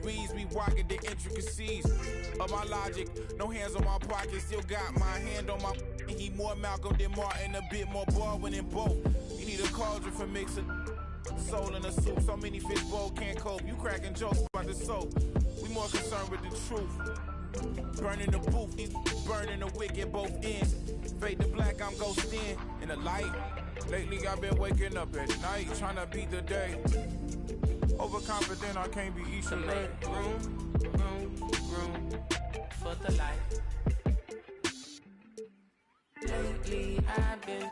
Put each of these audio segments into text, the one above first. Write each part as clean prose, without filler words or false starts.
breeze, we rockin' the intricacies of my logic. No hands on my pocket, still got my hand on my. He more Malcolm than Martin, a bit more Baldwin than both. You need a cauldron for mixing soul in a soup. So many fish bowl can't cope. You cracking jokes about the soap. We more concerned with the truth. Burning the booth, burning the wick at both ends. Fade to black, I'm ghosting in the light. Lately I've been waking up at night, trying to beat the day. Overconfident, I can't be each to make room for the light. Lately I've been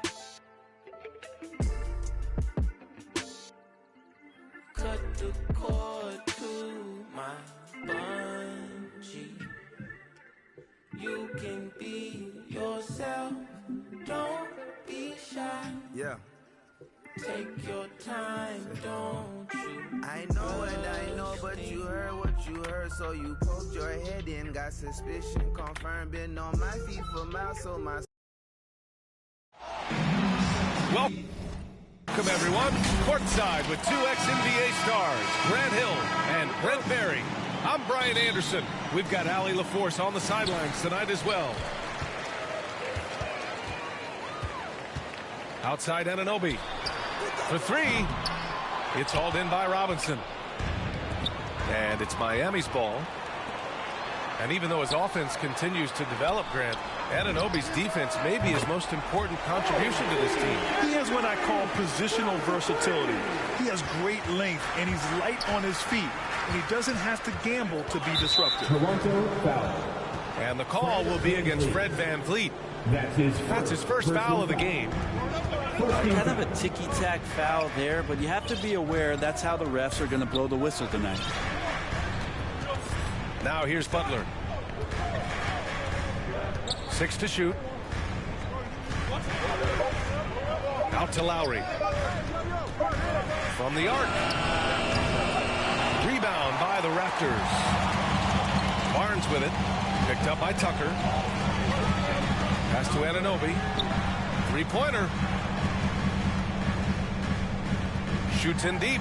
cut the cord to my bungee. You can be yourself, don't be shy. Yeah. Take your time, don't you? I know and I know, but you heard what you heard, so you poked your head in, got suspicion confirmed, been on my feet for miles, so my... Welcome everyone, courtside with two ex-NBA stars, Grant Hill and Brent Berry. I'm Brian Anderson. We've got Allie LaForce on the sidelines tonight as well. Outside Anunoby. For three, it's hauled in by Robinson. And it's Miami's ball. And even though his offense continues to develop, Grant, Anunoby's defense may be his most important contribution to this team. He has what I call positional versatility. He has great length, and he's light on his feet. And he doesn't have to gamble to be disruptive. Toronto foul. And the call will be against Fred VanVleet. That's his first foul of the game. Kind of a ticky-tack foul there, but you have to be aware that's how the refs are going to blow the whistle tonight. Now here's Butler. 6 to shoot. Out to Lowry. From the arc. Rebound by the Raptors. Barnes with it. Picked up by Tucker. Pass to Anunoby. Three-pointer. Shoots in deep.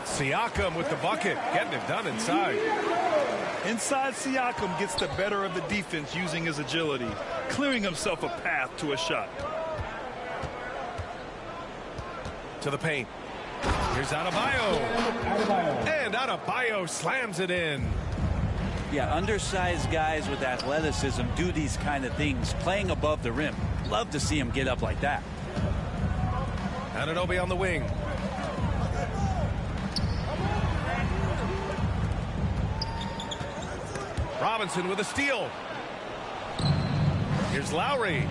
Siakam with the bucket, getting it done inside. Inside, Siakam gets the better of the defense using his agility, clearing himself a path to a shot. To the paint. Here's Adebayo. And Adebayo slams it in. Yeah, undersized guys with athleticism do these kind of things, playing above the rim. Love to see him get up like that. Anunoby on the wing. Robinson with a steal. Here's Lowry.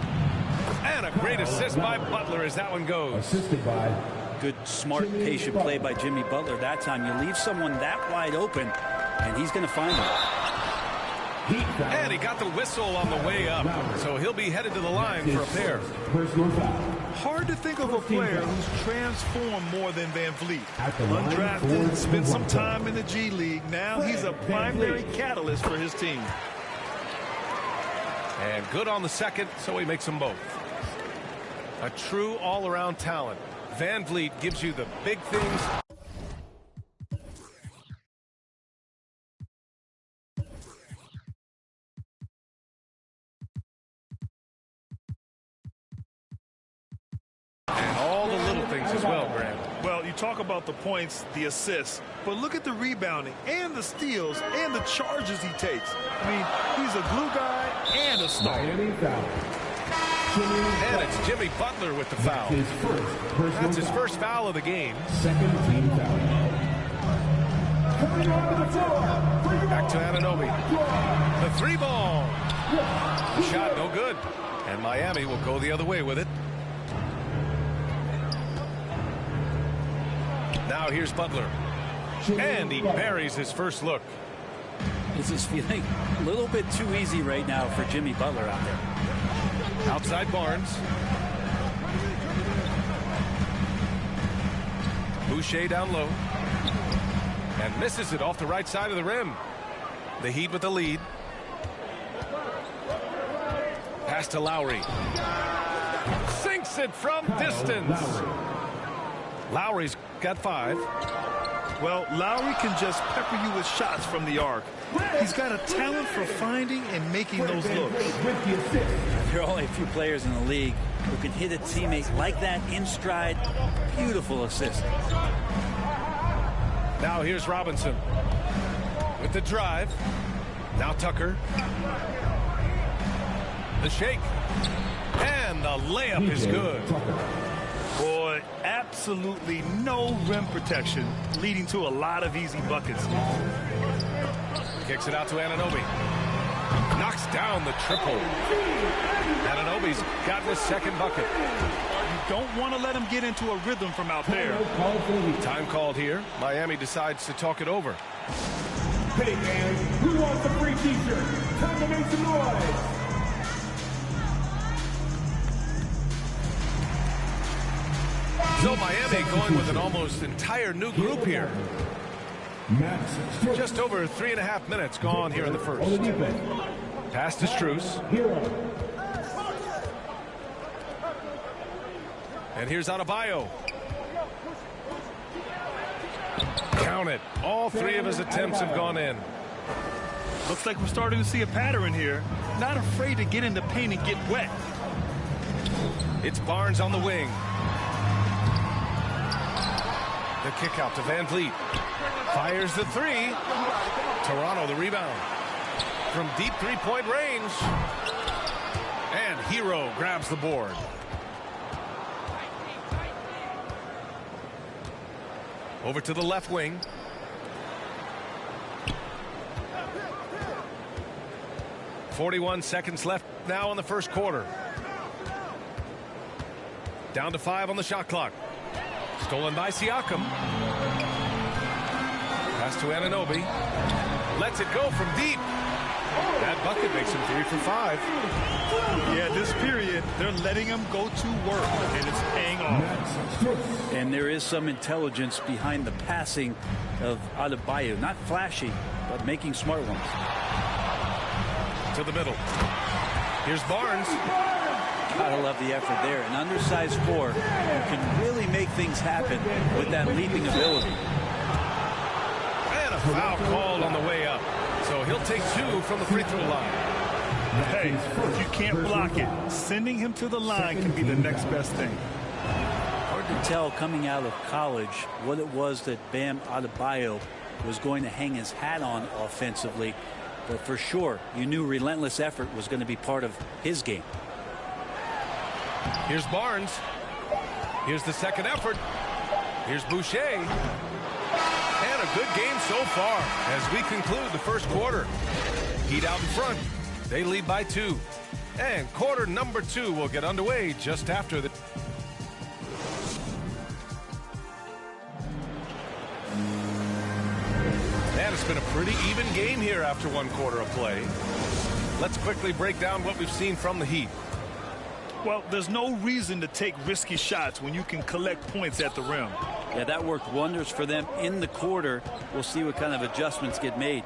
And a great assist by Butler as that one goes. Assisted by. Good, smart, patient play by Jimmy Butler that time. You leave someone that wide open, and he's going to find him. And he got the whistle on the way up, so he'll be headed to the line for a pair. Hard to think of a player who's transformed more than VanVleet. Undrafted, spent some time in the G League. Now he's a primary catalyst for his team. And good on the second, so he makes them both. A true all-around talent. VanVleet gives you the big things. And all the little things. things as well, Graham. Well, you talk about the points, the assists, but look at the rebounding and the steals and the charges he takes. I mean, he's a glue guy and a star. And it's Jimmy Butler with the foul. That's his first foul of the game. Second team foul. Back to Anunoby. The 3-ball. The shot no good. And Miami will go the other way with it. Now here's Butler. And he buries his first look. This is feeling a little bit too easy right now for Jimmy Butler out there. Outside Barnes. Boucher down low. And misses it off the right side of the rim. The Heat with the lead. Pass to Lowry. Sinks it from distance. Lowry's got 5. Well, Lowry can just pepper you with shots from the arc. He's got a talent for finding and making those looks. There are only a few players in the league who can hit a teammate like that in stride. Beautiful assist. Now here's Robinson with the drive. Now Tucker. The shake. And the layup is good. Boy, absolutely no rim protection, leading to a lot of easy buckets. Kicks it out to Anunoby. Knocks down the triple. Anunoby's gotten his second bucket. You don't want to let him get into a rhythm from out there. Time called here. Miami decides to talk it over. Hey, man, who wants a free t-shirt? Time to make some noise. So Miami going with an almost entire new group here. Just over 3.5 minutes gone here in the first. Pass to Strus. And here's Adebayo. Count it. All 3 of his attempts have gone in. Looks like we're starting to see a pattern here. Not afraid to get in the paint and get wet. It's Barnes on the wing. The kick out to Van Vliet. Fires the 3. Toronto the rebound. From deep 3-point range. And Hero grabs the board. Over to the left wing. .41 seconds left now in the first quarter. Down to 5 on the shot clock. Stolen by Siakam. Pass to Anunoby. Lets it go from deep. That bucket makes him 3 for 5. Yeah, this period, they're letting him go to work, and it's paying off. And there is some intelligence behind the passing of Adebayo. Not flashy, but making smart ones. To the middle. Here's Barnes. Gotta love the effort there. An undersized 4 who can really make things happen with that leaping ability. And a foul called on the way up. So he'll take 2 from the free throw line. Hey, if you can't block it, sending him to the line can be the next best thing. Hard to tell coming out of college what it was that Bam Adebayo was going to hang his hat on offensively. But for sure, you knew relentless effort was going to be part of his game. Here's Barnes. Here's the second effort. Here's Boucher. And a good game so far as we conclude the first quarter. Heat out in front. They lead by 2. And quarter number 2 will get underway just after the... And it's been a pretty even game here after 1 quarter of play. Let's quickly break down what we've seen from the Heat. Well, there's no reason to take risky shots when you can collect points at the rim. Yeah, that worked wonders for them in the quarter. We'll see what kind of adjustments get made.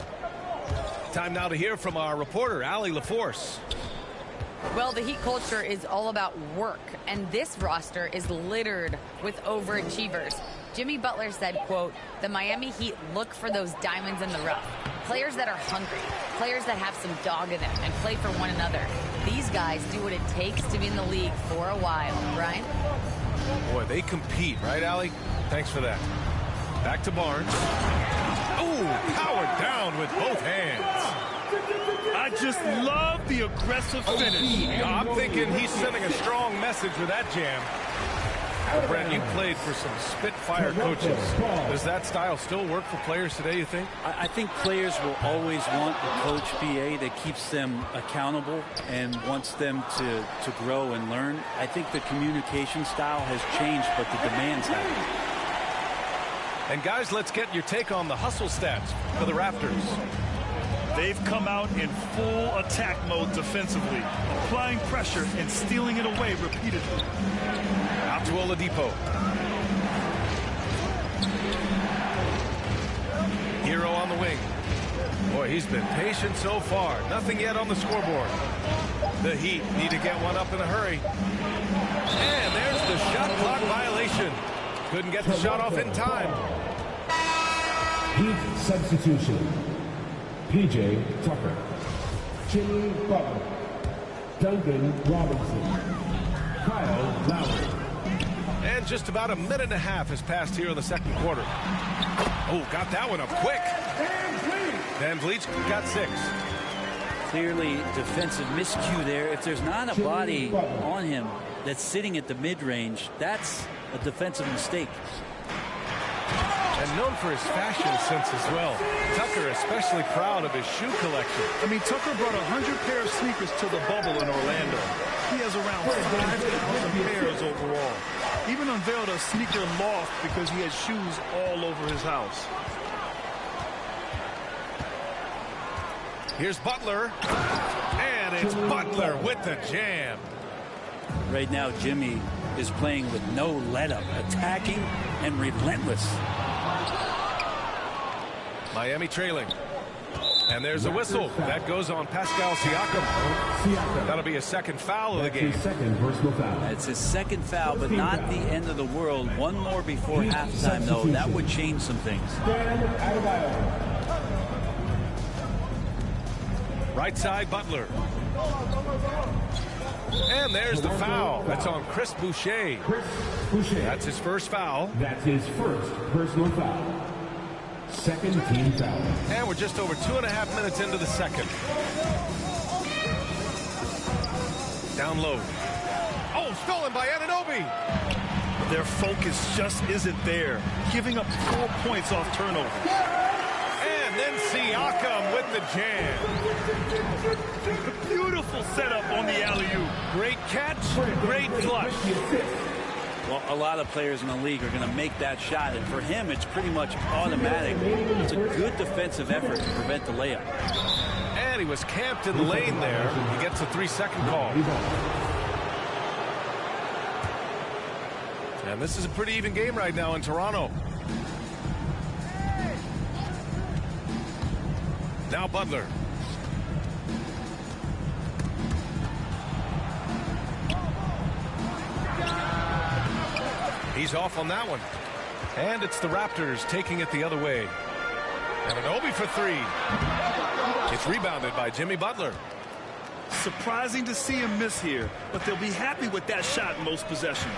Time now to hear from our reporter, Allie LaForce. Well, the Heat culture is all about work, and this roster is littered with overachievers. Jimmy Butler said, quote, "The Miami Heat look for those diamonds in the rough. Players that are hungry, players that have some dog in them and play for one another. These guys do what it takes to be in the league for a while." Brian? Boy, they compete, right, Allie? Thanks for that. Back to Barnes. Oh, powered down with both hands. I just love the aggressive finish. I'm thinking he's sending a strong message with that jam. Brent, you played for some Spitfire coaches. Does that style still work for players today, you think? I think players will always want a coach, BA, that keeps them accountable and wants them to grow and learn. I think the communication style has changed, but the demands haven't. And guys, let's get your take on the hustle stats for the Raptors. They've come out in full attack mode defensively, applying pressure and stealing it away repeatedly. Out to Oladipo. Hero on the wing. Boy, he's been patient so far. Nothing yet on the scoreboard. The Heat need to get one up in a hurry. And there's the shot clock violation. Couldn't get the shot off in time. Heat substitution. PJ Tucker, Jimmy Butler, Duncan Robinson, Kyle Lowry. And just about a minute and a half has passed here in the second quarter. Oh, got that one up quick. Van Vliet got 6. Clearly defensive miscue there. If there's not a body on him that's sitting at the mid-range, that's a defensive mistake. And known for his fashion sense as well. Tucker especially proud of his shoe collection. I mean, Tucker brought 100 pair of sneakers to the bubble in Orlando. He has around 5,000 pairs overall. Even unveiled a sneaker loft because he has shoes all over his house. Here's Butler. And it's Butler with the jam. Right now, Jimmy is playing with no let-up, attacking and relentless. Miami trailing. And there's a whistle. That goes on Pascal Siakam. That'll be a second foul of the game. Second personal foul. It's his second foul, but not the end of the world. One more before halftime, though. That would change some things. Right side, Butler. And there's the foul. That's on Chris Boucher. That's his first foul. That's his first personal foul. Second team foul. And we're just over 2.5 minutes into the second. Down low. Oh, stolen by Anunoby. Their focus just isn't there, giving up 4 points off turnover. And then Siakam with the jam. Beautiful setup on the alley-oop. Great catch, great flush. Well, a lot of players in the league are going to make that shot, and for him, it's pretty much automatic. It's a good defensive effort to prevent the layup. And he was camped in the lane there. He gets a 3-second call. And this is a pretty even game right now in Toronto. Now Butler. He's off on that one. And it's the Raptors taking it the other way. And Anunoby for 3. It's rebounded by Jimmy Butler. Surprising to see him miss here, but they'll be happy with that shot in most possessions.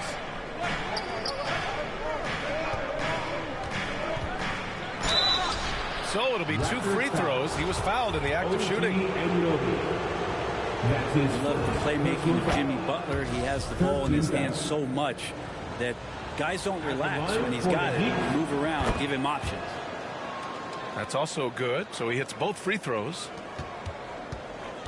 So it'll be 2 free throws. He was fouled in the act of shooting. I love the playmaking of Jimmy Butler. He has the ball in his hands so much that guys don't relax when he's got it. Move around, give him options. That's also good. So he hits both free throws.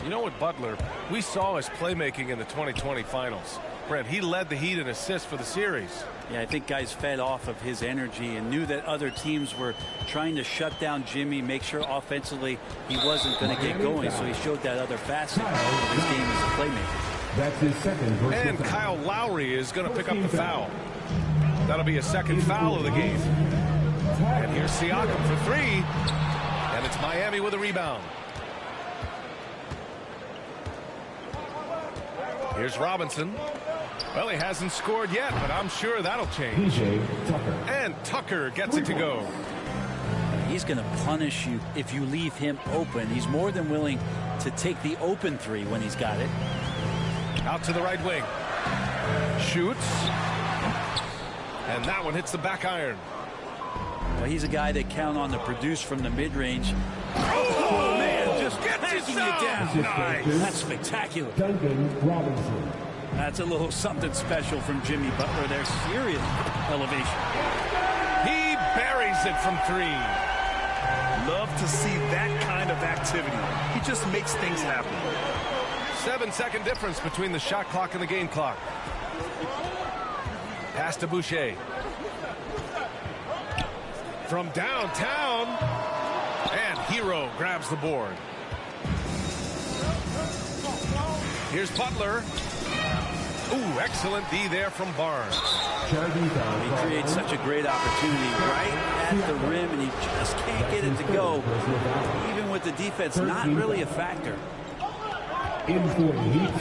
You know what, Butler, we saw his playmaking in the 2020 finals. Brent, he led the Heat in assists for the series. Yeah, I think guys fed off of his energy and knew that other teams were trying to shut down Jimmy, make sure offensively he wasn't going to get going. So he showed that other facet of his game as a playmaker. That's his second personal And foul. Kyle Lowry is going to pick up the foul. That'll be a second foul of the game. And here's Siakam for 3. And it's Miami with a rebound. Here's Robinson. Well, he hasn't scored yet, but I'm sure that'll change. PJ Tucker. And Tucker gets it to go. He's going to punish you if you leave him open. He's more than willing to take the open 3 when he's got it. Out to the right wing. Shoots. And that one hits the back iron. Well, he's a guy that count on to produce from the mid-range. Oh, Man, just gets backing you yourself. down. Nice. That's spectacular. Duncan Robinson. That's a little something special from Jimmy Butler. There's serious elevation. He buries it from 3. Love to see that kind of activity. He just makes things happen. 7-second difference between the shot clock and the game clock. Pass to Boucher. From downtown. And Hero grabs the board. Here's Butler. Ooh, excellent D there from Barnes. He creates such a great opportunity right at the rim, and he just can't get it to go. Even with the defense not really a factor. In for the Heat.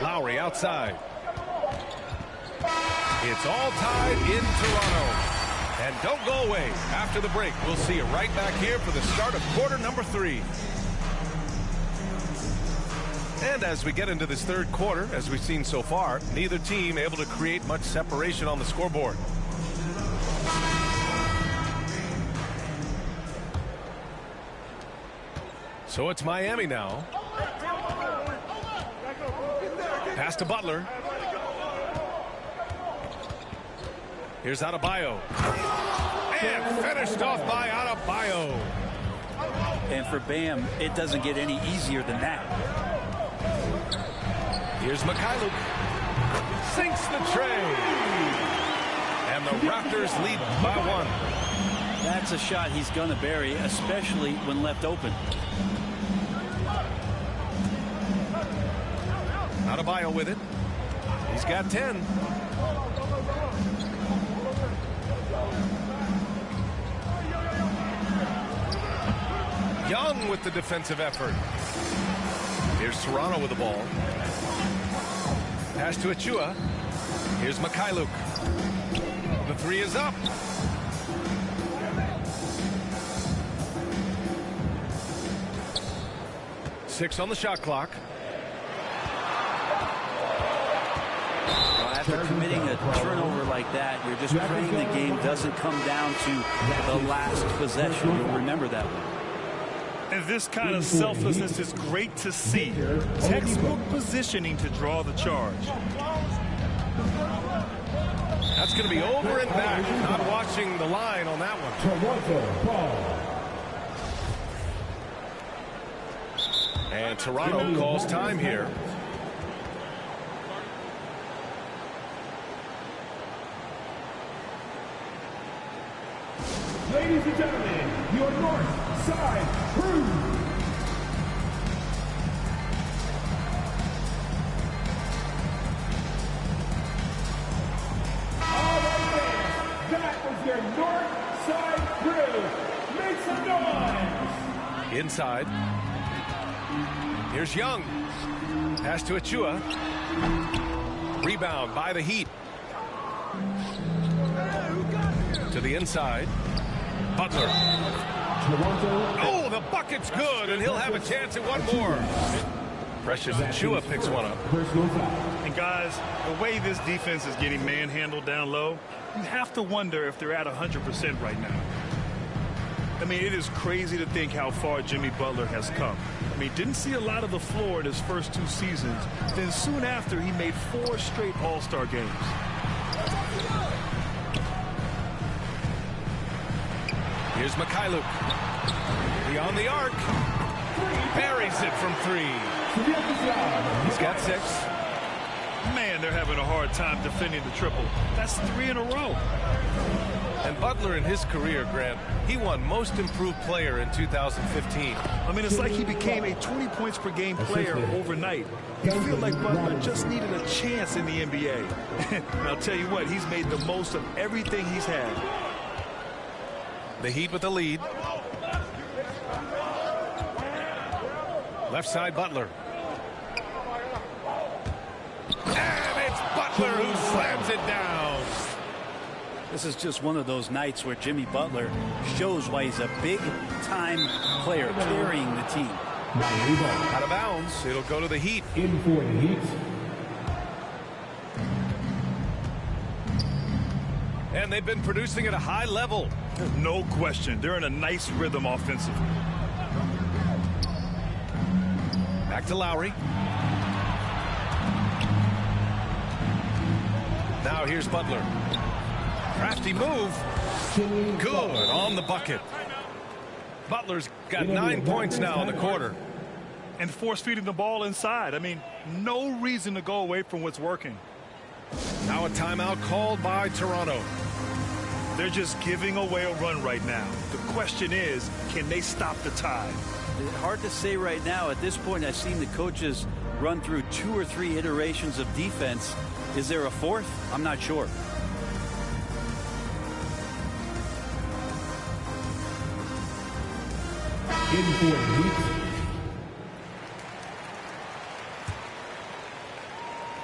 Lowry outside. It's all tied in Toronto. And don't go away. After the break, we'll see you right back here for the start of quarter number 3. And as we get into this third quarter, as we've seen so far, neither team able to create much separation on the scoreboard. So it's Miami now. Pass to Butler. Here's Adebayo. And finished off by Adebayo. And for Bam, it doesn't get any easier than that. Here's Mikhailuk. Sinks the tray. And the Raptors lead by 1. That's a shot he's going to bury, especially when left open. Adebayo with it. He's got 10. Young with the defensive effort. Here's Toronto with the ball. Pass to Achua. Here's Mikhailuk. The 3 is up. Six on the shot clock. Well, after committing a turnover like that, you're just praying the game doesn't come down to the last possession. You'll remember that one. And this kind of selflessness is great to see. Textbook positioning to draw the charge. That's going to be over and back. Not watching the line on that one. Toronto ball. And Toronto calls time here. Ladies and gentlemen, your North Side Crew. All right, fans, that was your North Side Crew. Make some noise. Inside. Here's Young. Pass to Achua. Rebound by the Heat. To the inside. Butler. Oh, the bucket's good, and he'll have a chance at one more. Precious Achua picks one up. And guys, the way this defense is getting manhandled down low, you have to wonder if they're at 100% right now. I mean, it is crazy to think how far Jimmy Butler has come. I mean, didn't see a lot of the floor in his first 2 seasons. Then soon after, he made 4 straight All-Star games. Here's Mikhailuk. Beyond the arc. Buries it from 3. He's got 6. Man, they're having a hard time defending the triple. That's 3 in a row. And Butler in his career, Grant, he won Most Improved Player in 2015. I mean, it's like he became a 20 points per game player overnight. You feel like Butler just needed a chance in the NBA. And I'll tell you what, he's made the most of everything he's had. The Heat with the lead. Left side, Butler. And it's Butler who slams it down. This is just one of those nights where Jimmy Butler shows why he's a big-time player carrying the team. Out of bounds. It'll go to the Heat. In for the Heat. And they've been producing at a high level. No question. They're in a nice rhythm offensively. Back to Lowry. Now here's Butler. Crafty move. Good on the bucket. Butler's got 9 points now in the quarter. And force feeding the ball inside. I mean, no reason to go away from what's working. Now a timeout called by Toronto. They're just giving away a run right now. The question is, can they stop the tide? Hard to say right now. At this point, I've seen the coaches run through 2 or 3 iterations of defense. Is there a fourth? I'm not sure. In for the Heat,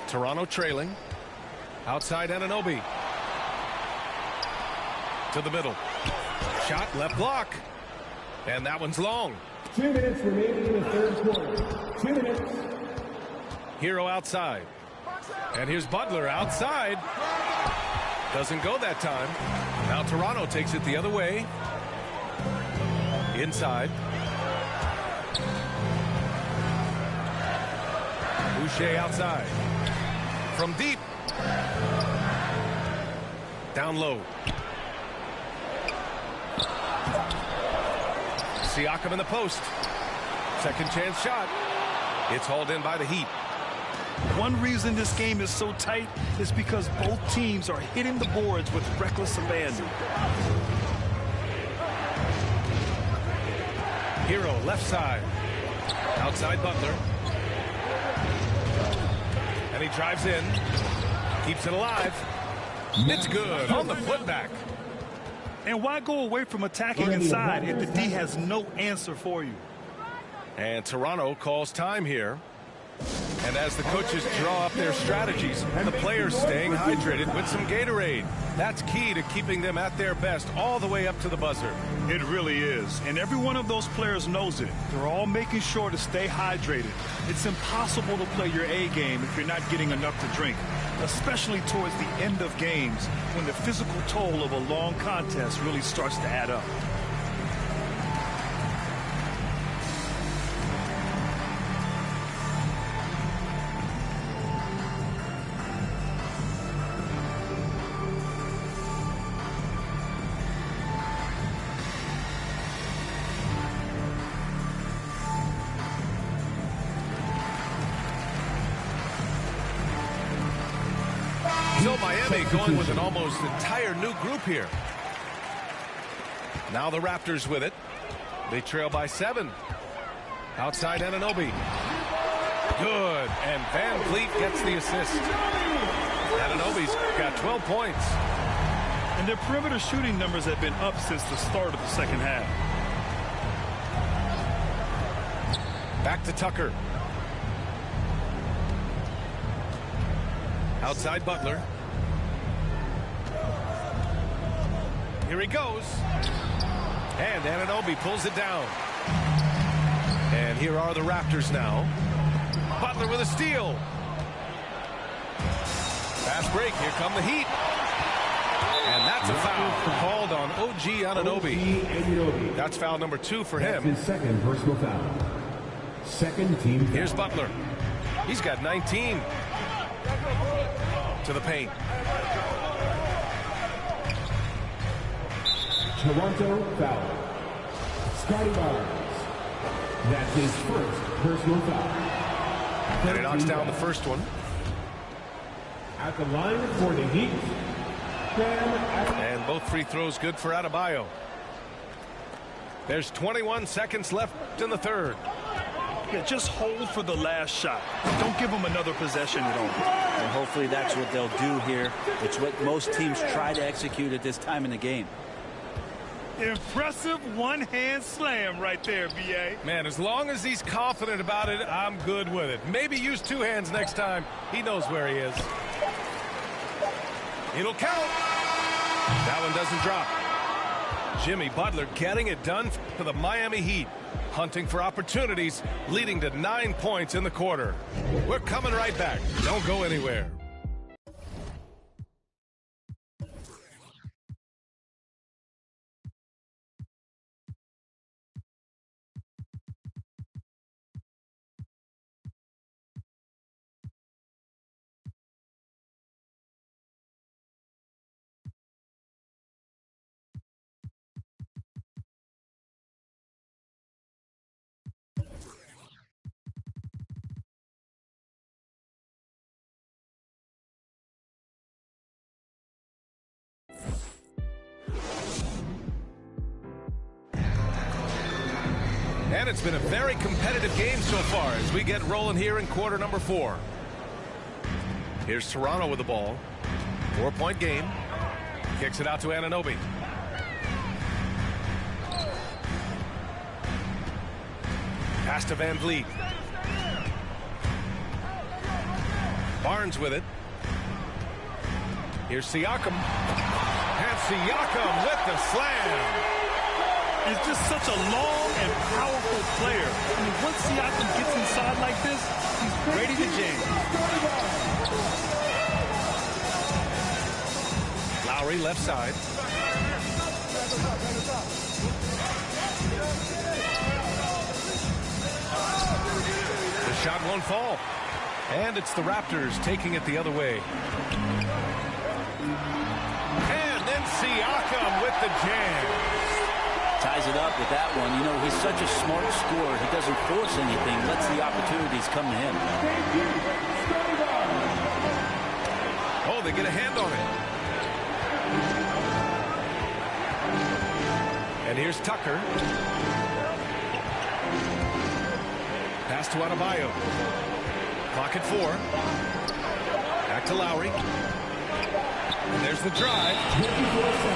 Toronto trailing. Outside Anunoby. To the middle. Shot, left block. And that one's long. 2 minutes remaining in the third quarter. 2 minutes. Hero outside. And here's Butler outside. Doesn't go that time. Now Toronto takes it the other way. Inside. Boucher outside. From deep. Down low. Siakam in the post. Second chance shot. It's hauled in by the Heat. One reason this game is so tight is because both teams are hitting the boards with reckless abandon. Hero left side. Outside Butler. And he drives in. Keeps it alive. It's good on the putback. And why go away from attacking inside if the D has no answer for you? And Toronto calls time here. And as the coaches draw up their strategies, the players staying hydrated with some Gatorade. That's key to keeping them at their best all the way up to the buzzer. It really is. And every one of those players knows it. They're all making sure to stay hydrated. It's impossible to play your A game if you're not getting enough to drink, especially towards the end of games when the physical toll of a long contest really starts to add up. So Miami going with an almost entire new group here. Now the Raptors with it. They trail by 7. Outside Anunoby. Good. And Van Vliet gets the assist. Anunoby's got 12 points. And their perimeter shooting numbers have been up since the start of the second half. Back to Tucker. Outside Butler. Here he goes. And Anunoby pulls it down. And here are the Raptors now. Butler with a steal. Fast break. Here come the Heat. And that's a foul called on OG Anunoby. That's foul number 2 for him. His second personal foul. Second team foul. Here's Butler. He's got 19. To the paint. Toronto foul. Scotty Barnes. That's his first personal foul. And he knocks down the first one. At the line for the Heat. And both free throws good for Adebayo. There's 21 seconds left in the third. Yeah, just hold for the last shot. Don't give them another possession at all. And hopefully that's what they'll do here. It's what most teams try to execute at this time in the game. Impressive one-hand slam right there, B.A. Man, as long as he's confident about it, I'm good with it. Maybe use 2 hands next time. He knows where he is. It'll count. That one doesn't drop. Jimmy Butler getting it done for the Miami Heat. Hunting for opportunities, leading to 9 points in the quarter. We're coming right back. Don't go anywhere. And it's been a very competitive game so far as we get rolling here in quarter number 4. Here's Toronto with the ball. 4-point game. Kicks it out to Anunoby. Pass to Van Vliet. Barnes with it. Here's Siakam. And Siakam with the slam. He's just such a long and powerful player. I mean, once Siakam gets inside like this, he's ready to jam. Lowry left side. The shot won't fall. And it's the Raptors taking it the other way. And then Siakam with the jam. Ties it up with that one. You know, he's such a smart scorer. He doesn't force anything, lets the opportunities come to him. Oh, they get a hand on it. And here's Tucker. Pass to Adebayo. Clock at 4. Back to Lowry. And there's the drive.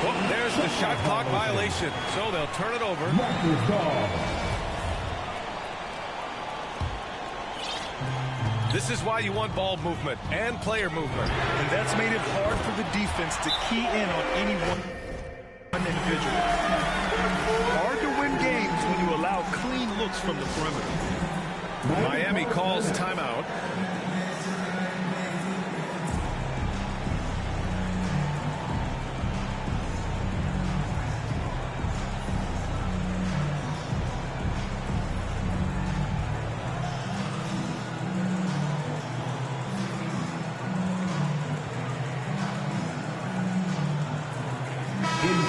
Oh, there's the shot clock violation. So they'll turn it over. This is why you want ball movement and player movement. And that's made it hard for the defense to key in on any one individual. Hard to win games when you allow clean looks from the perimeter. Miami calls timeout.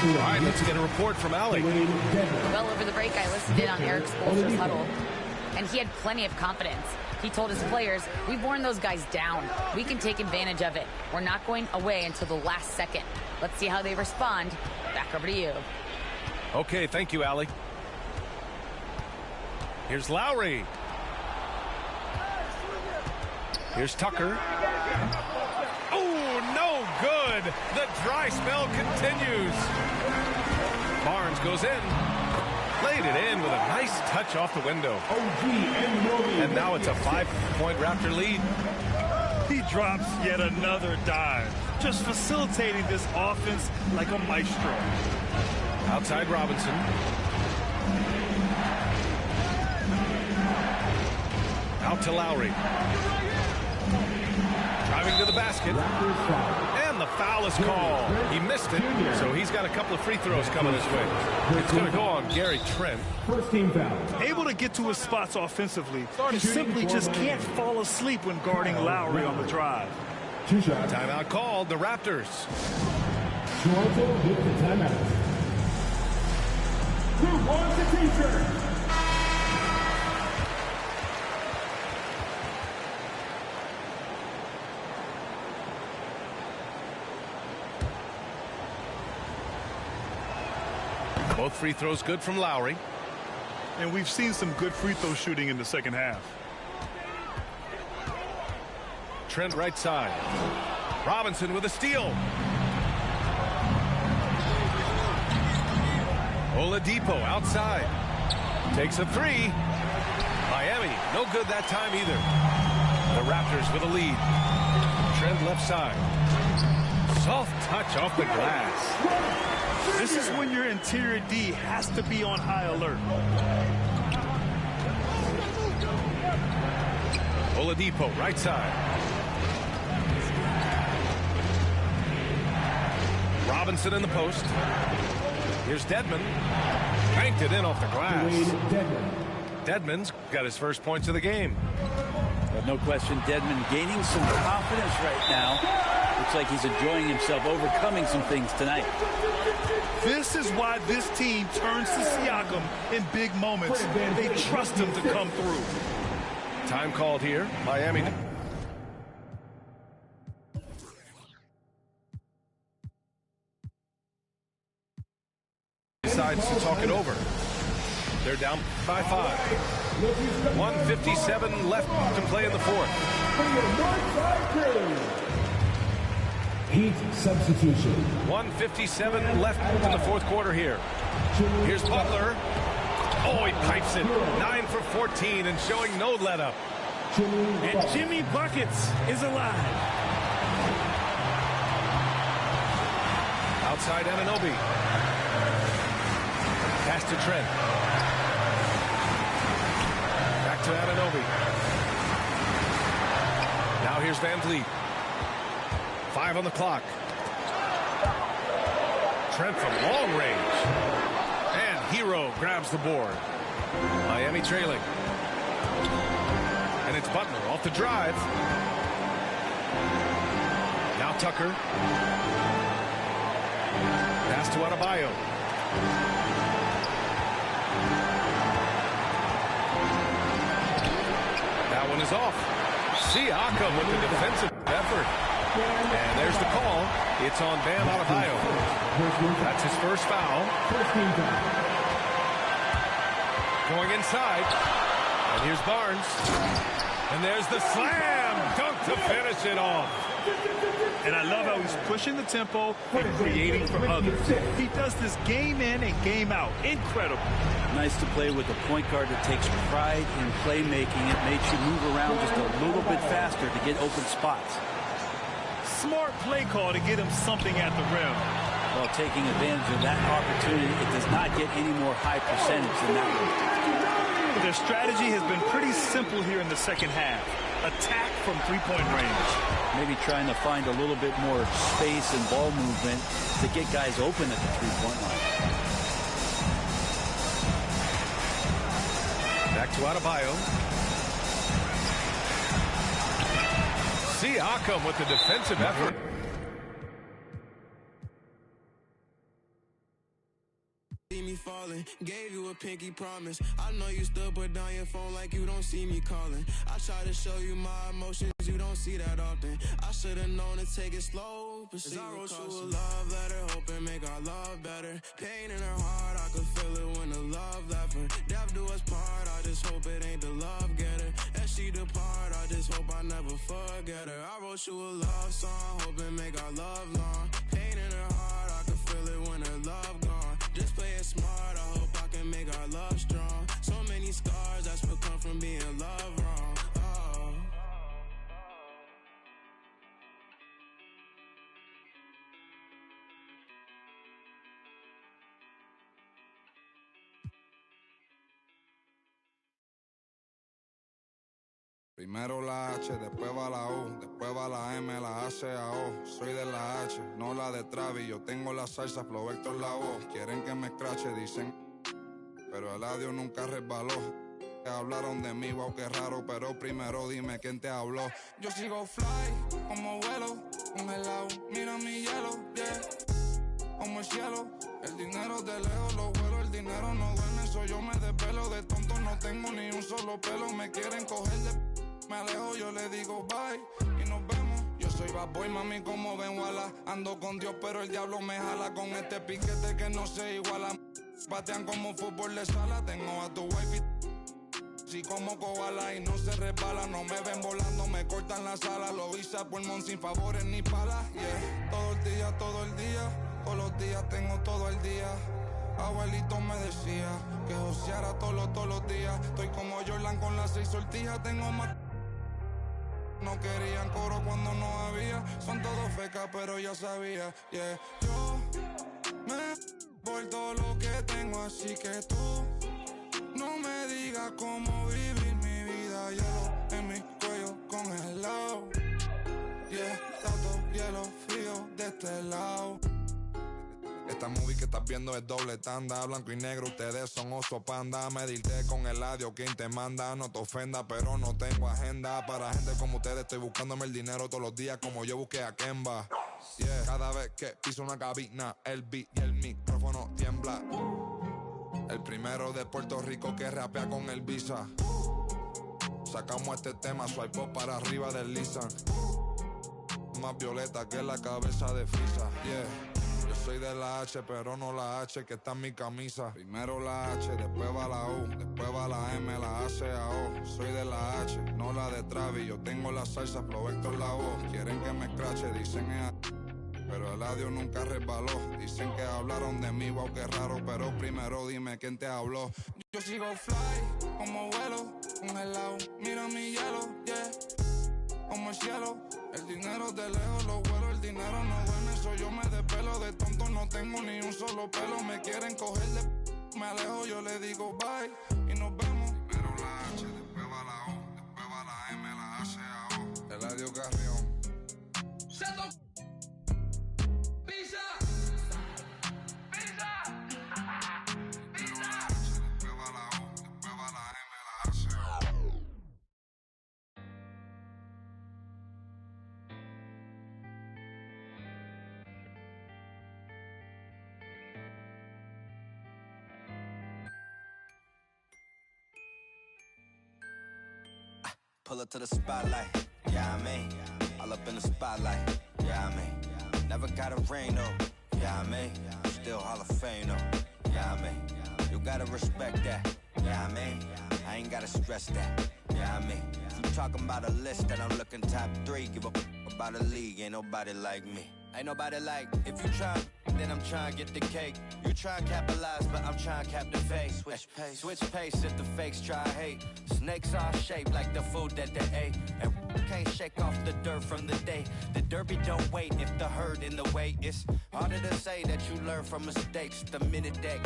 All right, let's get a report from Allie. Well, over the break, I listened in on Eric Spoelstra's huddle, and he had plenty of confidence. He told his players, we've worn those guys down. We can take advantage of it. We're not going away until the last second. Let's see how they respond. Back over to you. Okay, thank you, Allie. Here's Lowry. Here's Tucker. Oh, no good. The dry spell continues. Barnes goes in. Played it in with a nice touch off the window. And now it's a 5-point Raptor lead. He drops yet another dive, just facilitating this offense like a maestro. Outside Robinson. Out to Lowry. Driving to the basket. And the foul is called. He missed it, so he's got a couple of free throws coming his way. It's going to go on Gary Trent. First team foul. Able to get to his spots offensively, he simply just can't fall asleep when guarding Lowry on the drive. 2 shots. Timeout called. The Raptors. Toronto with the timeout. Who wants the t-shirt? Both free throws good from Lowry. And we've seen some good free throw shooting in the second half. Trent right side. Robinson with a steal. Oladipo outside. Takes a 3. Miami, no good that time either. The Raptors with a lead. Trent left side. Soft touch off the glass. This is when your interior D has to be on high alert. Oladipo, right side. Robinson in the post. Here's Dedmon. Banked it in off the glass. Dedmon's got his first points of the game. But no question, Dedmon gaining some confidence right now. Looks like he's enjoying himself, overcoming some things tonight. This is why this team turns to Siakam in big moments. They trust him to come through. Time called here. Miami. Decides to talk it over. They're down by 5. 1:57 left to play in the fourth. Heat substitution. 1:57 left in the fourth quarter here. Here's Butler. Oh, he pipes it. 9 for 14 and showing no let-up. And Jimmy Buckets is alive. Outside Anunoby. Pass to Trent. Back to Anunoby. Now here's Van Vliet. 5 on the clock. Trent from long range. And Hero grabs the board. Miami trailing. And it's Butler off the drive. Now Tucker. Pass to Adebayo. That one is off. Siakam with the defensive effort. And there's the call. It's on Bam Adebayo. That's his first foul. Going inside. And here's Barnes. And there's the slam dunk to finish it off. And I love how he's pushing the tempo and creating for others. He does this game in and game out. Incredible. Nice to play with a point guard that takes pride in playmaking. It makes you move around just a little bit faster to get open spots. Smart play call to get him something at the rim. Well, taking advantage of that opportunity, it does not get any more high percentage than that one. Their strategy has been pretty simple here in the second half. Attack from three-point range. Maybe trying to find a little bit more space and ball movement to get guys open at the three-point line. Back to Adebayo. Siakam with the defensive effort. See me falling, gave you a pinky promise. I know you still put down your phone like you don't see me calling. I try to show you my emotions, you don't see that often. I should have known to take it slow, but I wrote you a love letter, hoping make our love better. Pain in her heart, I could feel it when the love left her. Death do us part, I just hope it ain't the love getter. As she depart, I just hope I never forget her. I wrote you a love song, hoping make our love long. Pain in her heart, I could feel it when her love gone. Just play it smart, I hope I can make our love strong. So many scars, that's what come from being loved wrong. Oh. Primero la H, después va la U, después va la M, la A, C, A, O. Soy de la H, no la de Travis. Yo tengo la salsa, Flow Héctor la voz. Quieren que me escrache, dicen, pero el audio nunca resbaló. Hablaron de mí, wow, qué raro, pero primero dime quién te habló. Yo sigo fly, como vuelo, congelado, mira mi hielo, yeah. Como el cielo, el dinero de lejos lo vuelo, el dinero no duerme, eso yo me desvelo. De tonto no tengo ni un solo pelo, me quieren coger de... Me alejo, yo le digo bye y nos vemos. Yo soy bad boy, mami, como ven, wala. Ando con Dios, pero el diablo me jala con este piquete que no se iguala. Batean como fútbol de sala, tengo a tu wifi. Si como koala y no se resbala, no me ven volando, me cortan la sala. Lo hice a pulmón sin favores ni palas, yeah. Todo el día, todos los días tengo todo el día. Abuelito me decía que joseara todos los días. Estoy como Jordan con las 6 sortijas, tengo más. No querían coro cuando no había. Son todos fecas, pero ya sabía, yeah. Yo me por todo lo que tengo, así que tú no me digas cómo vivir mi vida. Hielo en mi cuello congelado, yeah. Tanto hielo frío de este lado. Esta movie que estás viendo es doble tanda, blanco y negro, ustedes son oso panda. Medirte con el audio, quien te manda, no te ofenda, pero no tengo agenda. Para gente como ustedes estoy buscándome el dinero todos los días como yo busqué a Kemba, yeah. Cada vez que piso una cabina, el beat y el micrófono tiembla. El primero de Puerto Rico que rapea con el Visa. Sacamos este tema, swipe up para arriba del Lisan. Más violeta que la cabeza de Frisa, yeah. Yo soy de la H, pero no la H que está en mi camisa. Primero la H, después va la U, después va la M, la A, C, A, O. Soy de la H, no la de Travis. Yo tengo la salsa, Flow Héctor la voz. Quieren que me escrache, dicen es pero el adiós nunca resbaló. Dicen que hablaron de mí, wow, qué raro. Pero primero dime quién te habló. Yo sigo fly, como vuelo, congelado. Mira mi hielo, yeah, como el cielo. El dinero de lejos lo vuelo, el dinero no duerme. Eso yo me despelo, de tonto no tengo ni un solo pelo. Me quieren coger de me alejo, yo le digo bye y nos vemos. Primero la H, después va la U, después va la M, la A, C, A, O. El adiós Carrión. Pull up to the spotlight, yeah, I mean. All up in the spotlight, yeah, I mean. Never got a ring, though, yeah, I mean. Still Hall of Fame, though, yeah, I mean. You gotta respect that, yeah, I mean. I ain't gotta stress that, yeah, I mean. You talking about a list that I'm looking top 3. Give a about a league, ain't nobody like me. Ain't nobody like, if you try, then I'm trying to get the cake. You try to capitalize, but I'm trying to cap the face. Switch pace if the fakes try hate. Snakes are shaped like the food that they ate. And can't shake off the dirt from the day. The derby don't wait if the herd in the way. It's harder to say that you learn from mistakes the minute that.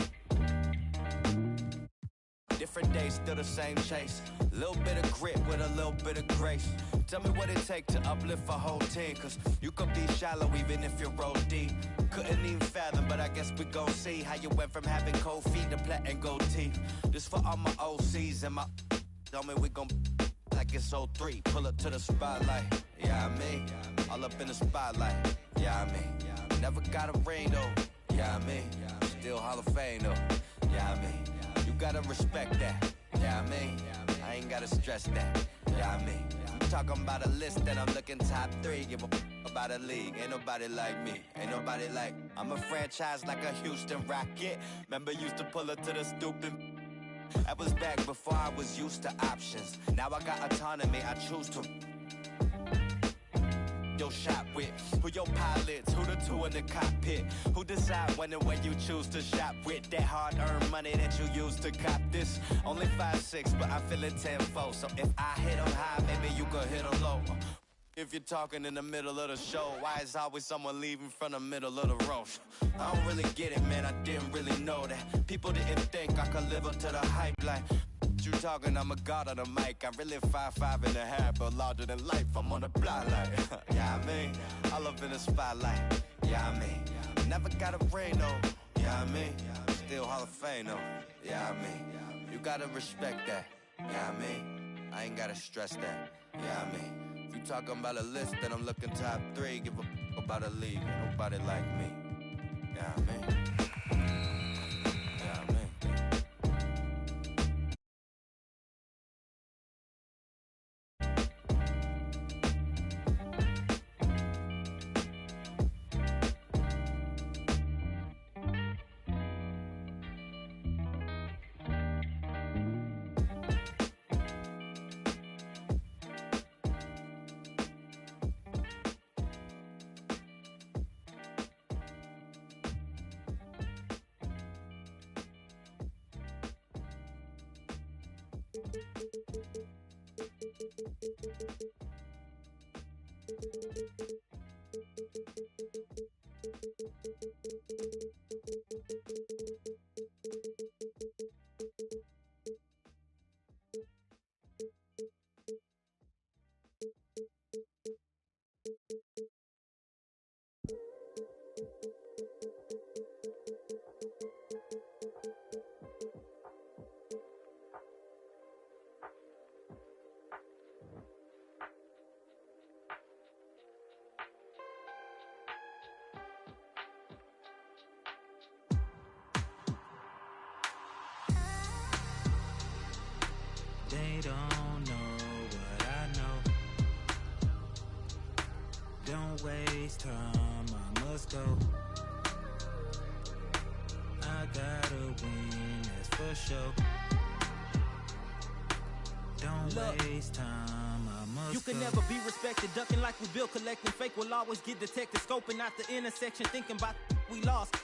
Different days, still the same chase. Little bit of grit with a little bit of grace. Tell me what it take to uplift a whole team. Cause you could be shallow even if you roll deep. Couldn't even fathom, but I guess we gon' see how you went from having cold feet to platinum gold teeth. This for all my OCs and my tell me we gon' like it's 03. Pull up to the spotlight, yeah, I mean. All up in the spotlight, yeah, I mean. Never got a ring though, yeah, I mean. Still Hall of Fame though, yeah, I mean. You gotta respect that, yeah, I mean. I ain't gotta stress that, yeah, I mean. I'm talking about a list that I'm looking top 3. Give a about a league, ain't nobody like me, ain't nobody like. I'm a franchise like a Houston Rocket. Remember used to pull up to the stupid. I was back before I was used to options. Now I got autonomy, I choose to. Your shot with, who your pilots, who the two in the cockpit, who decide when and where you choose to shop with that hard-earned money that you use to cop this. Only 5'6", but I'm feeling 10-4, so if I hit them high, maybe you could hit them low. If you're talking in the middle of the show, why is always someone leaving from the middle of the road? I don't really get it, man, I didn't really know that. People didn't think I could live up to the hype like you talking, I'm a god on the mic. I'm really 5'5.5", but larger than life. I'm on the block like, yeah, I mean. All up in the spotlight, yeah, I mean. Never got a ring though, yeah, I mean. Still Hall of Fame though, yeah, I mean. You gotta respect that, yeah, I mean. I ain't gotta stress that, yeah, I mean. If you talking about a list, then I'm looking top 3. Give a about a league, ain't nobody like me, yeah, I mean. They don't know what I know. Don't waste time, I must go. gotta win, that's for sure. Don't waste time, I must You can go. never be respected, ducking like we built, collecting fake will always get detected, scoping out the intersection, thinking about we lost.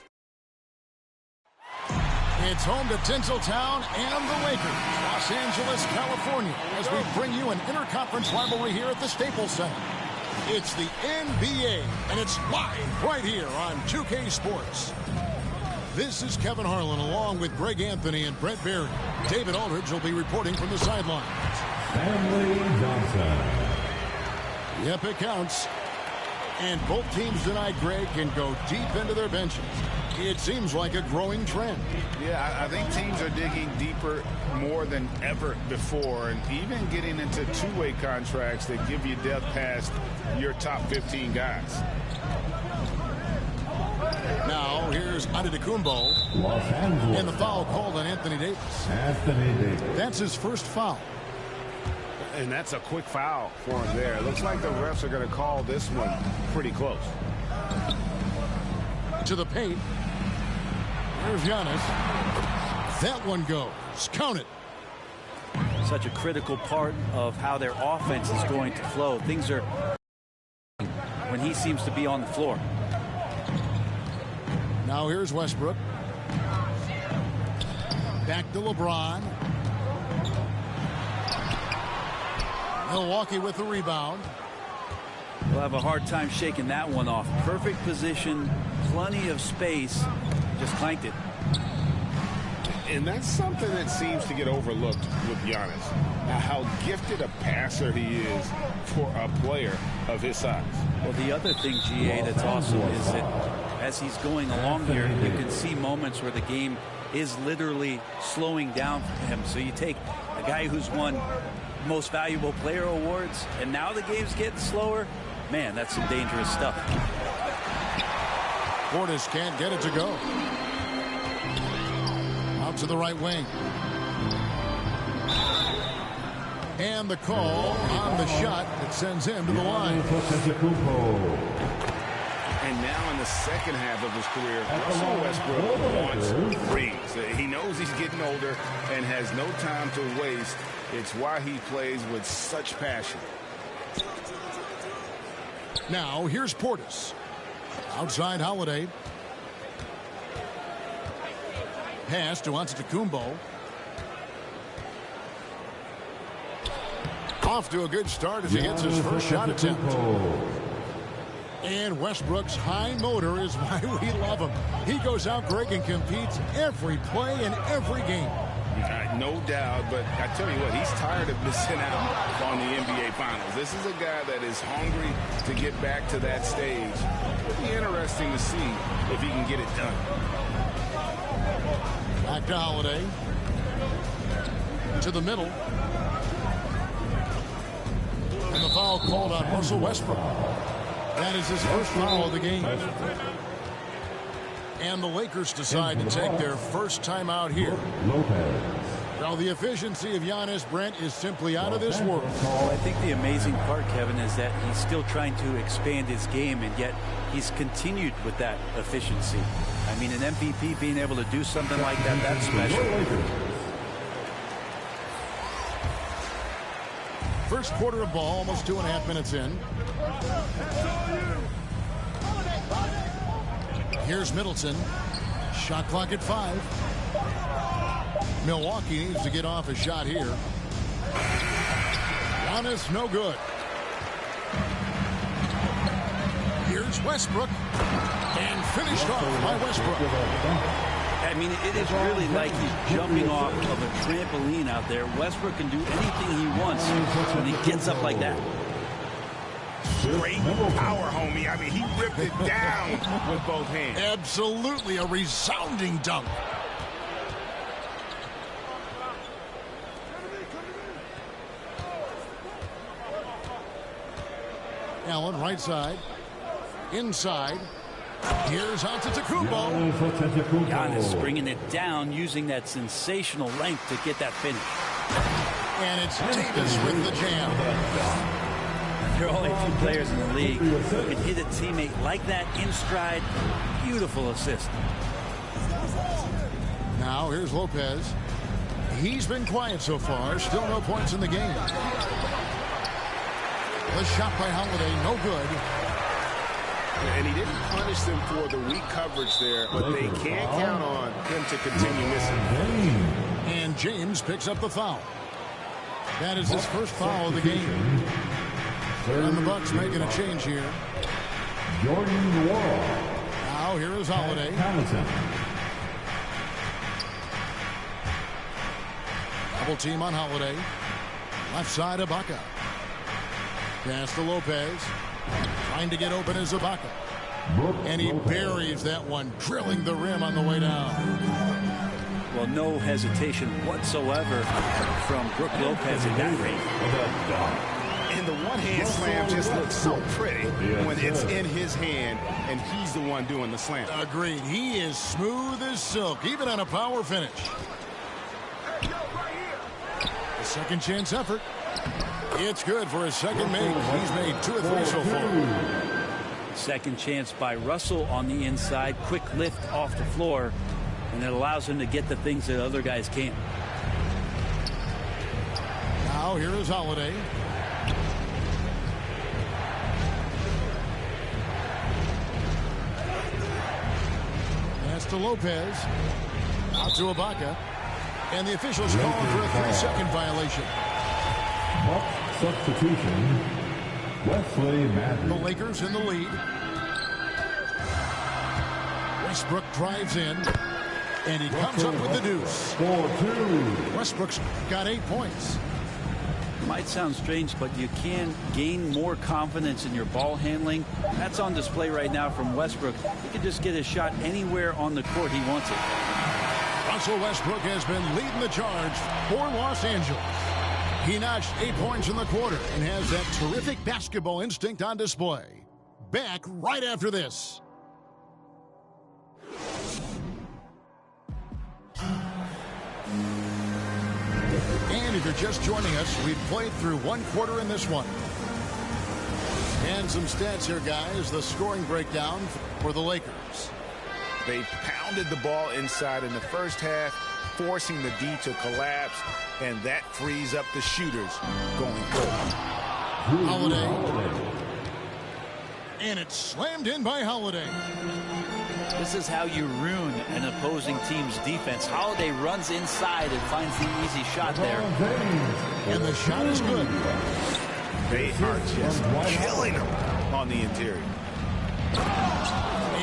It's home to Tinseltown and the Lakers, Los Angeles, California, as we bring you an interconference rivalry here at the Staples Center. It's the NBA, and it's live right here on 2K Sports. This is Kevin Harlan along with Greg Anthony and Brett Barry. David Aldridge will be reporting from the sidelines. Stanley Johnson. Yep, it counts. And both teams tonight, Greg, can go deep into their benches. It seems like a growing trend. Yeah, I think teams are digging deeper more than ever before, and even getting into two-way contracts that give you depth past your top 15 guys. Now, here's Antetokounmpo. Los Angeles. And the foul called on Anthony Davis. Anthony Davis. That's his first foul. And that's a quick foul for him there. It looks like the refs are going to call this one pretty close. To the paint. There's Giannis. That one goes. Count it. Such a critical part of how their offense is going to flow. Things are when he seems to be on the floor. Now here's Westbrook. Back to LeBron. Milwaukee with the rebound. We'll have a hard time shaking that one off. Perfect position, plenty of space, just clanked it. And that's something that seems to get overlooked with Giannis. How gifted a passer he is for a player of his size. Well, the other thing, GA, that's awesome is that as he's going along here, you can see moments where the game is literally slowing down for him. So you take a guy who's won most valuable player awards, and now the game's getting slower. Man, that's some dangerous stuff. Portis can't get it to go. Out to the right wing. And the call on the shot that sends him to the line. And now in the second half of his career, Russell Westbrook wants rings. He knows he's getting older and has no time to waste. It's why he plays with such passion. Now here's Portis. Outside Holiday. Pass to Antetokounmpo. Off to a good start as he gets his first shot attempt. And Westbrook's high motor is why we love him. He goes out, Greg, and competes every play in every game. No doubt, but I tell you what, he's tired of missing out on the NBA Finals. This is a guy that is hungry to get back to that stage. It'll be interesting to see if he can get it done. Back to Holiday. To the middle. And the foul called on Russell Westbrook. That is his first foul of the game. And the Lakers decide to take their first time out here. Now the efficiency of Giannis, Brent, is simply out of this world. Well, I think the amazing part, Kevin, is that he's still trying to expand his game, and yet he's continued with that efficiency. I mean, an MVP being able to do something like that, that's special. First quarter of ball, almost 2.5 minutes in. Here's Middleton. Shot clock at 5. Milwaukee needs to get off a shot here. Giannis, no good. Here's Westbrook. And finished off by Westbrook. I mean, it is really like he's jumping off of a trampoline out there. Westbrook can do anything he wants when he gets up like that. Great power, homie. I mean, he ripped it down with both hands. Absolutely a resounding dunk. Allen, right side. Inside. Here's Antetokounmpo. Giannis bringing it down, using that sensational length to get that finish. And it's Davis with the jam. There are only a few players in the league who can hit a teammate like that in stride. Beautiful assist. Now here's Lopez. He's been quiet so far. Still no points in the game. The shot by Holiday, no good. And he didn't punish them for the weak coverage there, but they can't count on him to continue missing. And James picks up the foul. That is his first foul of the game. And the Bucks making a change here. Jordan the Wall. Now here is Holiday. Double team on Holiday. Left side, Ibaka. Pass to Lopez. Trying to get open is Ibaka. And he buries that one, drilling the rim on the way down. Well, no hesitation whatsoever from Brook Lopez in that rate. And the one-hand slam just looks so pretty when it's in his hand and he's the one doing the slam. Agreed. He is smooth as silk, even on a power finish. A second chance effort. It's good for his second make. He's made 2 or 3 so far. Second chance by Russell on the inside. Quick lift off the floor. And it allows him to get the things that other guys can't. Now here is Holiday. Pass to Lopez. Out to Ibaka. And the officials calling for a 3-second violation. Substitution. Wesley Matthews. The Lakers in the lead. Westbrook drives in. And he comes up with the deuce. 4-2. Westbrook's got 8 points. Might sound strange, but you can gain more confidence in your ball handling. That's on display right now from Westbrook. He can just get his shot anywhere on the court he wants it. Russell Westbrook has been leading the charge for Los Angeles. He notched 8 points in the quarter and has that terrific basketball instinct on display. Back right after this. And if you're just joining us, we've played through 1 quarter in this one. And some stats here, guys. The scoring breakdown for the Lakers. They pounded the ball inside in the first half, forcing the D to collapse, and that frees up the shooters going forward. Holiday. And it's slammed in by Holiday. This is how you ruin an opposing team's defense. Holiday runs inside and finds the easy shot there. And the shot is good. They are just killing him on the interior.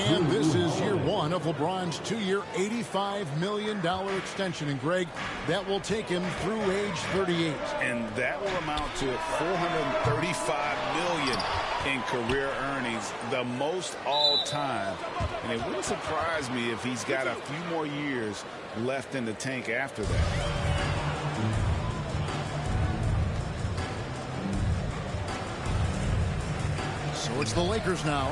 And this is year 1 of LeBron's 2-year, $85 million extension. And, Greg, that will take him through age 38. And that will amount to $435 million in career earnings, the most all time. And it wouldn't surprise me if he's got a few more years left in the tank after that. So it's the Lakers now.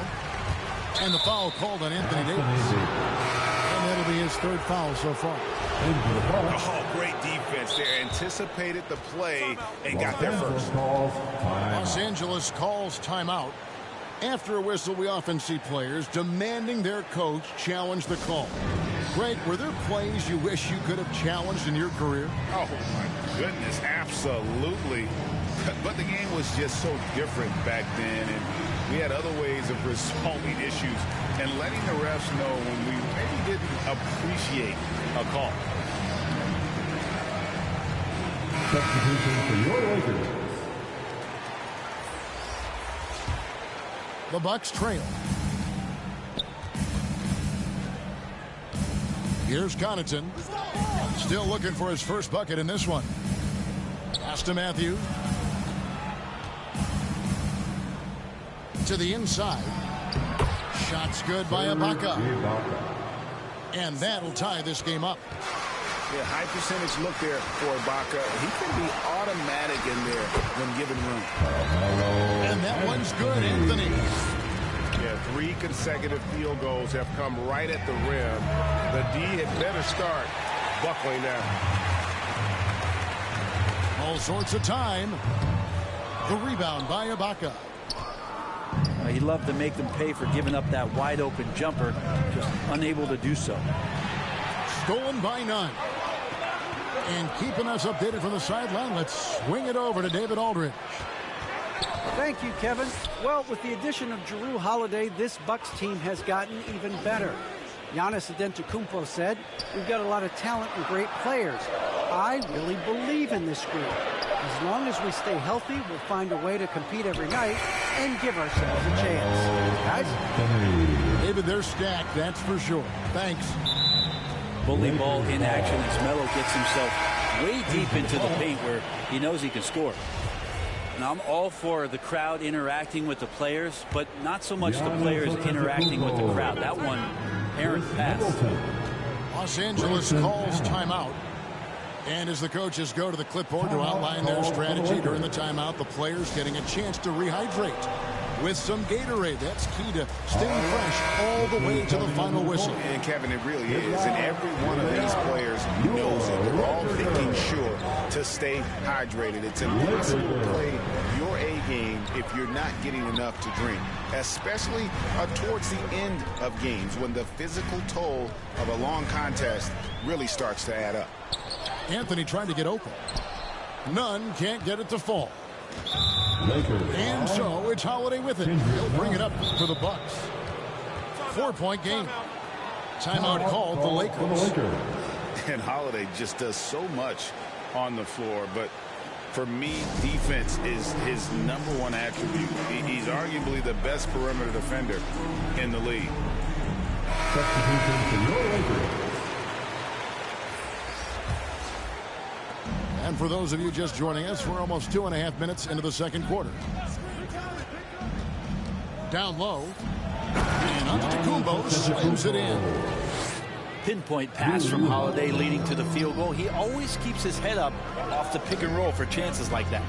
And the foul called on Anthony Davis. And that'll be his 3rd foul so far. Oh, great defense there. Anticipated the play and got there first. Los Angeles calls timeout. After a whistle, we often see players demanding their coach challenge the call. Greg, were there plays you wish you could have challenged in your career? Oh, my goodness, absolutely. But the game was just so different back then, and we had other ways of resolving issues and letting the refs know when we maybe didn't appreciate a call. Substitution for your Lakers. The Bucks trail. Here's Connaughton. Still looking for his first bucket in this one. Pass to Matthews. To the inside. Shots good by Ibaka. And that'll tie this game up. Yeah, high percentage look there for Ibaka. He can be automatic in there when given room. And that one's good, Anthony. Yeah, 3 consecutive field goals have come right at the rim. The D had better start buckling down. All sorts of time. The rebound by Ibaka. He loved to make them pay for giving up that wide open jumper, just unable to do so. stolen by none. And keeping us updated from the sideline, let's swing it over to David Aldridge. Thank you, Kevin. Well, with the addition of Jrue Holiday, this Bucks team has gotten even better. Giannis Antetokounmpo said, "We've got a lot of talent and great players. I really believe in this group. As long as we stay healthy, we'll find a way to compete every night and give ourselves a chance." Guys? David, they're stacked, that's for sure. Thanks. Bully ball in action as Melo gets himself way deep into the paint where he knows he can score. Now, I'm all for the crowd interacting with the players, but not so much the players interacting with the crowd. That one, errant pass. Los Angeles calls timeout. And as the coaches go to the clipboard to outline their strategy during the timeout, the players getting a chance to rehydrate with some Gatorade. That's key to staying fresh all the way to the final whistle. And Kevin, it really is. And every one of these players knows it. They're all making sure to stay hydrated. It's impossible to play your A game if you're not getting enough to drink, especially towards the end of games when the physical toll of a long contest really starts to add up. Anthony trying to get open. None can't get it to fall. And so it's Holiday with it. He'll bring it up for the Bucks. 4-point game. Timeout called the Lakers. And Holiday just does so much on the floor, but for me, defense is his #1 attribute. He's arguably the best perimeter defender in the league. And for those of you just joining us, we're almost 2.5 minutes into the second quarter. Down low. And Antetokounmpo slams it in. Pinpoint pass from Holiday leading to the field goal. He always keeps his head up off the pick and roll for chances like that.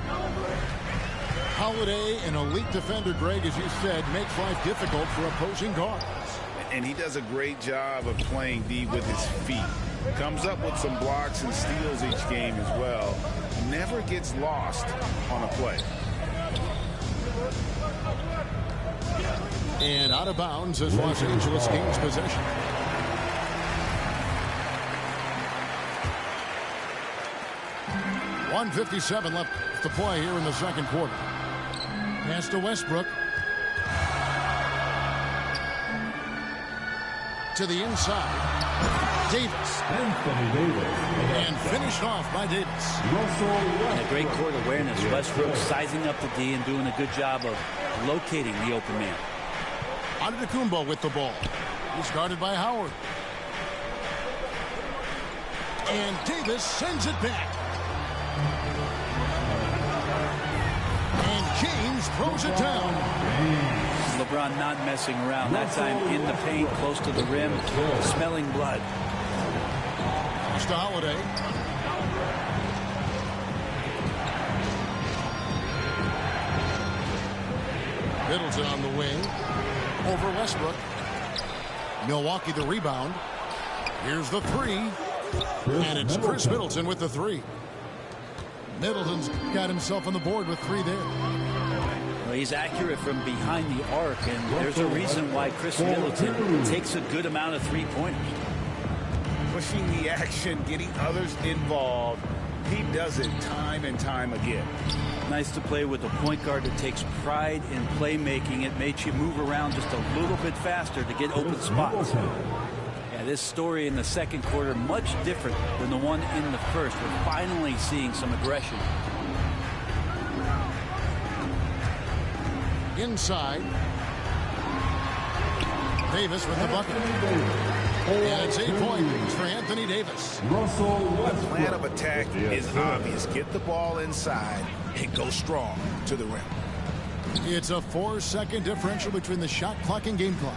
Holiday, an elite defender, Greg, as you said, makes life difficult for opposing guards. And he does a great job of playing D with his feet. Comes up with some blocks and steals each game as well. Never gets lost on a play. And out of bounds as Los Angeles gains possession. .157 left to play here in the second quarter. Pass to Westbrook. To the inside. Davis. And finished off by Davis. And a great court awareness. Westbrook sizing up the D and doing a good job of locating the open man. Antetokounmpo with the ball. He's guarded by Howard. And Davis sends it back. And James throws it down. LeBron not messing around. That time in the paint, close to the rim, smelling blood. To Holiday. Middleton on the wing. Over Westbrook. Milwaukee the rebound. Here's the three. And it's Chris Middleton with the three. Middleton's got himself on the board with three there. Well, he's accurate from behind the arc, and there's a reason why Chris Middleton takes a good amount of three-pointers. Pushing the action, getting others involved. He does it time and time again. Nice to play with a point guard that takes pride in playmaking. It makes you move around just a little bit faster to get open spots. Yeah, this story in the second quarter, much different than the one in the first. We're finally seeing some aggression. Inside. Davis with the bucket. And it's 8 points for Anthony Davis. The plan of attack is obvious. Get the ball inside and go strong to the rim. It's a 4-second differential between the shot clock and game clock.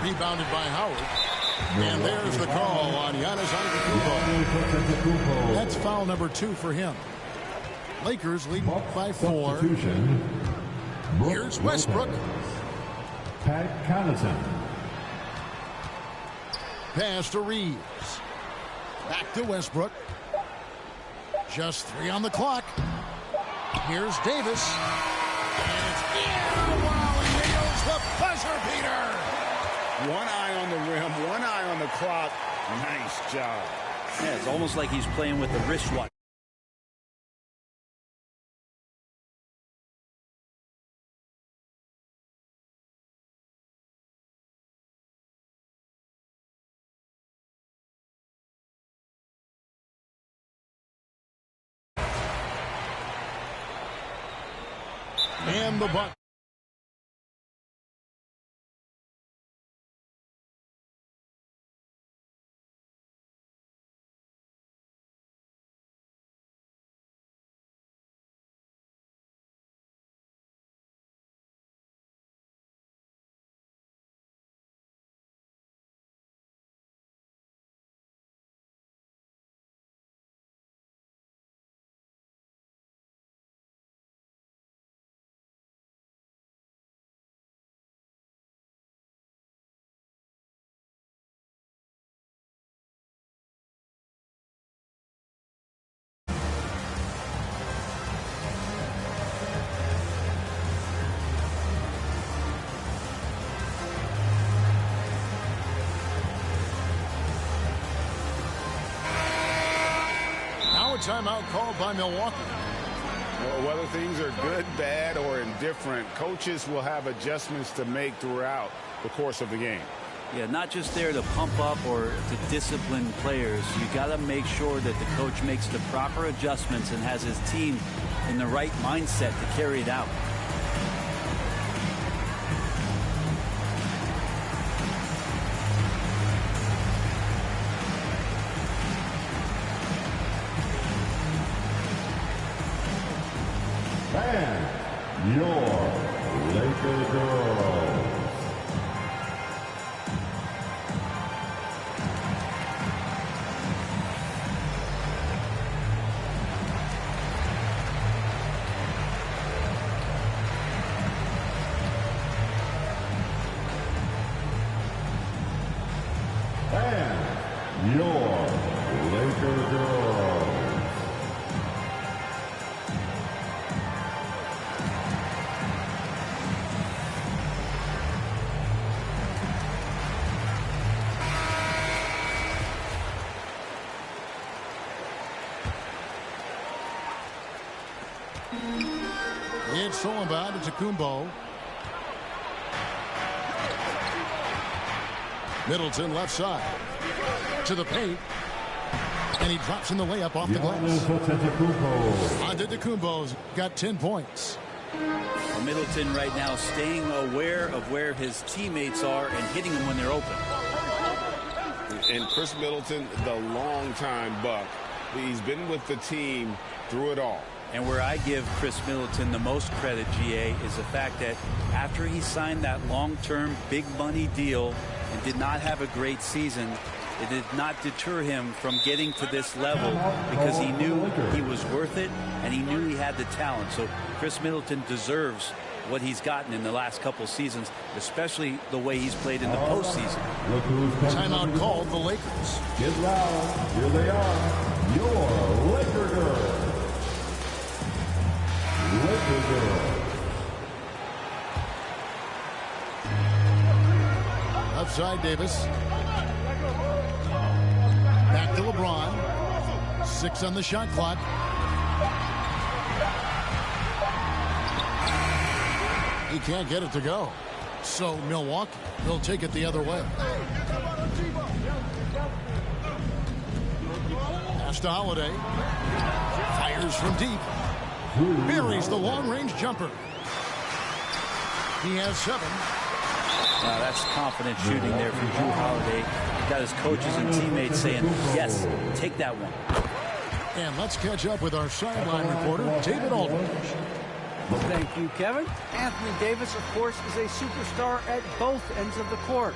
Rebounded by Howard. And there's the call on Giannis Antetokounmpo. That's foul number 2 for him. Lakers lead by 4. Here's Westbrook. Pat Connaughton. Pass to Reeves. Back to Westbrook. Just 3 on the clock. Here's Davis. And it's in. Wow, he nails the buzzer beater. One eye on the rim, one eye on the clock. Nice job. Yeah, it's almost like he's playing with a wristwatch. And the bunt. Now a timeout called by Milwaukee. Well, whether things are good, bad, or indifferent, coaches will have adjustments to make throughout the course of the game. Yeah, not just there to pump up or to discipline players. You got to make sure that the coach makes the proper adjustments and has his team in the right mindset to carry it out. And your Laker girls. And your Laker girls. It's thrown by to Tacumbo. Middleton left side to the paint, and he drops in the layup off the glass. Antetokounmpo's got 10 points. Well, Middleton right now staying aware of where his teammates are and hitting them when they're open. And Chris Middleton, the longtime Buck, he's been with the team through it all. And where I give Chris Middleton the most credit, GA, is the fact that after he signed that long-term big money deal and did not have a great season, it did not deter him from getting to this level because he knew he was worth it and he knew he had the talent. So Chris Middleton deserves what he's gotten in the last couple seasons, especially the way he's played in the postseason. Timeout called the Lakers. Get loud. Here they are. Your Laker girls. Laker girls. Outside Davis. Back to LeBron. 6 on the shot clock. He can't get it to go. So Milwaukee will take it the other way. Pass to Holiday. Fires from deep. Buries the long-range jumper. He has 7. That's confident shooting there from Jrue Holiday. Got his coaches and teammates saying, yes, take that one. And let's catch up with our sideline reporter, David Aldridge. Thank you, Kevin. Anthony Davis, of course, is a superstar at both ends of the court.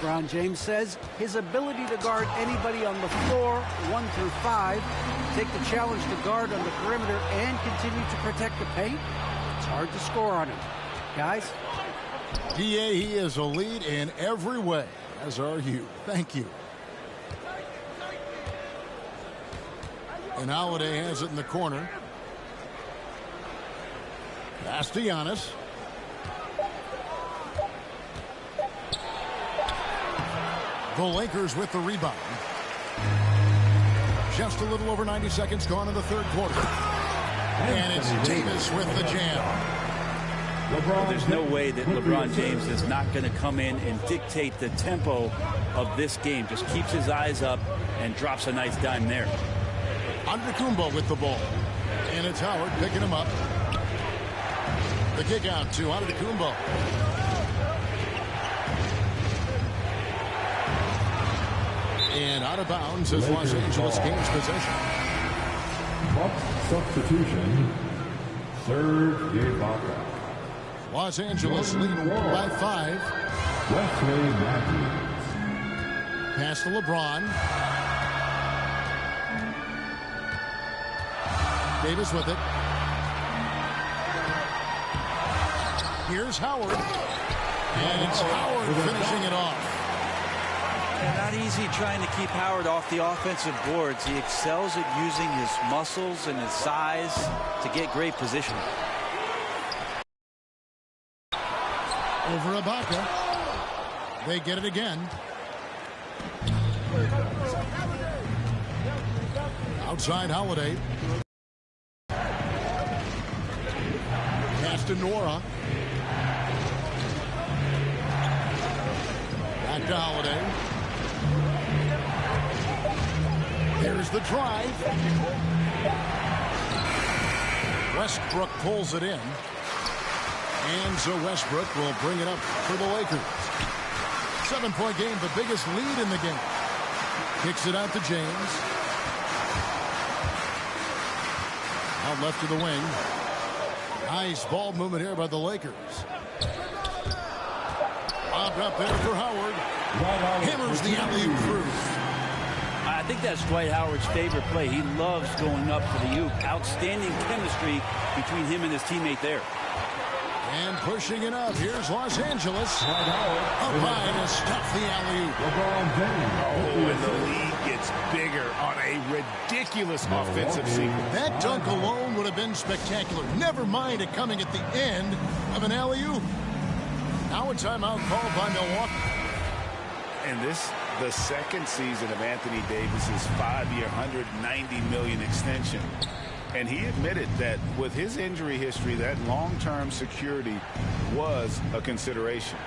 LeBron James says his ability to guard anybody on the floor, 1 through 5, take the challenge to guard on the perimeter and continue to protect the paint, it's hard to score on him. Guys? DA, he is a lead in every way, as are you. Thank you. And Holiday has it in the corner. Pass to Giannis. The Lakers with the rebound. Just a little over 90 seconds gone in the third quarter. And it's Davis with the jam. Well, there's no way that LeBron James is not going to come in and dictate the tempo of this game. Just keeps his eyes up and drops a nice dime there. Antetokounmpo with the ball. And it's Howard picking him up. The kick out to Antetokounmpo. And out of bounds as Los Angeles gains possession. Bucks substitution, Serge Ibaka. Los Angeles leading by 5. Wesley Matthews. Pass to LeBron. Davis with it. Here's Howard. And it's Howard finishing it off. Not easy trying to keep Howard off the offensive boards. He excels at using his muscles and his size to get great position. Over Ibaka. They get it again. Outside Holiday. Pass to Nora. Back to Holiday. Here's the drive. Westbrook pulls it in. And so Westbrook will bring it up for the Lakers. 7-point game, the biggest lead in the game. Kicks it out to James. Out left to the wing. Nice ball movement here by the Lakers. Lobbed up there for Howard. Hammers the alley-oop through. I think that's Dwight Howard's favorite play. He loves going up for the oop. Outstanding chemistry between him and his teammate there. And pushing it up. Here's Los Angeles. Up high to stuff the alley-oop. Oh, and the lead gets bigger on a ridiculous offensive sequence. That dunk alone would have been spectacular. Never mind it coming at the end of an alley-oop. Now a timeout called by Milwaukee. And this, the second season of Anthony Davis's 5-year, $190 million extension. And he admitted that with his injury history, that long-term security was a consideration.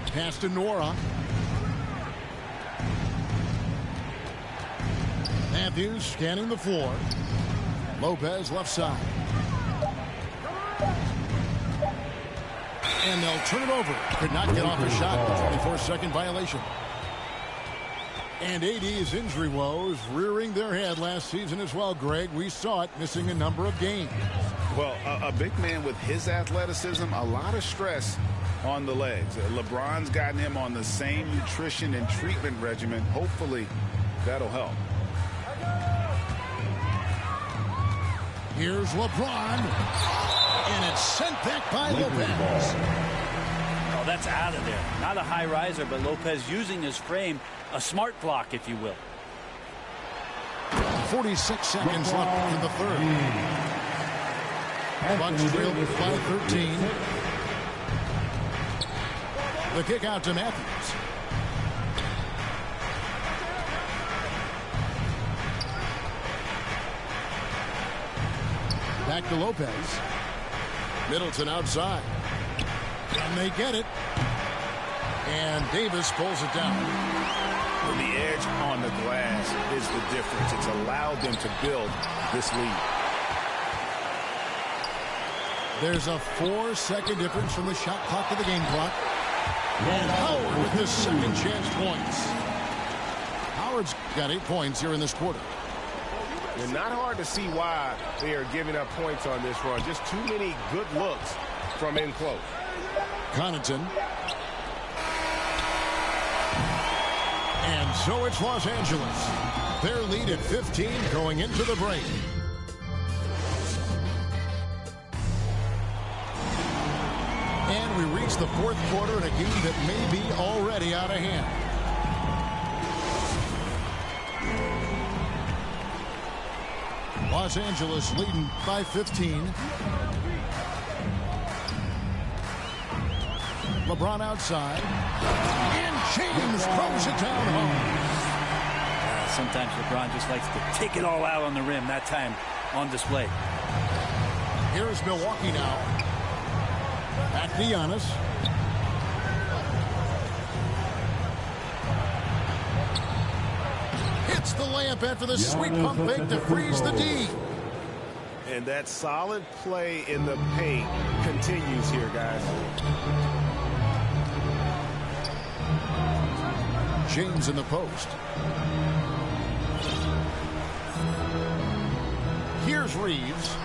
Pass to Nora. Matthews scanning the floor. Lopez left side. And they'll turn it over. Could not get off a shot. The 24-second violation. And AD's injury woes rearing their head last season as well, Greg. We saw it, missing a number of games. Well, a big man with his athleticism, a lot of stress on the legs. LeBron's gotten him on the same nutrition and treatment regimen. Hopefully, that'll help. Here's LeBron. And it's sent back by Lopez. Oh, that's out of there. Not a high riser, but Lopez using his frame. A smart block, if you will. 46 seconds left in the third. Bucks trail by 13. The kick out to Matthews. Back to Lopez. Middleton outside. And they get it. And Davis pulls it down. Well, the edge on the glass is the difference. It's allowed them to build this lead. There's a 4-second difference from the shot clock to the game clock. And Howard with his second chance points. Howard's got 8 points here in this quarter. It's not hard to see why they are giving up points on this run. Just too many good looks from in close. Connaughton. And so it's Los Angeles. Their lead at 15 going into the break. And we reach the fourth quarter in a game that may be already out of hand. Los Angeles leading by 15. LeBron outside. And James throws it down home. Sometimes LeBron just likes to take it all out on the rim. That time on display. Here's Milwaukee now. Back to Giannis. Hits the layup after the sweet pump fake to freeze the D. And that solid play in the paint continues here, guys. James in the post. Here's Reeves.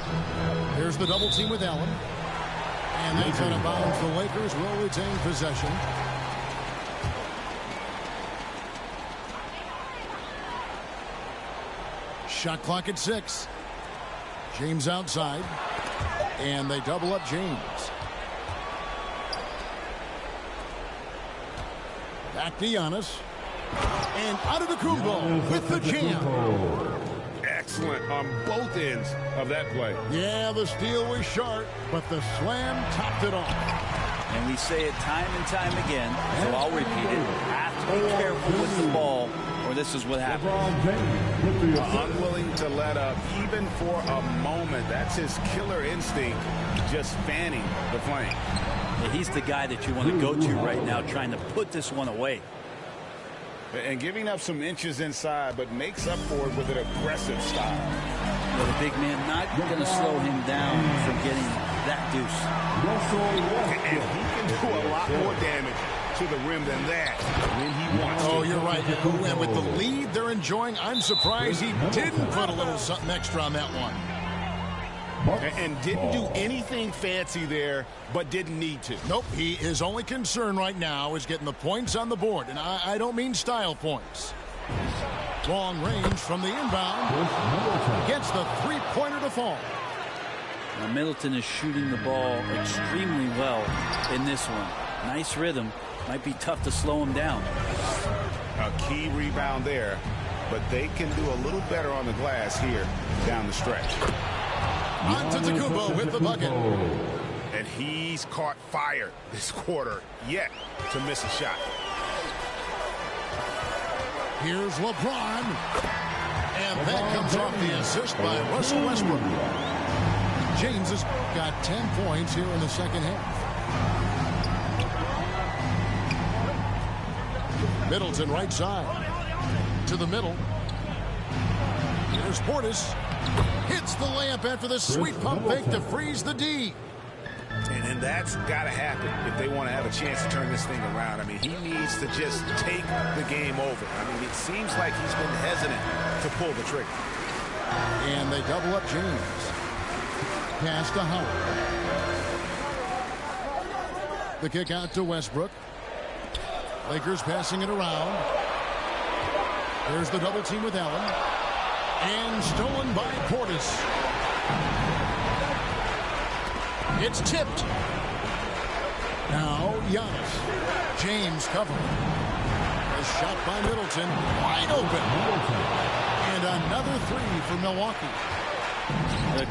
Here's the double team with Allen. And that's out of bounds. The Lakers will retain possession. Shot clock at 6. James outside. And they double up James. Back to Giannis. And out of the Kumbo with the jam. Excellent on both ends of that play. Yeah, the steal was short, but the slam topped it off. And we say it time and time again, so I'll repeat it. Have to be careful with the ball, or this is what happens. Unwilling to let up, even for a moment. That's his killer instinct, just fanning the flame. Yeah, he's the guy that you want to go to right now, trying to put this one away. And giving up some inches inside, but makes up for it with an aggressive style. Well, the big man not going to slow him down from getting that deuce. And he can do a lot more damage to the rim than that when he wants to. Oh, you're right. And with the lead they're enjoying, I'm surprised he didn't put a little something extra on that one. And didn't do anything fancy there, but didn't need to. Nope, his only concern right now is getting the points on the board, and I don't mean style points. Long range from the inbound. Gets the three-pointer to fall. Now Middleton is shooting the ball extremely well in this one. Nice rhythm. Might be tough to slow him down. A key rebound there, but they can do a little better on the glass here down the stretch. On to Takumbo with the bucket. And he's caught fire this quarter yet to miss a shot. Here's LeBron. And that comes off the assist by Russell Westbrook. James has got 10 points here in the second half. Middleton right side. To the middle. Here's Portis. Hits the layup after the sweet pump fake to freeze the D. And that's got to happen if they want to have a chance to turn this thing around. I mean, he needs to just take the game over. I mean, it seems like he's been hesitant to pull the trigger. And they double up James. Pass to Howard. The kick out to Westbrook. Lakers passing it around. There's the double team with Allen. And stolen by Portis. It's tipped. Now Giannis. James covering. A shot by Middleton. Wide open. And another three for Milwaukee.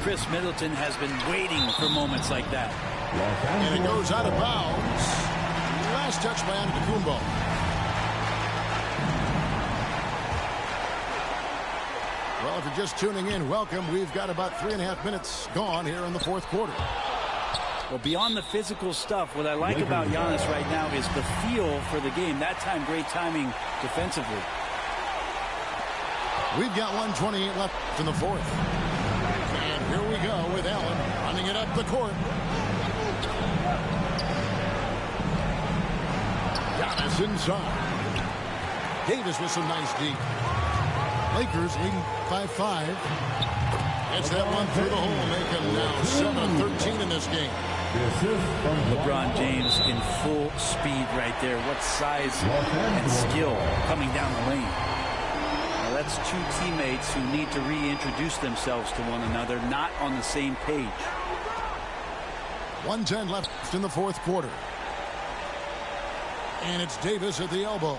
Chris Middleton has been waiting for moments like that. And it goes out of bounds. Last touch by Antetokounmpo. Well, if you're just tuning in, welcome. We've got about 3.5 minutes gone here in the fourth quarter. Well, beyond the physical stuff, what I like about Giannis right now is the feel for the game. That time, great timing defensively. We've got 1:28 left in the fourth. And here we go with Allen running it up the court. Giannis inside. Davis with some nice deep. Lakers leading by 5. Gets that one through the hole, making now 7-13 in this game. LeBron James in full speed right there. What size and skill coming down the lane. Now that's two teammates who need to reintroduce themselves to one another, not on the same page. 1:10 left in the fourth quarter. And it's Davis at the elbow.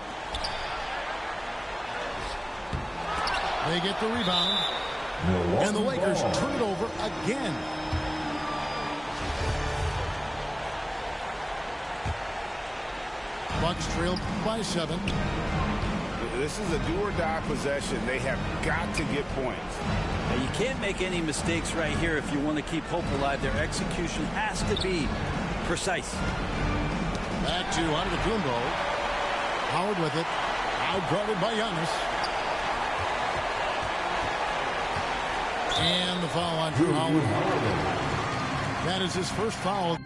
They get the rebound. And the Lakers turn it over again. Bucks trail by 7. This is a do-or-die possession. They have got to get points. Now, you can't make any mistakes right here if you want to keep hope alive. Their execution has to be precise. Back to Antetokounmpo. Howard with it. Out guarded by Giannis. And the foul on Drew Howard. That is his first foul.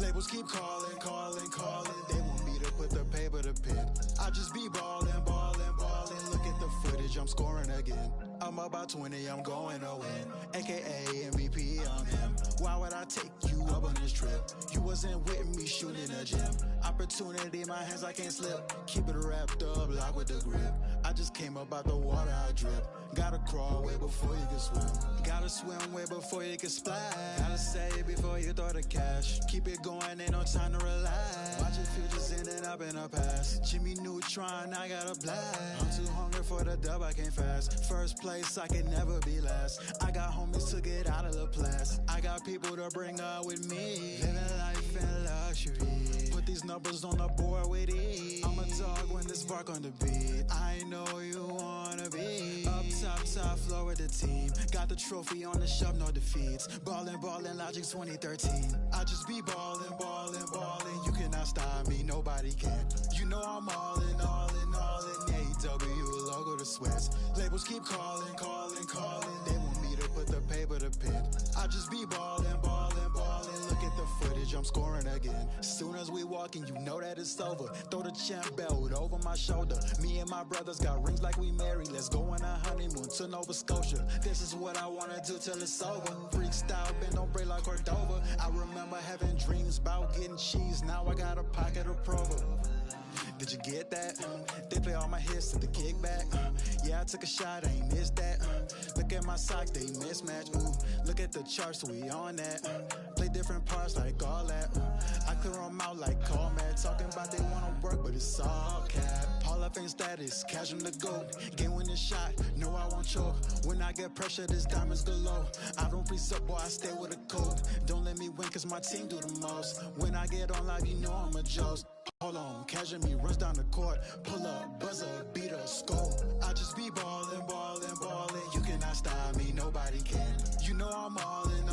Labels keep calling. They want me to put the paper to pen. I just be ballin'. Look at the footage, I'm scoring again. I'm about 20, I'm going to win. AKA MVP on him. Why would I take you up on this trip? You wasn't with me shooting in the gym. Opportunity in my hands, I can't slip. Keep it wrapped up, lock with the grip. I just came up out the water, I drip. Gotta crawl way before you can swim. Gotta swim way before you can splash. Gotta save before you throw the cash. Keep it going, ain't no time to relax. Watch your futures ending up in the past. Jimmy Neutron, I got a blast. I'm too hungry for the dub, I can't fast. First place, I can never be last. I got homies to get out of the place. I got people to bring up with me. Living life in luxury. Put these numbers on the board with ease. I'm a dog when this bark on the beat. I know you wanna be up top floor with the team. Got the trophy on the shelf, no defeats. Ballin', Logic 2013. I just be ballin'. You cannot stop me, nobody can. You know I'm all in. AW logo to sweats. Labels keep calling. They want me to put the paper to pen. I just be ballin'. Look at the footage, I'm scoring again. Soon as we walkin', you know that it's over. Throw the champ belt over my shoulder. Me and my brothers got rings like we married. Let's go on a honeymoon to Nova Scotia. This is what I wanna do till it's over. Freak style, bend on break like Cordova. I remember having dreams about getting cheese. Now I got a pocket of Provo. Did you get that? They play all my hits to the kickback. Yeah, I took a shot, I ain't missed that. Look at my sock, they mismatch. Ooh, look at the charts, we on that. Play different parts like all that. I clear them out like call man. Talking about they wanna work, but it's all cap. Hall of Fame status, cash them the goat. Game winning shot, no I won't choke. When I get pressure, this diamonds galore. I don't freeze up, boy, I stay with a code. Don't let me win, cause my team do the most. When I get on live, you know I'm a joke. Hold on, catching me, runs down the court. Pull up, buzzer, beat a score. I just be ballin'. You cannot stop me, nobody can. You know I'm all in.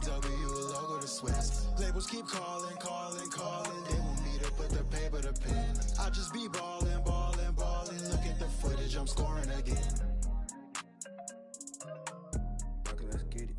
AW logo to sweats. Labels keep calling. They want me to put the paper to pen. I just be ballin'. Look at the footage, I'm scoring again. Okay, let's get it.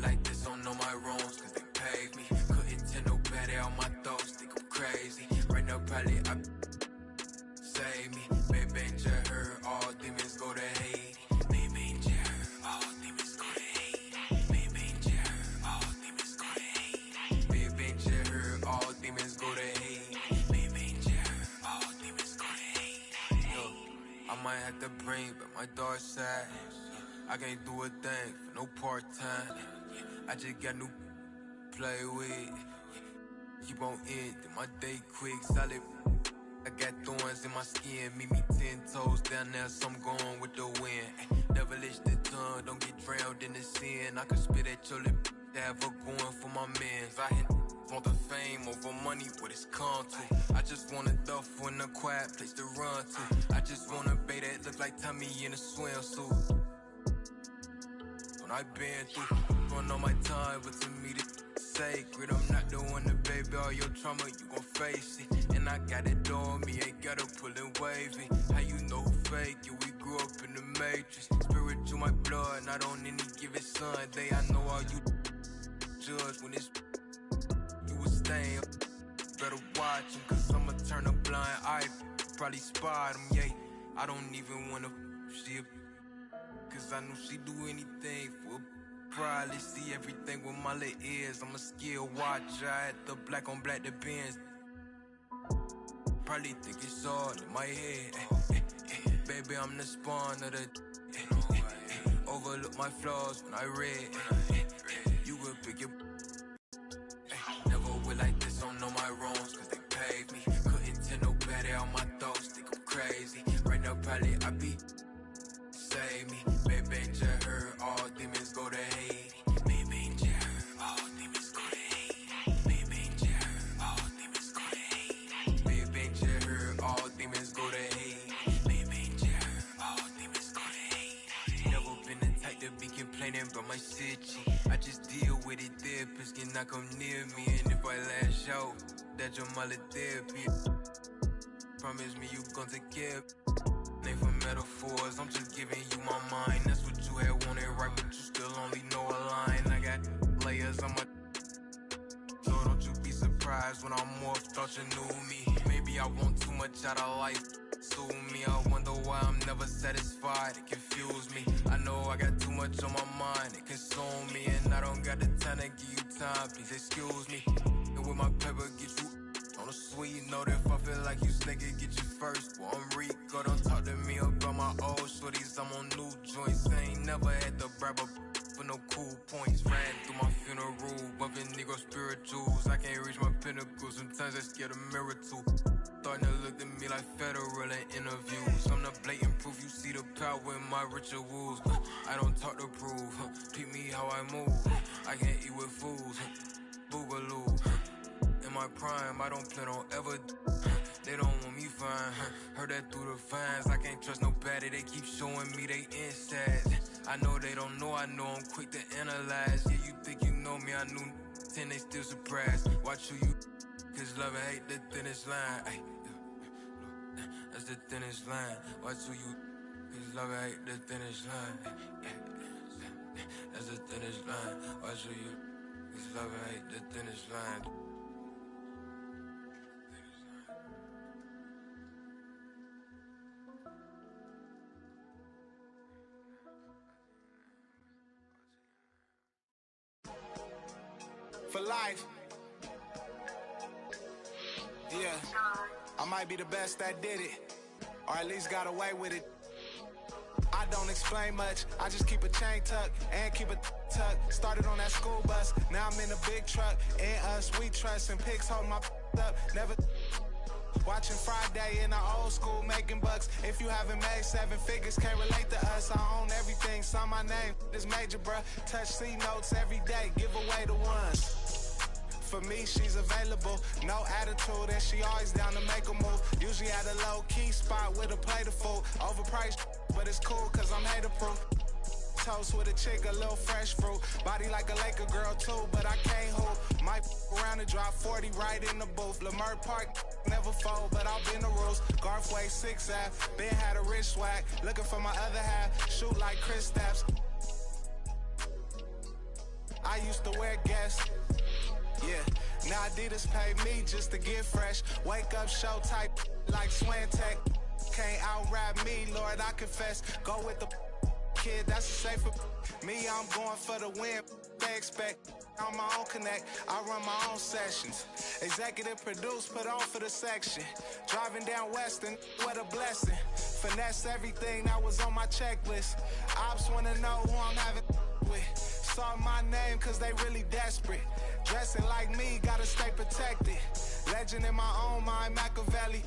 Like this, don't know my wrongs, cause they paid me. Couldn't tell nobody on my thoughts, think I'm crazy. Right now, probably I save me. Baby, just heard all demons go to hate. Baby, just heard all demons go to hate. Baby, just heard all demons go to hate. Baby, just heard all demons go to hate. Baby, just heard all demons go to hate. Yo, I might have to bring back my dark side. I can't do a thing for no part-time. I just got new play with. Keep on ending my day quick, solid. I got thorns in my skin, meet me 10 toes down there, so I'm going with the wind. Never lift the tongue, don't get drowned in the sin. I can spit at your lip, have her going for my mans. I want the fame over money, what it's come to. I just want a duffel in a quiet place to run to. I just want a bae that look like Tommy in a swimsuit. When I been through, run on my time, but to me it's sacred. I'm not the one to baby all your trauma, you gon' face it. And I got it on me, ain't gotta pull and wavy. How you know who fake it? We grew up in the matrix. Spiritual my blood, not on any given Sunday. I know all you judge when it's you was staying. Better watch him, cause I'ma turn a blind eye. Probably spot him, yeah. I don't even wanna see it. cause I knew she'd do anything for probably see everything with my little ears. I'm a skill watcher, I had the black on black, the Benz. Probably think it's all in my head. Baby, I'm the spawn of the overlook my flaws when I read. You would pick your never would like this, don't know my wrongs, cause they paid me. Couldn't tell no better on my thoughts, think I'm crazy. Right now, probably I be save me. Baby, just heard all demons go to Haiti. Baby, just heard all demons go to Haiti. Baby, just heard all demons go to Haiti. Baby, just heard all demons go to Haiti. Baby, just heard all demons go to Haiti. Never been the type to be complaining about my city. I just deal with it, therapists can not come near me. And if I lash out, that's your mother therapy. Promise me you gon' take care of name for metaphors, I'm just giving you my mind. That's what you had wanted, right? But you still only know a line. I got layers on my so don't you be surprised when I'm off, thought you knew me. Maybe I want too much out of life, sue me. I wonder why I'm never satisfied, it confused me. I know I got too much on my mind, it consumed me. And I don't got the time to give you time, please excuse me. And with my pepper get you on a sweet note, if I feel like you nigga, get you first. Well, I'm Rico, don't talk to me about my old shorties. I'm on new joints, I ain't never had to bribe a for no cool points. Ran through my funeral, bumping Negro spirituals. I can't reach my pinnacle, sometimes I scared a mirror too. Starting to look at me like federal in interviews. I'm the blatant proof, you see the power in my rituals. I don't talk to prove, peep me how I move. I can't eat with fools, boogaloo. In my prime, I don't plan on ever. They don't want me fine. Heard that through the fines. I can't trust nobody. They keep showing me they insides. I know they don't know. I know I'm quick to analyze. Yeah, you think you know me? I knew 10. They still surprised. Watch who you. Cause love and hate the thinnest line. Ay, that's the thinnest line. Watch who you. Cause love and hate the thinnest line. That's the thinnest line. Watch who you. Cause love and hate the thinnest line. For life. Yeah, I might be the best that did it, or at least got away with it. I don't explain much, I just keep a chain tuck and keep a tuck. Started on that school bus, now I'm in a big truck. In us, we trust, and pigs hold my up. Never watching Friday in the old school, making bucks. If you haven't made 7 figures, can't relate to us. I own everything, sign my name, this major, bruh. Touch C notes every day, give away the ones. For me, she's available, no attitude, and she always down to make a move. Usually at a low-key spot with a plate of food. Overpriced, but it's cool, cause I'm hater-proof. Toast with a chick, a little fresh fruit. Body like a Laker girl too, but I can't hoop. Might around and drop 40 right in the booth. Lamert Park, never fold, but I'll bend the rules. Garthway 6 Ave, Ben had a rich swag. Looking for my other half, shoot like Chris Stapps. I used to wear Guess. Yeah, now Adidas pay me just to get fresh. Wake up, show type like Swantech. Can't out-rap me, Lord, I confess. Go with the kid, that's a safer. Me, I'm going for the win. They expect on my own connect. I run my own sessions. Executive produce, put on for the section. Driving down Western, what a blessing. Finesse everything that was on my checklist. Ops wanna know who I'm having with. Saw my name cause they really desperate. Dressing like me, gotta stay protected. Legend in my own mind, Machiavelli.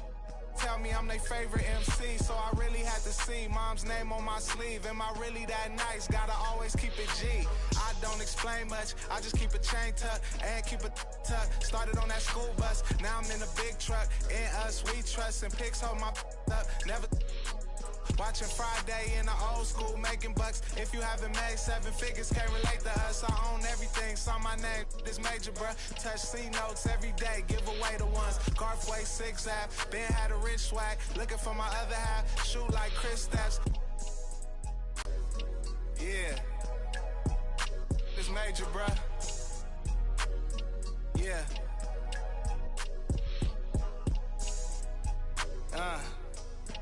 Tell me I'm their favorite MC, so I really had to see mom's name on my sleeve. Am I really that nice? Gotta always keep it G. I don't explain much, I just keep a chain tuck and keep a tuck. Started on that school bus, now I'm in a big truck. In us, we trust, and pigs hold my up. Never watching Friday in the old school, making bucks. If you haven't made 7 figures, can't relate to us. I own everything, saw my name, this major, bruh. Touch C notes every day, give away the ones. Garthway 6 Ave, Ben had a rich swag. Looking for my other half, shoot like Chris Stapps. Yeah, this major, bruh. Yeah.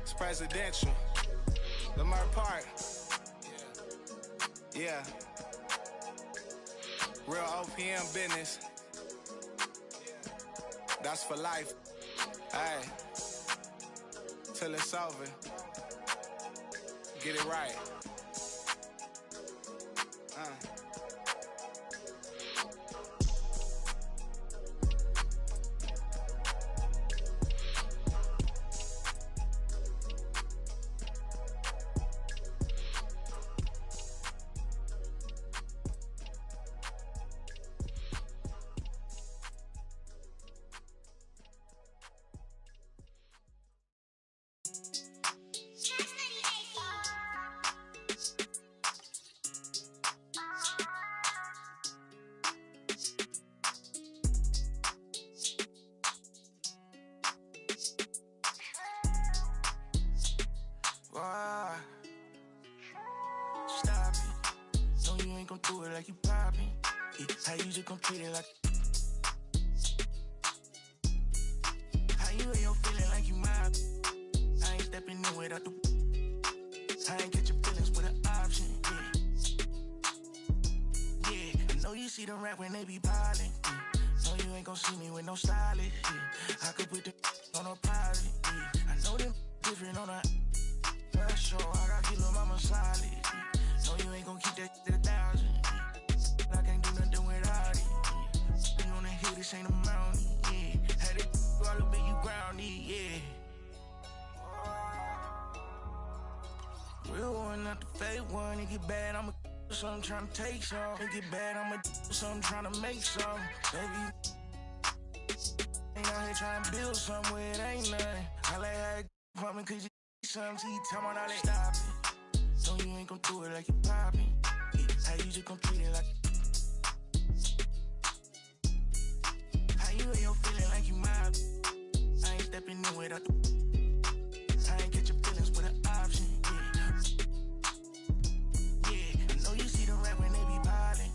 It's presidential. Lamert Park. Yeah. Yeah. Real OPM business. That's for life. Hey. Till it's over. Get it right. Why? Stop it. No, you ain't gon' do it like you poppin'. Yeah, how you just gon' treat it like. How you ain't your feeling like you mob. I ain't stepping in without the. I ain't get your feelings with an option. Yeah. Yeah, I know you see them rap when they be piling. Yeah. No, you ain't gon' see me with no stylist. Yeah. I could put the on a pilot. Yeah. I know them different on a. Sure, I got kilo mama solid. No, you ain't gon' keep that to 1,000. I can't do nothing without it. You wanna hear this ain't a mountain. Yeah, had it all up in you grounded. Yeah. Real one, not the fake one. It get bad, I'ma do something tryna take some. It get bad, I'ma do something tryna make some. Baby, ain't out here tryna build something where it ain't nothing. I like how it from me 'cause you something, see, time on all that. Stop it. No, you ain't gon' do it like you poppin'. Yeah, how you just gon' treat it like. How you ain't your feeling like you mob. I ain't stepping in without the. I ain't get your feelings with an option. Yeah. Yeah, I know you see them rap when they be piling.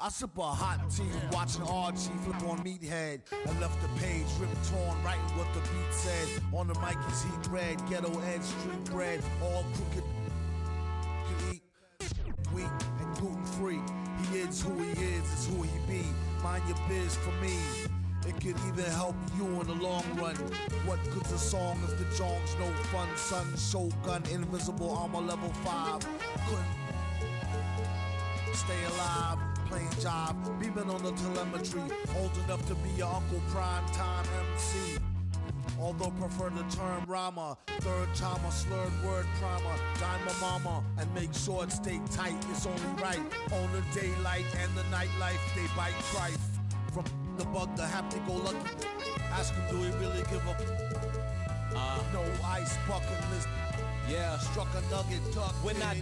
I sip a hot tea, watching Archie flip on Meathead. I left the page ripped torn, writing what the beat said. On the mic is heat red, ghetto edge, street bread, all crooked. You eat wheat and gluten free. He is who he is, it's who he be. Mind your biz for me. It could even help you in the long run. What good's a song if the jong's no fun? Son, Shogun, invisible armor level 5. Couldn't stay alive, playing job, beaming on the telemetry. Old enough to be your Uncle Prime Time MC. Although prefer the term rama, third timer, slurred word primer. Dime my mama and make sure it stay tight. It's only right on the daylight and the nightlife. They bite trife. From the bug, the happy-go-lucky. Ask him, do he really give a no ice bucket list? Yeah, struck a nugget, duck. When I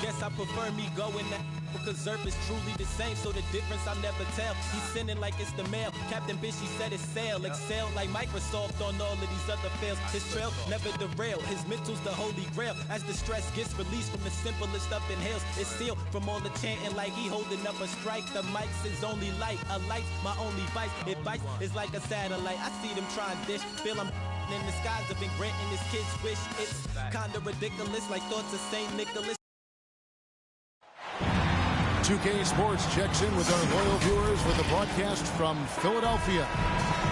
guess I prefer me going that because Zerp is truly the same, so the difference I'll never tell. He's sending like it's the mail. Captain Bishy said it's sail. Excel like Microsoft on all of these other fails. His trail never derail. His mental's the holy grail. As the stress gets released from the simplest up inhales, it's sealed from all the chanting like he holding up a strike. The mic's his only light. A light's my only vice. Advice is like a satellite. I see them trying dish. Feel I'm in the skies have been granting his kids wish. It's kinda ridiculous like thoughts of St. Nicholas. 2K Sports checks in with our loyal viewers with a broadcast from Philadelphia.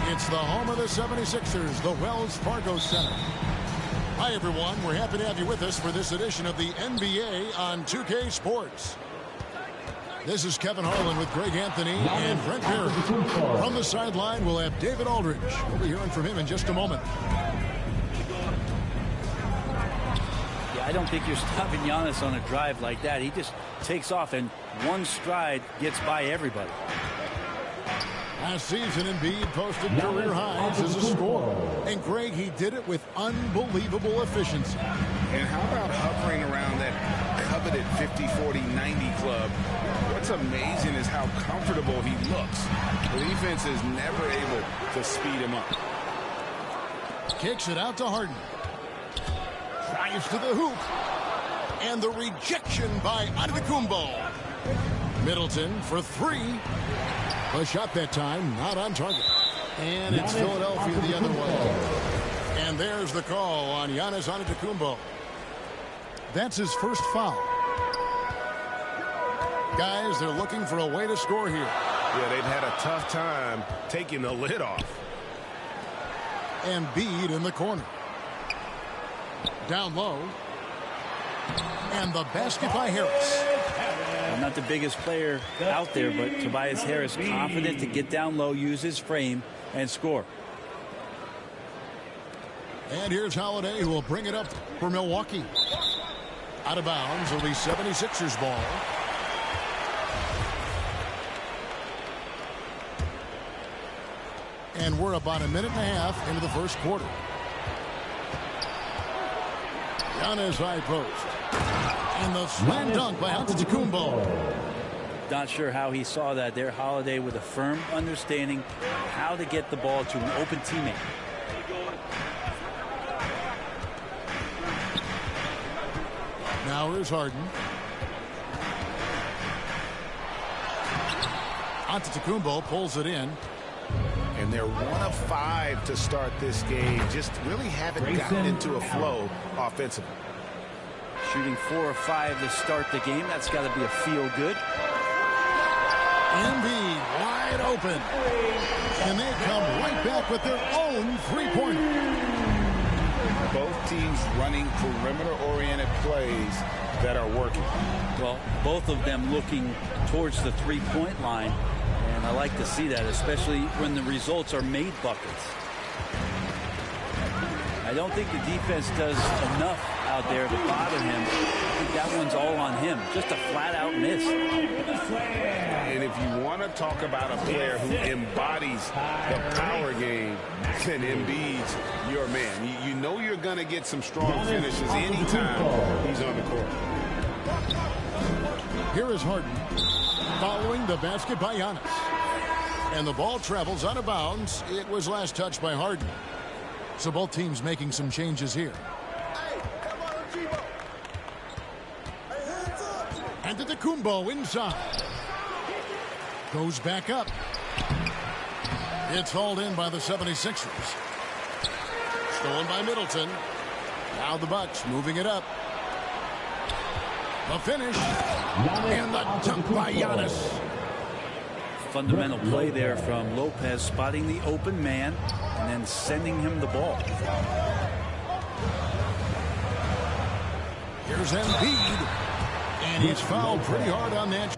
It's the home of the 76ers, the Wells Fargo Center. Hi, everyone. We're happy to have you with us for this edition of the NBA on 2K Sports. This is Kevin Harlan with Greg Anthony and Brent Perry. From the sideline, we'll have David Aldridge. We'll be hearing from him in just a moment. I don't think you're stopping Giannis on a drive like that. He just takes off and one stride gets by everybody. Last season, Embiid posted career highs as a scorer. And Greg, he did it with unbelievable efficiency. And how about hovering around that coveted 50-40-90 club? What's amazing is how comfortable he looks. The defense is never able to speed him up. Kicks it out to Harden. Drives to the hoop. And the rejection by Antetokounmpo. Middleton for three. A shot that time, not on target. And it's Philadelphia the other way. And there's the call on Giannis Antetokounmpo. That's his first foul. Guys, they're looking for a way to score here. Yeah, they've had a tough time taking the lid off. Embiid in the corner. Down low. And the basket by Harris. I'm not the biggest player out there, but Tobias Harris confident to get down low, use his frame, and score. And here's Holiday, who will bring it up for Milwaukee. Out of bounds, it'll be 76ers ball. And we're about a minute and a half into the first quarter. Giannis high post. And the slam dunk by Antetokounmpo. Not sure how he saw that there. Holiday with a firm understanding of how to get the ball to an open teammate. Now here's Harden. Antetokounmpo pulls it in. And they're 1 of 5 to start this game. Just really haven't gotten into a flow offensively. Shooting 4 of 5 to start the game. That's got to be a feel good. Embiid wide open. And they come right back with their own three-pointer. Both teams running perimeter-oriented plays that are working. Well, both of them looking towards the three-point line. And I like to see that, especially when the results are made buckets. I don't think the defense does enough out there to bother him. I think that one's all on him. Just a flat-out miss. And if you want to talk about a player who embodies the power game, then Embiid's your man. You know you're going to get some strong finishes anytime he's on the court. Here is Harden following the basket by Giannis. And the ball travels out of bounds. It was last touched by Harden. So both teams making some changes here. Antetokounmpo inside. Goes back up. It's hauled in by the 76ers. Stolen by Middleton. Now the Bucks moving it up. The finish. And the dunk by Giannis. Fundamental play there from Lopez, spotting the open man and then sending him the ball. Here's Embiid. And he's fouled pretty hard on that.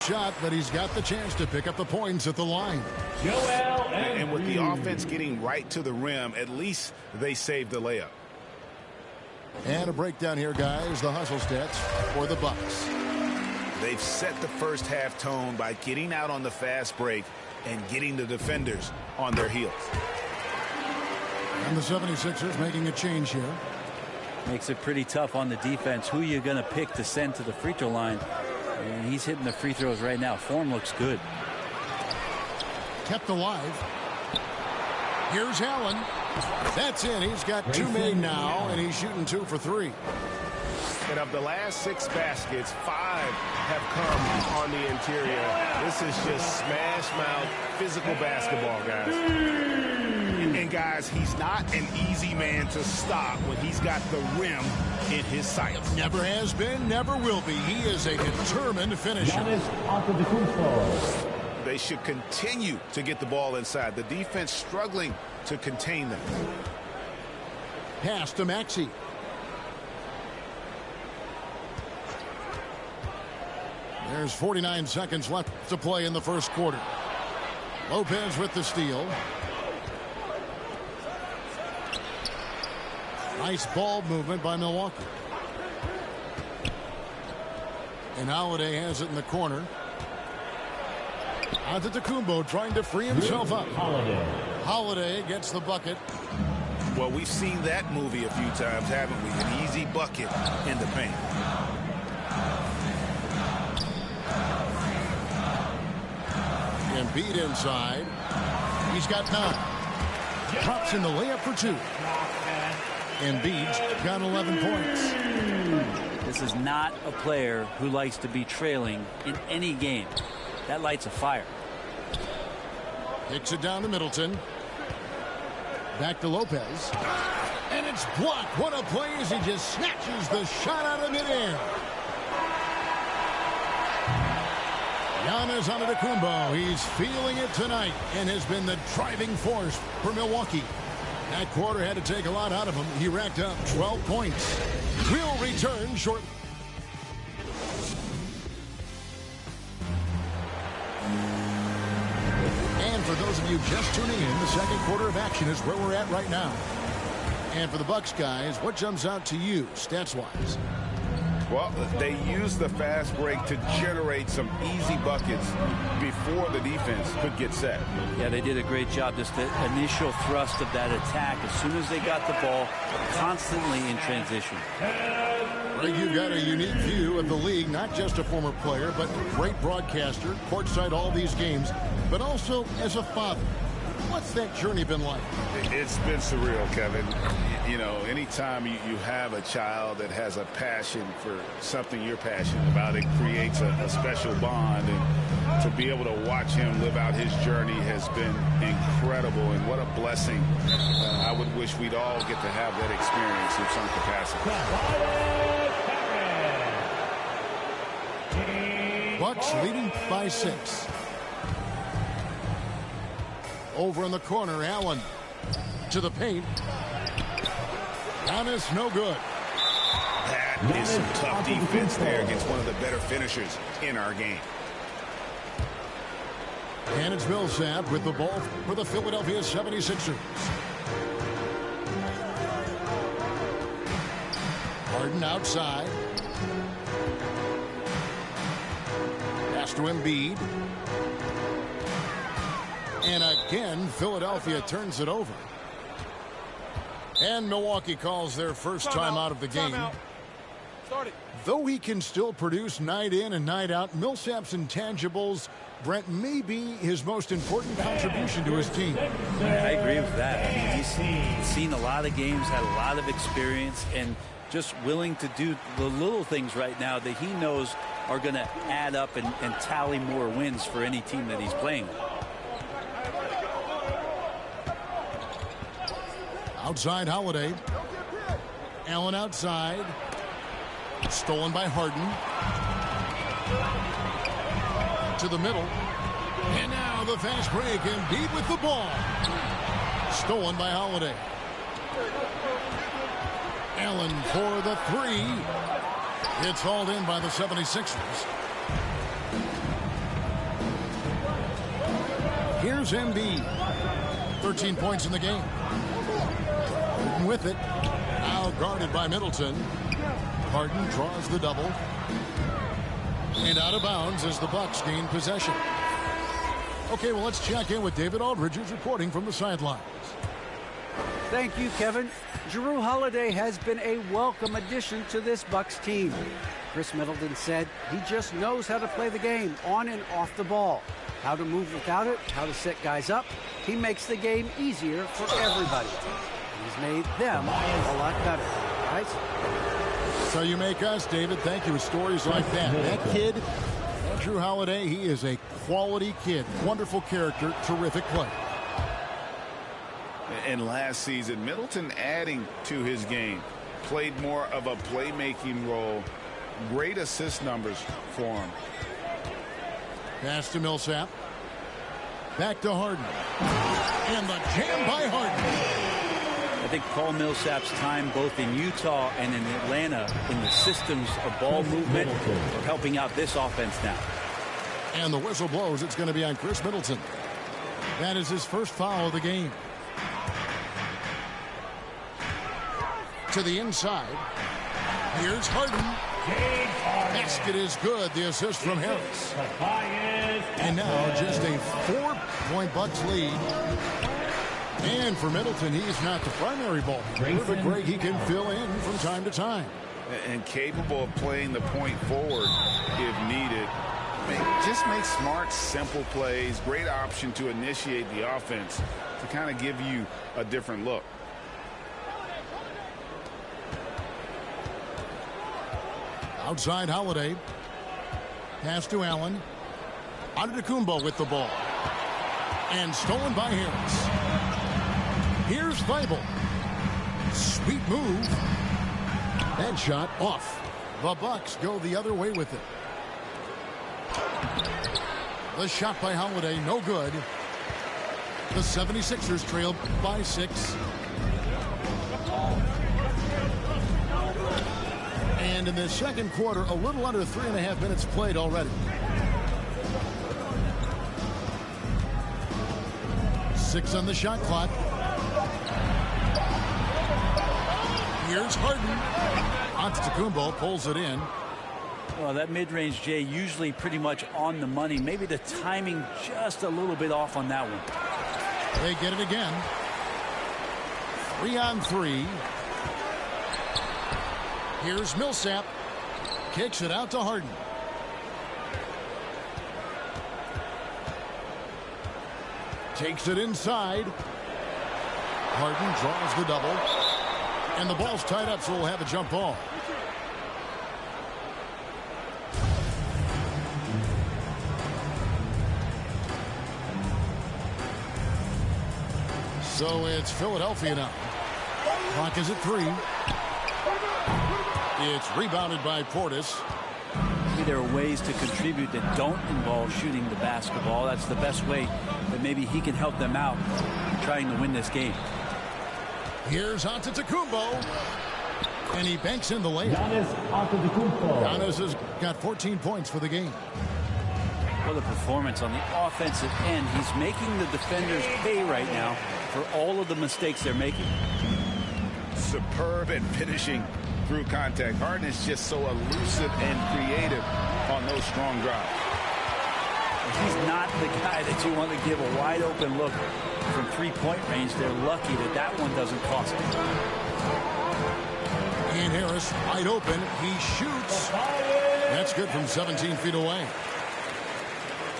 Shot, but he's got the chance to pick up the points at the line. And with the offense getting right to the rim, at least they saved the layup. And a breakdown here, guys. The hustle stats for the Bucks. They've set the first half tone by getting out on the fast break and getting the defenders on their heels. And the 76ers making a change here. Makes it pretty tough on the defense. Who are you going to pick to send to the free throw line? And he's hitting the free throws right now. Form looks good. Kept alive. Here's Allen. That's in. He's got two made now, and he's shooting 2 for 3. And of the last 6 baskets, 5 have come on the interior. This is just smash mouth physical basketball, guys. And guys, he's not an easy man to stop when he's got the rim in his sights. Never has been, never will be. He is a determined finisher. They should continue to get the ball inside. The defense struggling to contain them. Pass to Maxey. There's 49 seconds left to play in the first quarter. Lopez with the steal. Nice ball movement by Milwaukee. And Holiday has it in the corner. Antetokounmpo trying to free himself up. Holiday gets the bucket. Well, we've seen that movie a few times, haven't we? An easy bucket in the paint. Embiid inside. He's got 9. Drops in the layup for 2. Embiid's got 11 points. This is not a player who likes to be trailing in any game. That lights a fire. Kicks it down to Middleton. Back to Lopez. And it's blocked. What a play as he just snatches the shot out of midair. Giannis Antetokounmpo. He's feeling it tonight and has been the driving force for Milwaukee. That quarter had to take a lot out of him. He racked up 12 points. We'll return shortly. And for those of you just tuning in, the second quarter of action is where we're at right now. And for the Bucks guys, what jumps out to you stats-wise? Well, they used the fast break to generate some easy buckets before the defense could get set. Yeah, they did a great job. Just the initial thrust of that attack, as soon as they got the ball, constantly in transition. Greg, you've got a unique view of the league, not just a former player, but great broadcaster, courtside all these games, but also as a father. What's that journey been like? It's been surreal, Kevin. You know, anytime you have a child that has a passion for something you're passionate about, it creates a special bond. And to be able to watch him live out his journey has been incredible. And what a blessing. I would wish we'd all get to have that experience in some capacity. Bucks leading by 6. Over in the corner, Allen to the paint. Giannis, no good. That is some tough defense there against one of the better finishers in our game. And it's Millsap with the ball for the Philadelphia 76ers. Harden outside. Pass to Embiid. And again, Philadelphia turns it over. And Milwaukee calls their first timeout of the game. Though he can still produce night in and night out, Millsap's intangibles, Brent, may be his most important contribution to his team. I agree with that. I mean, he's seen a lot of games, had a lot of experience, and just willing to do the little things right now that he knows are going to add up and tally more wins for any team that he's playing. Outside Holiday. Allen outside. Stolen by Harden. To the middle. And now the fast break. Embiid with the ball. Stolen by Holiday. Allen for the three. It's hauled in by the 76ers. Here's Embiid. 13 points in the game. With it. Now guarded by Middleton. Harden draws the double. And out of bounds as the Bucks gain possession. Okay, well, let's check in with David Aldridge, who's reporting from the sidelines. Thank you, Kevin. Jrue Holiday has been a welcome addition to this Bucks team. Chris Middleton said he just knows how to play the game on and off the ball. How to move without it, how to set guys up. He makes the game easier for everybody. He's made them a lot better, right? So you make us, David. Thank you. With stories like that. That kid, Jrue Holiday, he is a quality kid. Wonderful character, terrific play. And last season, Middleton adding to his game. Played more of a playmaking role. Great assist numbers for him. Pass to Millsap. Back to Harden. And the jam by Harden. I think Paul Millsap's time both in Utah and in Atlanta in the systems of ball movement are helping out this offense now. And the whistle blows. It's going to be on Chris Middleton. That is his first foul of the game. To the inside. Here's Harden. Basket is good. The assist from Harris. And now just a 4-point Bucks lead. And for Middleton, he's not the primary ball player, but Greg, he can fill in from time to time. And capable of playing the point forward if needed. Just make smart, simple plays. Great option to initiate the offense to kind of give you a different look. Outside Holiday. Pass to Allen. Antetokounmpo with the ball. And stolen by Harris. Here's Thibault. Sweet move. That shot off. The Bucks go the other way with it. The shot by Holiday, no good. The 76ers trail by 6. And in the second quarter, a little under 3.5 minutes played already. 6 on the shot clock. Here's Harden. Antetokounmpo pulls it in. Well, that mid-range, Jay, usually pretty much on the money. Maybe the timing just a little bit off on that one. They get it again. 3 on 3. Here's Millsap. Kicks it out to Harden. Takes it inside. Harden draws the double. And the ball's tied up, so we'll have a jump ball. So it's Philadelphia now. Clock is at 3. It's rebounded by Portis. Maybe there are ways to contribute that don't involve shooting the basketball. That's the best way that maybe he can help them out trying to win this game. Here's Antetokounmpo. And he banks in the layup. Giannis Antetokounmpo. Giannis has got 14 points for the game. What a performance on the offensive end. He's making the defenders pay right now for all of the mistakes they're making. Superb at finishing through contact. Harden is just so elusive and creative on those strong drops. He's not the guy that you want to give a wide open look from three-point range. They're lucky that that one doesn't cost him. Ian Harris wide open. He shoots. That's good from 17 feet away.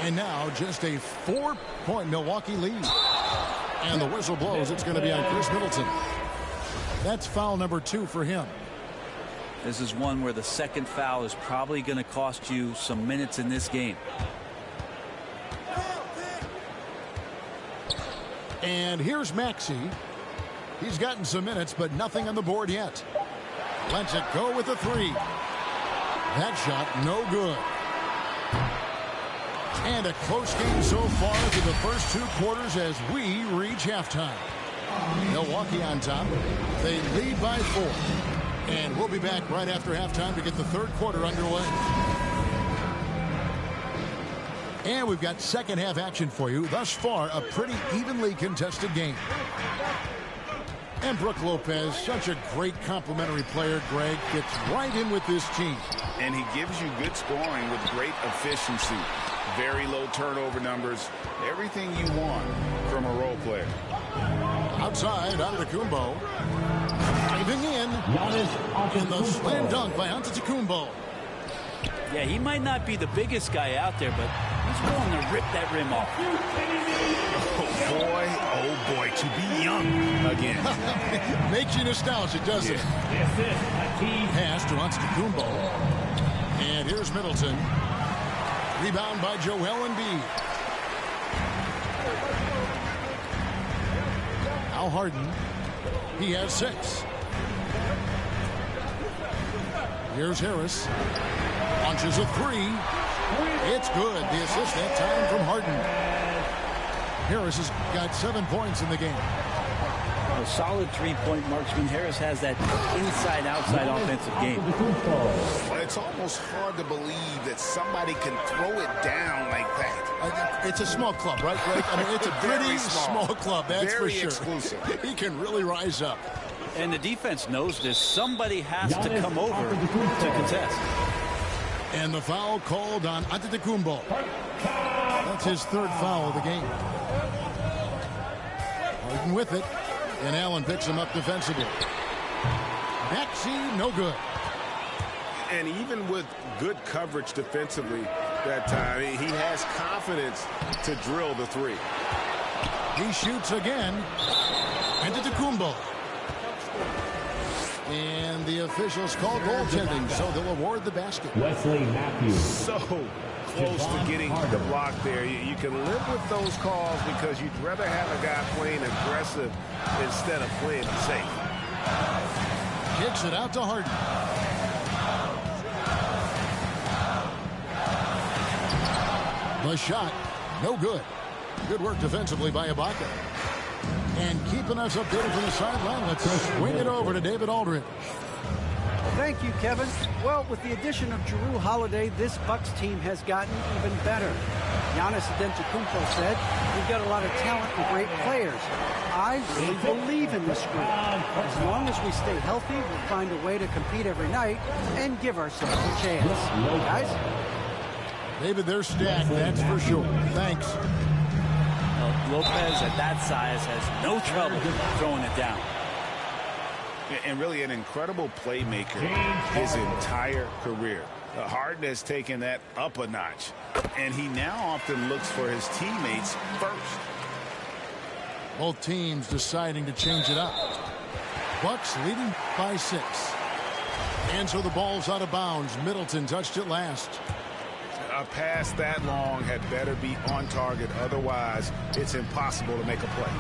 And now just a 4-point Milwaukee lead. And the whistle blows. It's going to be on Chris Middleton. That's foul number 2 for him. This is one where the second foul is probably going to cost you some minutes in this game. And here's Maxey. He's gotten some minutes, but nothing on the board yet. Lets it go with the 3. That shot, no good. And a close game so far through the first 2 quarters as we reach halftime. Milwaukee on top. They lead by 4. And we'll be back right after halftime to get the third quarter underway. And we've got second half action for you. Thus far, a pretty evenly contested game. And Brook Lopez, such a great complimentary player, Greg, gets right in with this team. And he gives you good scoring with great efficiency. Very low turnover numbers. Everything you want from a role player. Outside, Antetokounmpo. Diving in. And the slam dunk by Antetokounmpo. Yeah, he might not be the biggest guy out there, but he's willing to rip that rim off. Oh boy, to be young again. Makes you nostalgic, doesn't it? Pass to Antetokounmpo. And here's Middleton. Rebound by Joel Embiid. Now Harden. He has 6. Here's Harris. Launches a 3. It's good. The assist that time from Harden. Harris has got 7 points in the game. A solid three-point marksman. Harris has that inside-outside offensive game. It's almost hard to believe that somebody can throw it down like that. It's a small club, right, Greg? I mean, it's a pretty small club, that's very for sure. Exclusive. He can really rise up. And the defense knows this. Somebody has to come over to contest. And the foul called on Antetokounmpo. That's his 3rd foul of the game. Harden with it. And Allen picks him up defensively. Maxey, no good. And even with good coverage defensively that time, he has confidence to drill the 3. He shoots again. Antetokounmpo. And the officials call goaltending, so they'll award the basket. Wesley Matthews. So close to getting the block there. You can live with those calls because you'd rather have a guy playing aggressive instead of playing safe. Kicks it out to Harden. The shot, no good. Good work defensively by Ibaka. And keeping us updated from the sideline, let's swing it over to David Aldridge. Thank you, Kevin. Well, with the addition of Jrue Holiday, this Bucks team has gotten even better. Giannis Antetokounmpo said, "We've got a lot of talent and great players. I really believe in this group. As long as we stay healthy, we'll find a way to compete every night and give ourselves a chance." Guys? David, they're stacked, that's for sure. Thanks. Lopez at that size has no trouble throwing it down. And really an incredible playmaker his entire career. Harden has taken that up a notch. And he now often looks for his teammates first. Both teams deciding to change it up. Bucks leading by 6. And so the ball's out of bounds. Middleton touched it last. A pass that long had better be on target. Otherwise, it's impossible to make a play.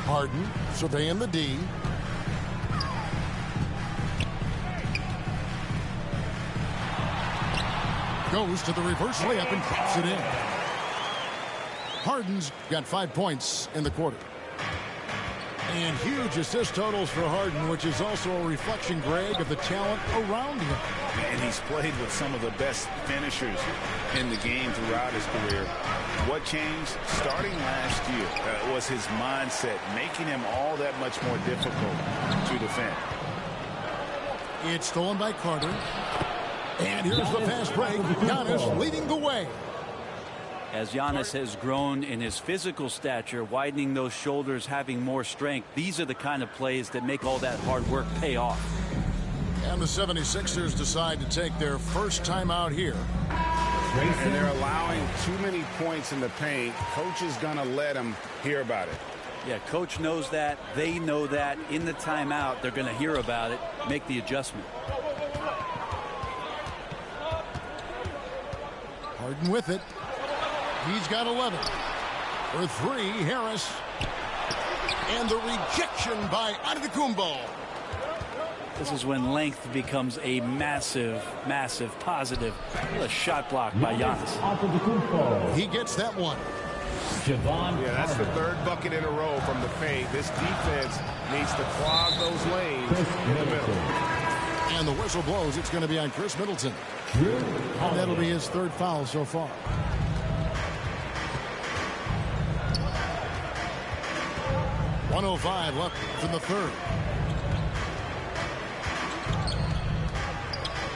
Harden surveying the D. Goes to the reverse layup and drops it in. Harden's got 5 points in the quarter. And huge assist totals for Harden, which is also a reflection, Greg, of the talent around him. And he's played with some of the best finishers in the game throughout his career. What changed starting last year was his mindset, making him all that much more difficult to defend. It's stolen by Carter. And here's the fast break. Giannis leading the way. As Giannis has grown in his physical stature, widening those shoulders, having more strength, these are the kind of plays that make all that hard work pay off. And the 76ers decide to take their first timeout here. And they're allowing too many points in the paint. Coach is going to let them hear about it. Yeah, coach knows that. They know that. In the timeout, they're going to hear about it, make the adjustment. Harden with it. He's got 11. For three, Harris. And the rejection by Antetokounmpo. This is when length becomes a massive, massive positive. What a shot block by Giannis. He gets that one. Yeah, that's the third bucket in a row from the paint. This defense needs to clog those lanes in the middle. And the whistle blows. It's going to be on Chris Middleton. And that'll be his third foul so far. .105 left in the third.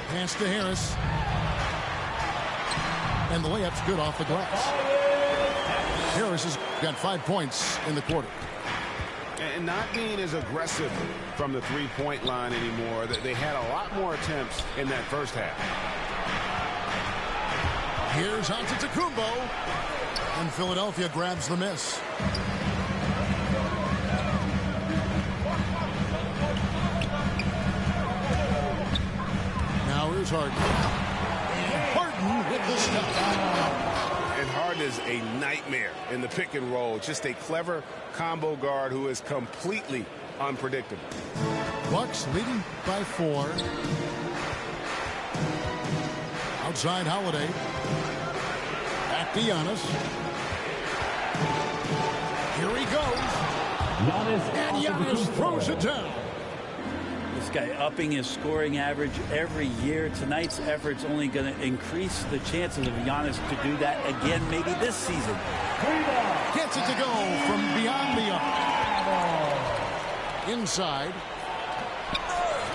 Pass to Harris. And the layup's good off the glass. Harris has got 5 points in the quarter. And not being as aggressive from the three-point line anymore. They had a lot more attempts in that first half. Here's Antetokounmpo. And Philadelphia grabs the miss. Now here's Harden. And Harden with the stop. And Harden is a nightmare in the pick and roll. Just a clever combo guard who is completely unpredictable. Bucks leading by 4. Outside Holiday. Back to Giannis. Here he goes. And Giannis throws it down. This guy upping his scoring average every year. Tonight's effort's only going to increase the chances of Giannis to do that again maybe this season. Gets it to go from beyond the arc. Inside.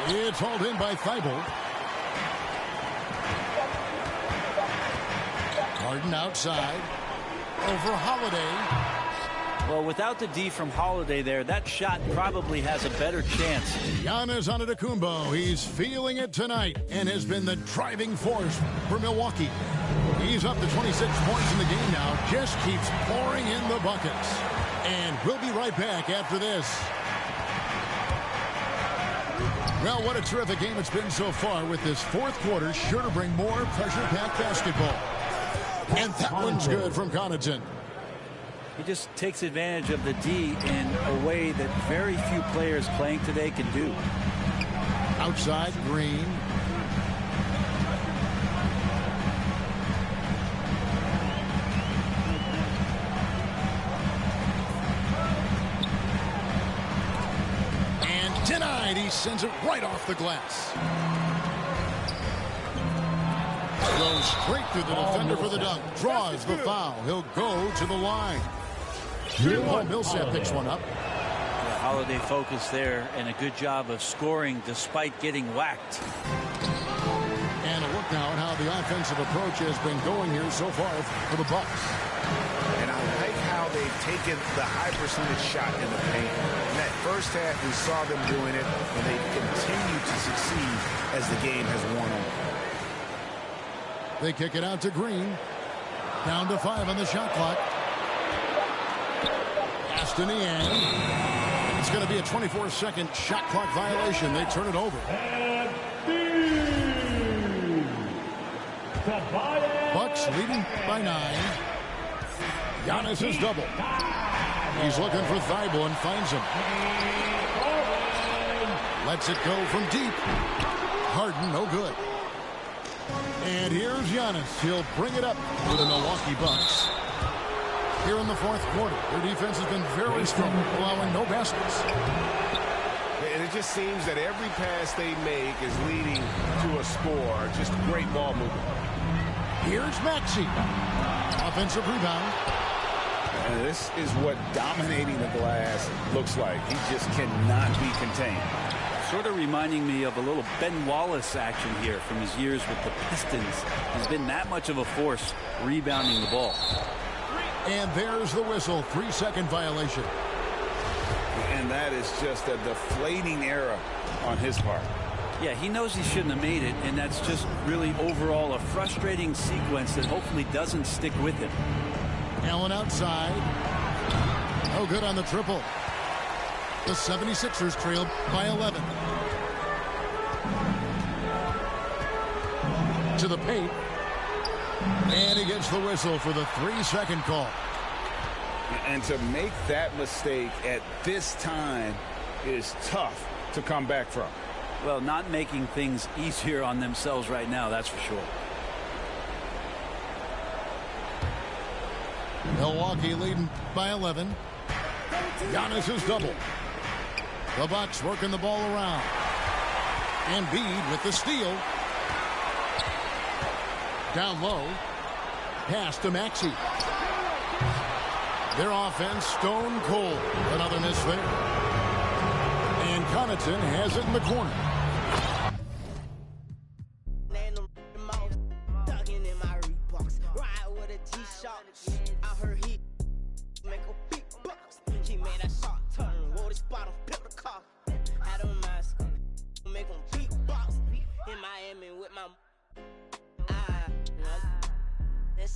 It's hauled in by Thibault. Harden outside. Over Holiday. Well, without the D from Holiday there, that shot probably has a better chance. Giannis Antetokounmpo, he's feeling it tonight and has been the driving force for Milwaukee. He's up to 26 points in the game now, just keeps pouring in the buckets. And we'll be right back after this. Well, what a terrific game it's been so far, with this fourth quarter sure to bring more pressure-packed basketball. And that one's good from Connaughton. He just takes advantage of the D in a way that very few players playing today can do. Outside, Green. And denied. He sends it right off the glass. Goes straight through the defender for the dunk. Draws the foul. He'll go to the line. Millsap picks one up. Yeah, Holiday focus there, and a good job of scoring despite getting whacked. And a look now at how the offensive approach has been going here so far for the Bucks. And I like how they've taken the high percentage shot in the paint. In that first half, we saw them doing it, and they've continued to succeed as the game has worn on. They kick it out to Green. Down to 5 on the shot clock. Aston Niang. It's going to be a 24-second shot clock violation. They turn it over. Bucks leading by 9. Giannis is double. He's looking for Thibault and finds him. Lets it go from deep. Harden, no good. And here's Giannis. He'll bring it up for the Milwaukee Bucks. Here in the fourth quarter, their defense has been very strong, allowing no baskets. And it just seems that every pass they make is leading to a score. Just great ball movement. Here's Maxey. Offensive rebound. And this is what dominating the glass looks like. He just cannot be contained. Sort of reminding me of a little Ben Wallace action here from his years with the Pistons. He's been that much of a force rebounding the ball. And there's the whistle. 3-second violation. And that is just a deflating error on his part. Yeah, he knows he shouldn't have made it, and that's just really overall a frustrating sequence that hopefully doesn't stick with him. Allen outside. No good on the triple. The 76ers trailed by 11. To the paint. And he gets the whistle for the 3-second call. And to make that mistake at this time is tough to come back from. Well, not making things easier on themselves right now, that's for sure. Milwaukee leading by 11. Giannis is double. The Bucks working the ball around. Embiid with the steal. Down low. Pass to Maxey. Their offense stone cold. Another miss there. And Connaughton has it in the corner.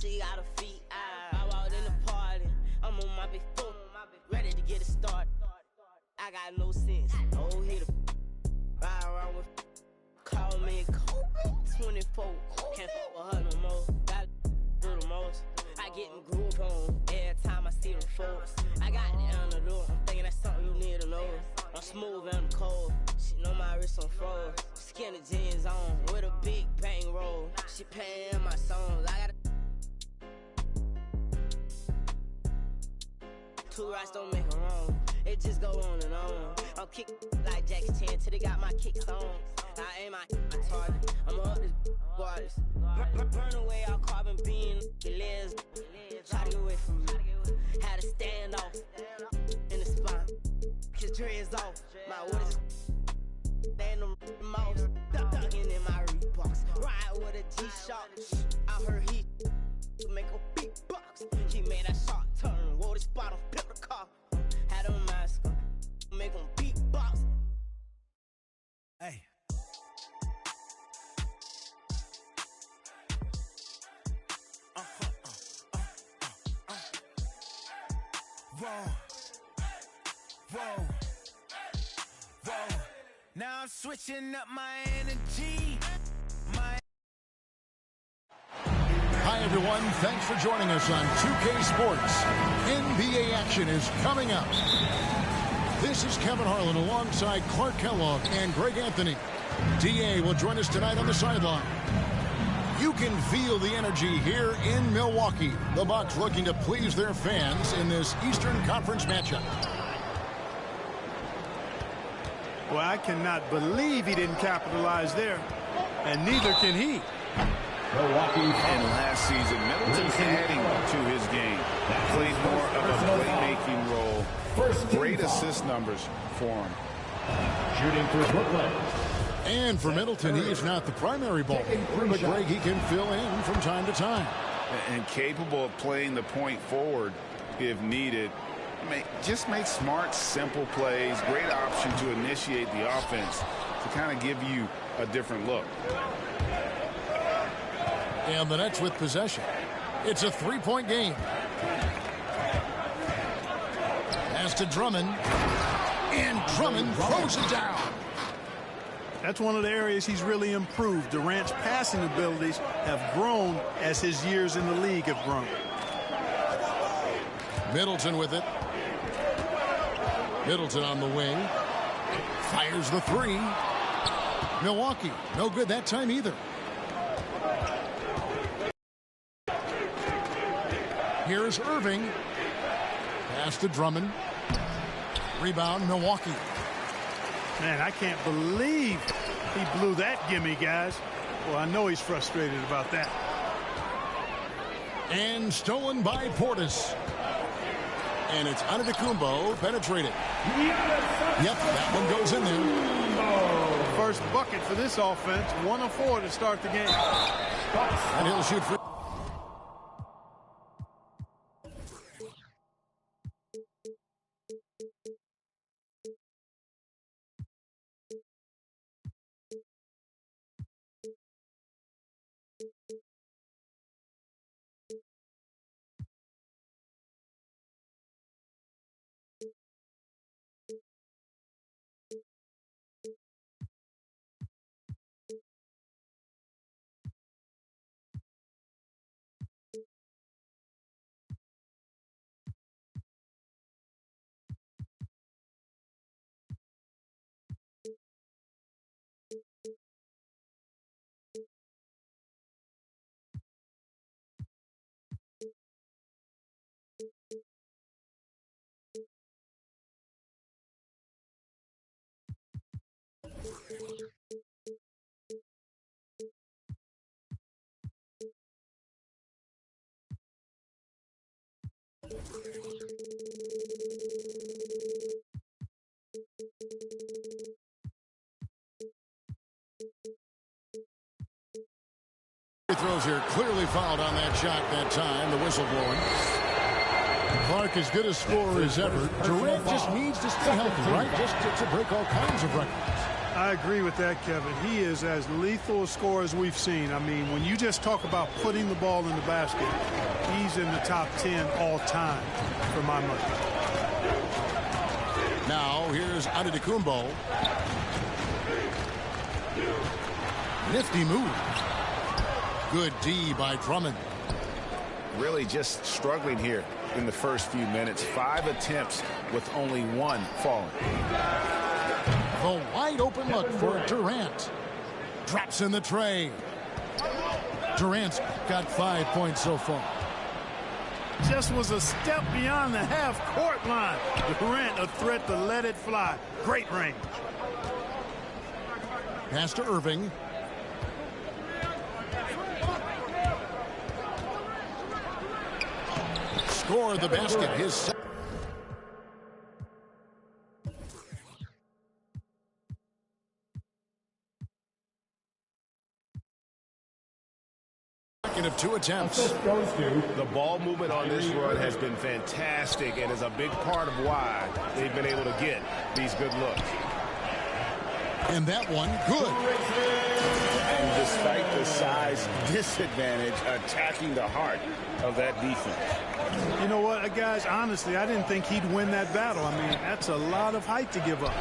She got her feet I walked in the party. I'm on my big foot, ready to get it started. I got no sense. Oh, hit a ride around with. Call me Kobe 24. Can't fuck with her no more. Got do the most. I get in groove on every time I see them folks. I got it on the door. I'm thinking that's something you need to know. I'm smooth and I'm cold. She know my wrist on froze. Skinny jeans on with a big bang roll. She paying my songs. I got. Two rights don't make a wrong. It just go on and on. I'm kicking like Jackie Chan till they got my kicks on. I aim my target. I'm up this waters. Burn away all carbon beam. The legs. Try to get away from me. Had to stand off in the spine. His dreads off. My what is stand them mouse. Ducking in my Reeboks. Ride with a G-Shock. I heard he make a big box. He made that shot turn. Wore this bottle, pimp the car. Had a mask. Make him beatbox. Hey. Whoa. Whoa. Whoa. Now I'm switching up my energy. Hi, everyone. Thanks for joining us on 2K Sports. NBA action is coming up. This is Kevin Harlan alongside Clark Kellogg and Greg Anthony. DA will join us tonight on the sideline. You can feel the energy here in Milwaukee. The Bucks looking to please their fans in this Eastern Conference matchup. Well, I cannot believe he didn't capitalize there, and neither can he. Milwaukee. And last season, Middleton adding to his game. Played more of a playmaking role. Great assist numbers for him. Shooting for Brooklyn. And for Middleton, he is not the primary ball, but Greg, he can fill in from time to time. And capable of playing the point forward if needed. Just make smart, simple plays. Great option to initiate the offense to kind of give you a different look. And the Nets with possession. It's a three-point game. Pass to Drummond. And Drummond throws it down. That's one of the areas he's really improved. Durant's passing abilities have grown as his years in the league have grown. Middleton with it. Middleton on the wing. Fires the three. Milwaukee, no good that time either. Here's Irving. Pass to Drummond. Rebound, Milwaukee. Man, I can't believe he blew that gimme, guys. Well, I know he's frustrated about that. And stolen by Portis. And it's Antetokounmpo penetrated. Yep, that one goes in there. First bucket for this offense. 1 of 4 to start the game. And he'll shoot free. Throws here, clearly fouled on that shot that time. The whistle blowing. Clark as good a scorer as ever. Durant just needs to stay healthy, right? Just to break all kinds of records. I agree with that, Kevin. He is as lethal a scorer as we've seen. I mean, when you just talk about putting the ball in the basket, he's in the top 10 all time for my money. Now here's Antetokounmpo. Nifty move. Good D by Drummond. Really just struggling here in the first few minutes. 5 attempts with only 1 falling. The wide open look for Durant. Drops in the tray. Durant's got 5 points so far. Just was a step beyond the half-court line. Durant a threat to let it fly. Great range. Pass to Irving. Score the basket. His second of 2 attempts. The ball movement on this run has been fantastic and is a big part of why they've been able to get these good looks. And that one, good. And despite the size disadvantage, attacking the heart of that defense. You know what, guys, honestly, I didn't think he'd win that battle. I mean, that's a lot of height to give up.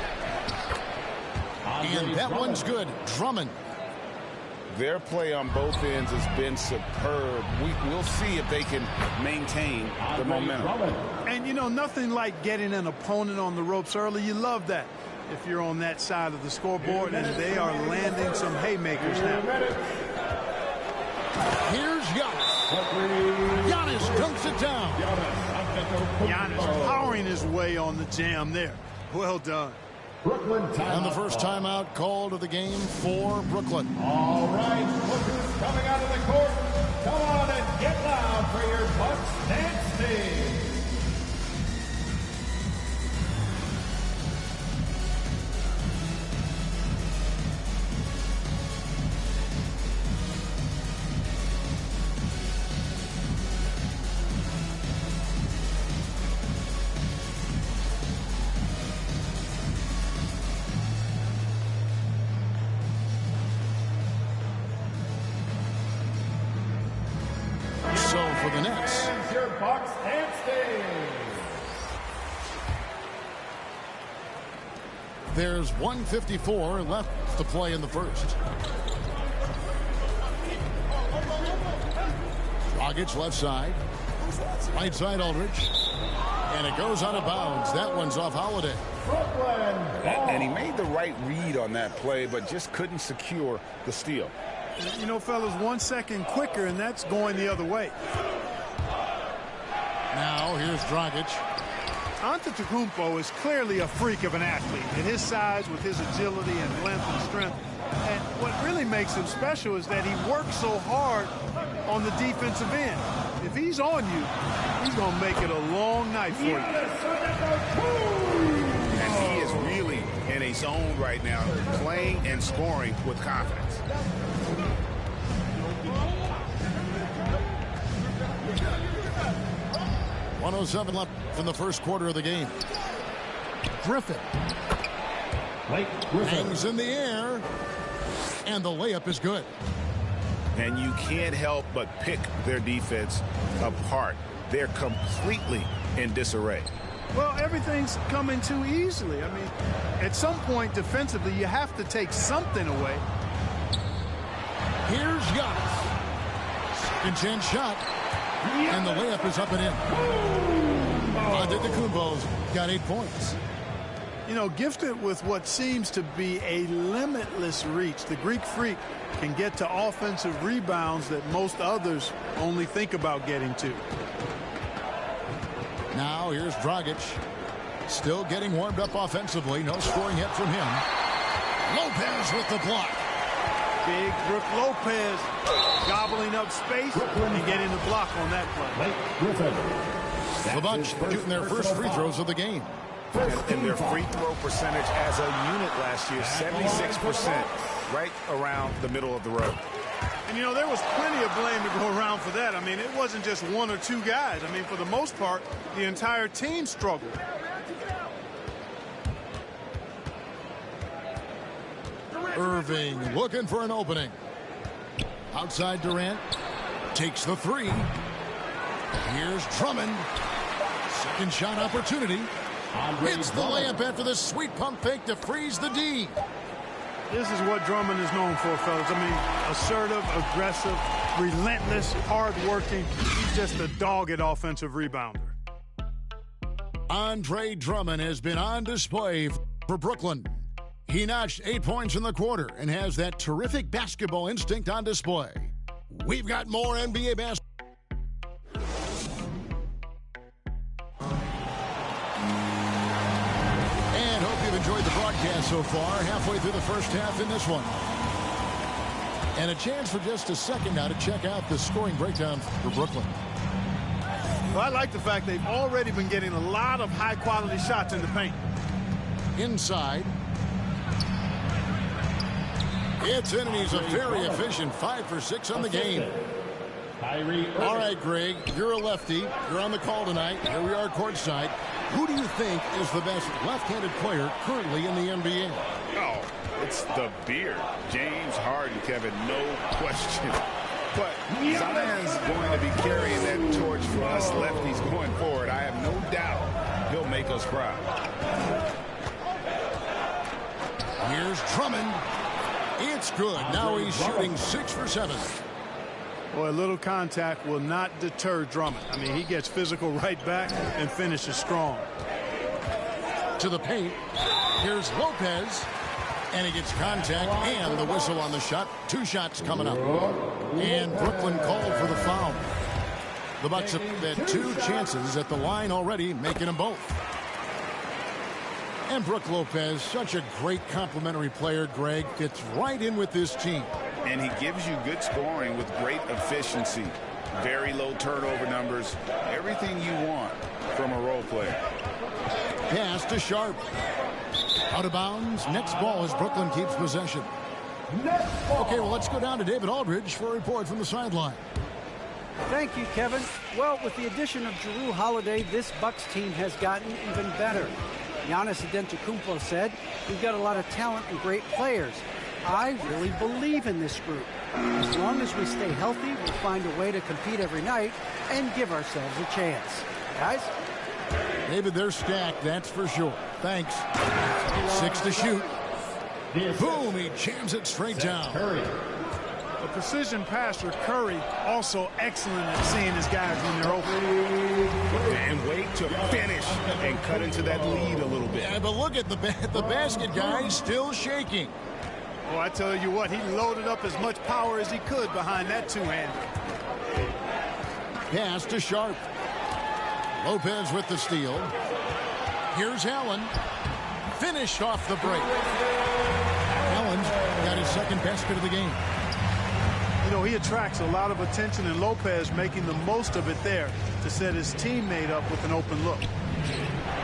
And that one's good. Drummond. Their play on both ends has been superb. We'll see if they can maintain the momentum. And, you know, nothing like getting an opponent on the ropes early. You love that if you're on that side of the scoreboard, and they are landing some haymakers now. Here's Giannis. Giannis dunks it down. Giannis powering his way on the jam there. Well done. And the first timeout called of the game for Brooklyn. All right, look who's coming out of the court. Come on and get loud for your Bucks dance team. For the Nets. Here's your Bucks dance team. There's 1:54 left to play in the first. Dragic left side. Right side Aldridge. And it goes out of bounds. That one's off Holiday. And he made the right read on that play, but just couldn't secure the steal. You know, fellas, 1 second quicker, and that's going the other way. Now here's Dragic. Antetokounmpo is clearly a freak of an athlete. At his size, with his agility and length and strength. And what really makes him special is that he works so hard on the defensive end. If he's on you, he's going to make it a long night for you. And he is really in a zone right now, playing and scoring with confidence. .107 left in the first quarter of the game. Griffin hangs in the air, and the layup is good. And you can't help but pick their defense apart. They're completely in disarray. Well, everything's coming too easily. I mean, at some point defensively, you have to take something away. Here's Giannis. Second chance shot. And the layup is up and in. Antetokounmpo's got 8 points. You know, gifted with what seems to be a limitless reach, the Greek Freak can get to offensive rebounds that most others only think about getting to. Now here's Dragic. Still getting warmed up offensively. No scoring hit from him. Lopez with the block. Big Brook Lopez gobbling up space and getting the block on that play. The Bucks shooting their first free throws of the game. And their free throw percentage as a unit last year, 76%, right around the middle of the road. And, you know, there was plenty of blame to go around for that. I mean, it wasn't just one or two guys. I mean, for the most part, the entire team struggled. Irving looking for an opening. Outside Durant. Takes the three. Here's Drummond. Second shot opportunity. Hits the layup after the sweet pump fake to freeze the D. This is what Drummond is known for, fellas. I mean, assertive, aggressive, relentless, hard-working. He's just a dogged offensive rebounder. Andre Drummond has been on display for Brooklyn. He notched 8 points in the quarter and has that terrific basketball instinct on display. We've got more NBA basketball. And hope you've enjoyed the broadcast so far. Halfway through the first half in this one. And a chance for just a second now to check out the scoring breakdown for Brooklyn. Well, I like the fact they've already been getting a lot of high-quality shots in the paint. Inside. It's in, and he's a very efficient 5 for 6 on the game. All right, Greg, you're a lefty. You're on the call tonight. Here we are courtside. Who do you think is the best left-handed player currently in the NBA? Oh, it's the beard. James Harden, Kevin, no question. But Zion's going to be carrying that torch for us lefties going forward. I have no doubt he'll make us proud. Here's Drummond. It's good. Now he's shooting 6 for 7. Boy, a little contact will not deter Drummond. I mean, he gets physical right back and finishes strong. To the paint. Here's Lopez. And he gets contact and the whistle on the shot. 2 shots coming up. And Brooklyn called for the foul. The Bucks have had 2 chances at the line already, making them both. And Brook Lopez, such a great complimentary player, Greg, gets right in with this team. And he gives you good scoring with great efficiency. Very low turnover numbers. Everything you want from a role player. Pass to Sharp. Out of bounds. Next ball as Brooklyn keeps possession. Okay, well, let's go down to David Aldridge for a report from the sideline. Thank you, Kevin. Well, with the addition of Jrue Holiday, this Bucks team has gotten even better. Giannis Antetokounmpo said, "We've got a lot of talent and great players. I really believe in this group. As long as we stay healthy, we'll find a way to compete every night and give ourselves a chance." Guys? David, they're stacked, that's for sure. Thanks. 6 to shoot. Boom, he jams it straight down. A precision passer, Curry, also excellent at seeing his guys when they're open. And wait to finish and cut into that lead a little bit. Yeah, but look at the basket guy, still shaking. Oh, I tell you what, he loaded up as much power as he could behind that two-hander. Pass to Sharp. Lopez with the steal. Here's Allen. Finished off the break. Allen's got his second basket of the game. You know, he attracts a lot of attention, and Lopez making the most of it there to set his teammate up with an open look.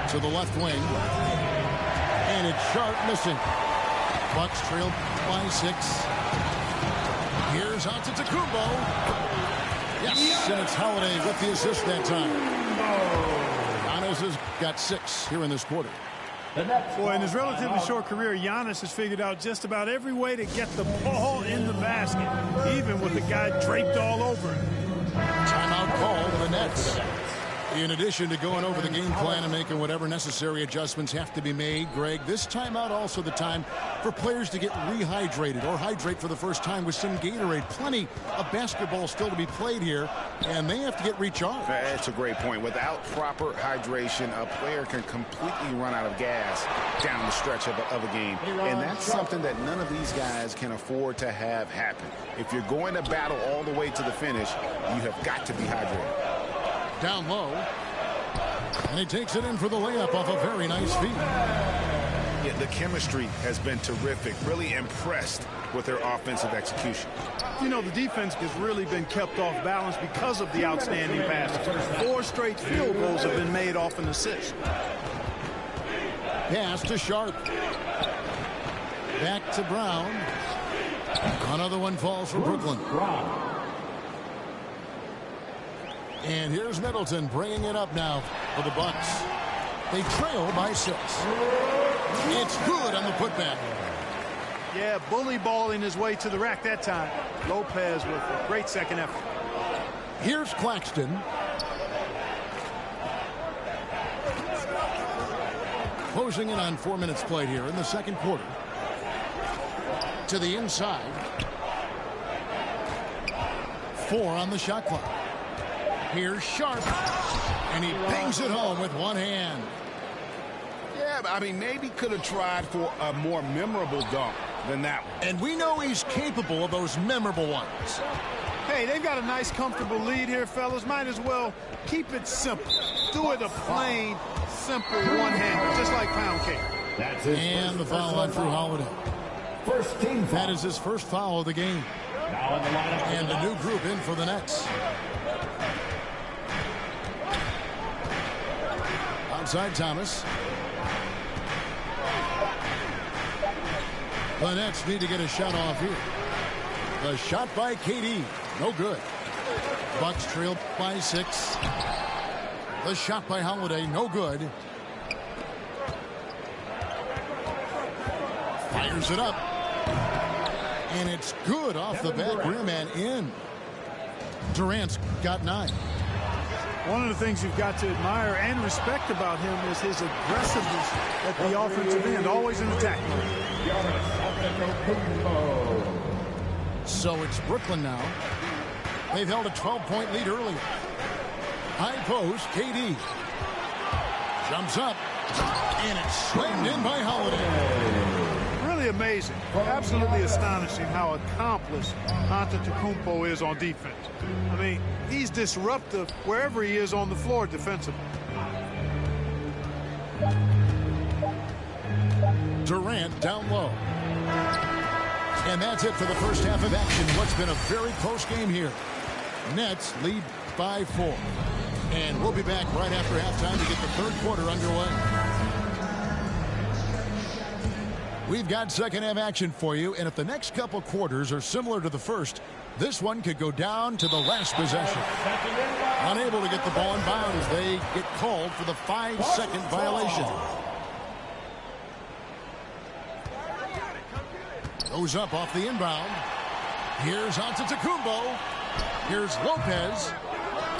To the left wing. And it's Sharp missing. Bucks trail by 6. Here's Antetokounmpo. Yes, and it's Holiday with the assist that time. Giannis has got 6 here in this quarter. Boy, in his relatively short career, Giannis has figured out just about every way to get the ball in the basket, even with the guy draped all over him. Timeout call to the Nets. In addition to going over the game plan and making whatever necessary adjustments have to be made, Greg, this timeout also the time for players to get rehydrated or hydrate for the first time with some Gatorade. Plenty of basketball still to be played here, and they have to get recharged. That's a great point. Without proper hydration, a player can completely run out of gas down the stretch of a game. And that's something that none of these guys can afford to have happen. If you're going to battle all the way to the finish, you have got to be hydrated. Down low. And he takes it in for the layup off a very nice feed. Yeah, the chemistry has been terrific. Really impressed with their offensive execution. You know, the defense has really been kept off balance because of the outstanding passes. 4 straight field goals have been made off an assist. Pass to Sharp. Back to Brown. Another one falls for Brooklyn. And here's Middleton bringing it up now for the Bucks. They trail by 6. It's good on the putback. Yeah, bully balling his way to the rack that time. Lopez with a great second effort. Here's Claxton. Closing in on 4 minutes played here in the second quarter. To the inside. 4 on the shot clock. Here's Sharp, and he bangs it home with one hand. Yeah, I mean, maybe could have tried for a more memorable dunk than that one. And we know he's capable of those memorable ones. Hey, they've got a nice, comfortable lead here, fellas. Might as well keep it simple. Do it a plain, simple one-hander, just like pound cake. And the foul on Drew Holiday. First team foul. That is his first foul of the game. Now in the lineup. And the new group in for the Nets. Outside Thomas. The Nets need to get a shot off here. The shot by KD. No good. Bucks trail by 6. The shot by Holiday. No good. Fires it up. And it's good off the back rim and in. Durant's got 9. One of the things you've got to admire and respect about him is his aggressiveness at the offensive end, always in attack mode. So it's Brooklyn now. They've held a 12-point lead earlier. High post, KD. Jumps up, and it's slammed in by Holiday. Really amazing. Absolutely astonishing how accomplished Antetokounmpo is on defense. I mean, he's disruptive wherever he is on the floor defensively. Durant down low. And that's it for the first half of action. What's been a very close game here. Nets lead by 4. And we'll be back right after halftime to get the third quarter underway. We've got second half action for you, and if the next couple quarters are similar to the first, this one could go down to the last possession. Unable to get the ball in bounds, they get called for the 5-second violation. Goes up off the inbound. Here's Antetokounmpo. Here's Lopez.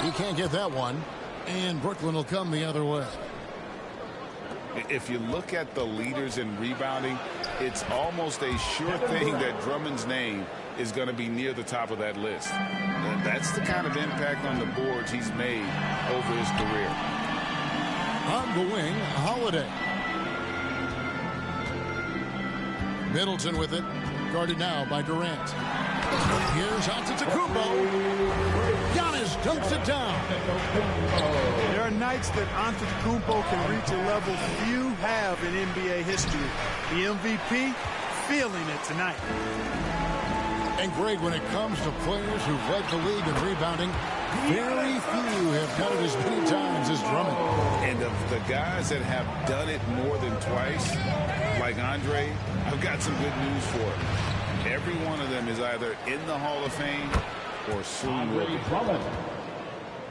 He can't get that one. And Brooklyn will come the other way. If you look at the leaders in rebounding, it's almost a sure thing that Drummond's name is going to be near the top of that list. That's the kind of impact on the boards he's made over his career. On the wing, Holiday. Middleton with it. Guarded now by Durant. Here's Antetokounmpo. Giannis dunks it down. There are nights that Antetokounmpo can reach a level few have in NBA history. The MVP feeling it tonight. And Greg, when it comes to players who've led the league in rebounding, very few have done it as many times as Drummond. And of the guys that have done it more than twice, like Andre, I've got some good news for him. Every one of them is either in the Hall of Fame or soon will be.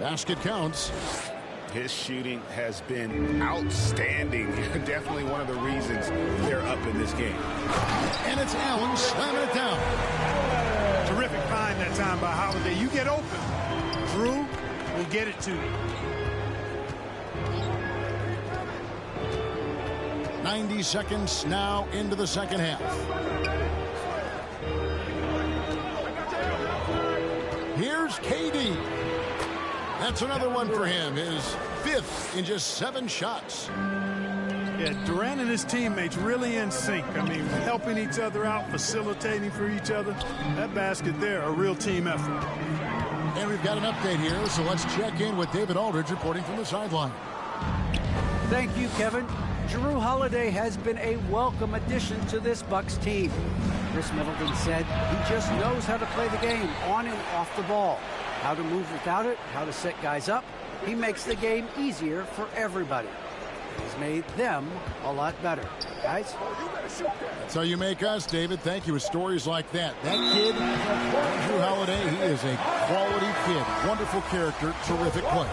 Basket counts. His shooting has been outstanding. Definitely one of the reasons they're up in this game. And it's Allen slamming it down. Terrific find that time by Holiday. You get open. Drew will get it to you. 90 seconds now into the second half. Here's KD. That's another one for him. His 5th in just 7 shots. Yeah, Durant and his teammates really in sync. I mean, helping each other out, facilitating for each other. That basket there, a real team effort. And we've got an update here, so let's check in with David Aldridge reporting from the sideline. Thank you, Kevin. Jrue Holiday has been a welcome addition to this Bucks team. Chris Middleton said he just knows how to play the game on and off the ball. How to move without it, how to set guys up. He makes the game easier for everybody. He's made them a lot better. Guys? That's how you make us, David. Thank you. With stories like that. That kid, Jrue Holiday, he is a quality kid. Wonderful character, terrific play.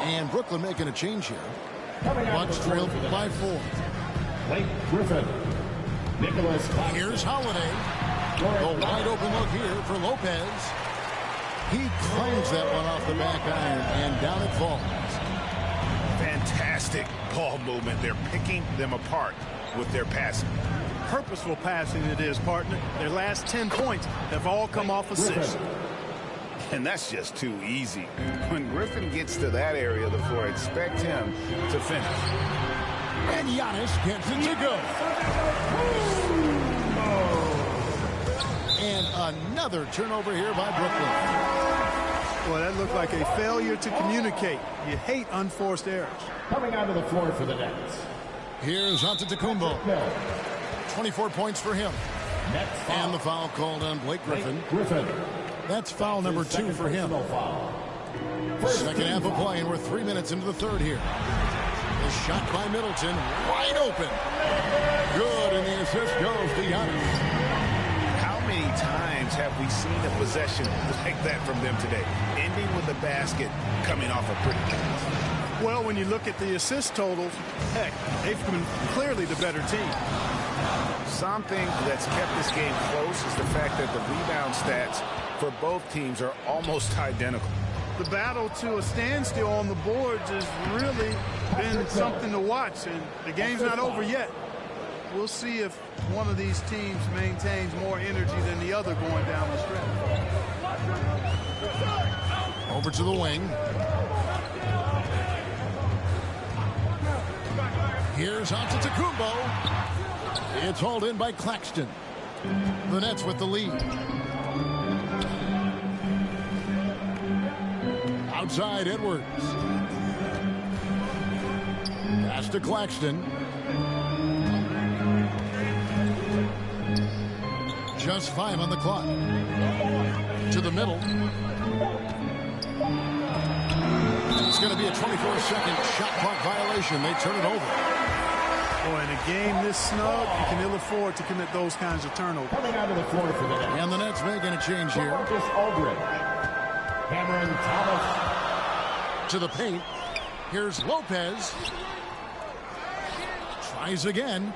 And Brooklyn making a change here. Bucks trail by 4. Blake Griffin. Nicholas. Here's Holiday. The wide open look here for Lopez. He claims that one off the back iron, and down it falls. Fantastic ball movement. They're picking them apart with their passing. Purposeful passing it is, partner. Their last 10 points have all come off assists. And that's just too easy. When Griffin gets to that area of the floor, expect him to finish. And Giannis gets it to go. And another turnover here by Brooklyn. Well, that looked like a failure to communicate. You hate unforced errors. Coming onto the floor for the Nets. Here's Antetokounmpo. 24 points for him. And the foul called on Blake Griffin. That's foul number 2 for him. Second half of play, and we're 3 minutes into the third here. The shot by Middleton, wide open. Good, and the assist goes to Giannis. How many times have we seen a possession like that from them today? Ending with the basket coming off a pretty pass. Well, when you look at the assist totals, heck, they've been clearly the better team. Something that's kept this game close is the fact that the rebound stats for both teams are almost identical. The battle to a standstill on the boards has really been something to watch, and the game's not over yet. We'll see if one of these teams maintains more energy than the other going down the stretch. Over to the wing. Here's Antetokounmpo. It's hauled in by Claxton. The Nets with the lead. Outside Edwards. Pass to Claxton. Just 5 on the clock. To the middle. It's going to be a 24-second shot clock violation. They turn it over. Boy, in a game this snug, you can ill afford to commit those kinds of turnovers. Coming out of the floor for the Nets. And the Nets making a change here. Marcus Aldridge. Cameron Thomas. To the paint. Here's Lopez. Tries again.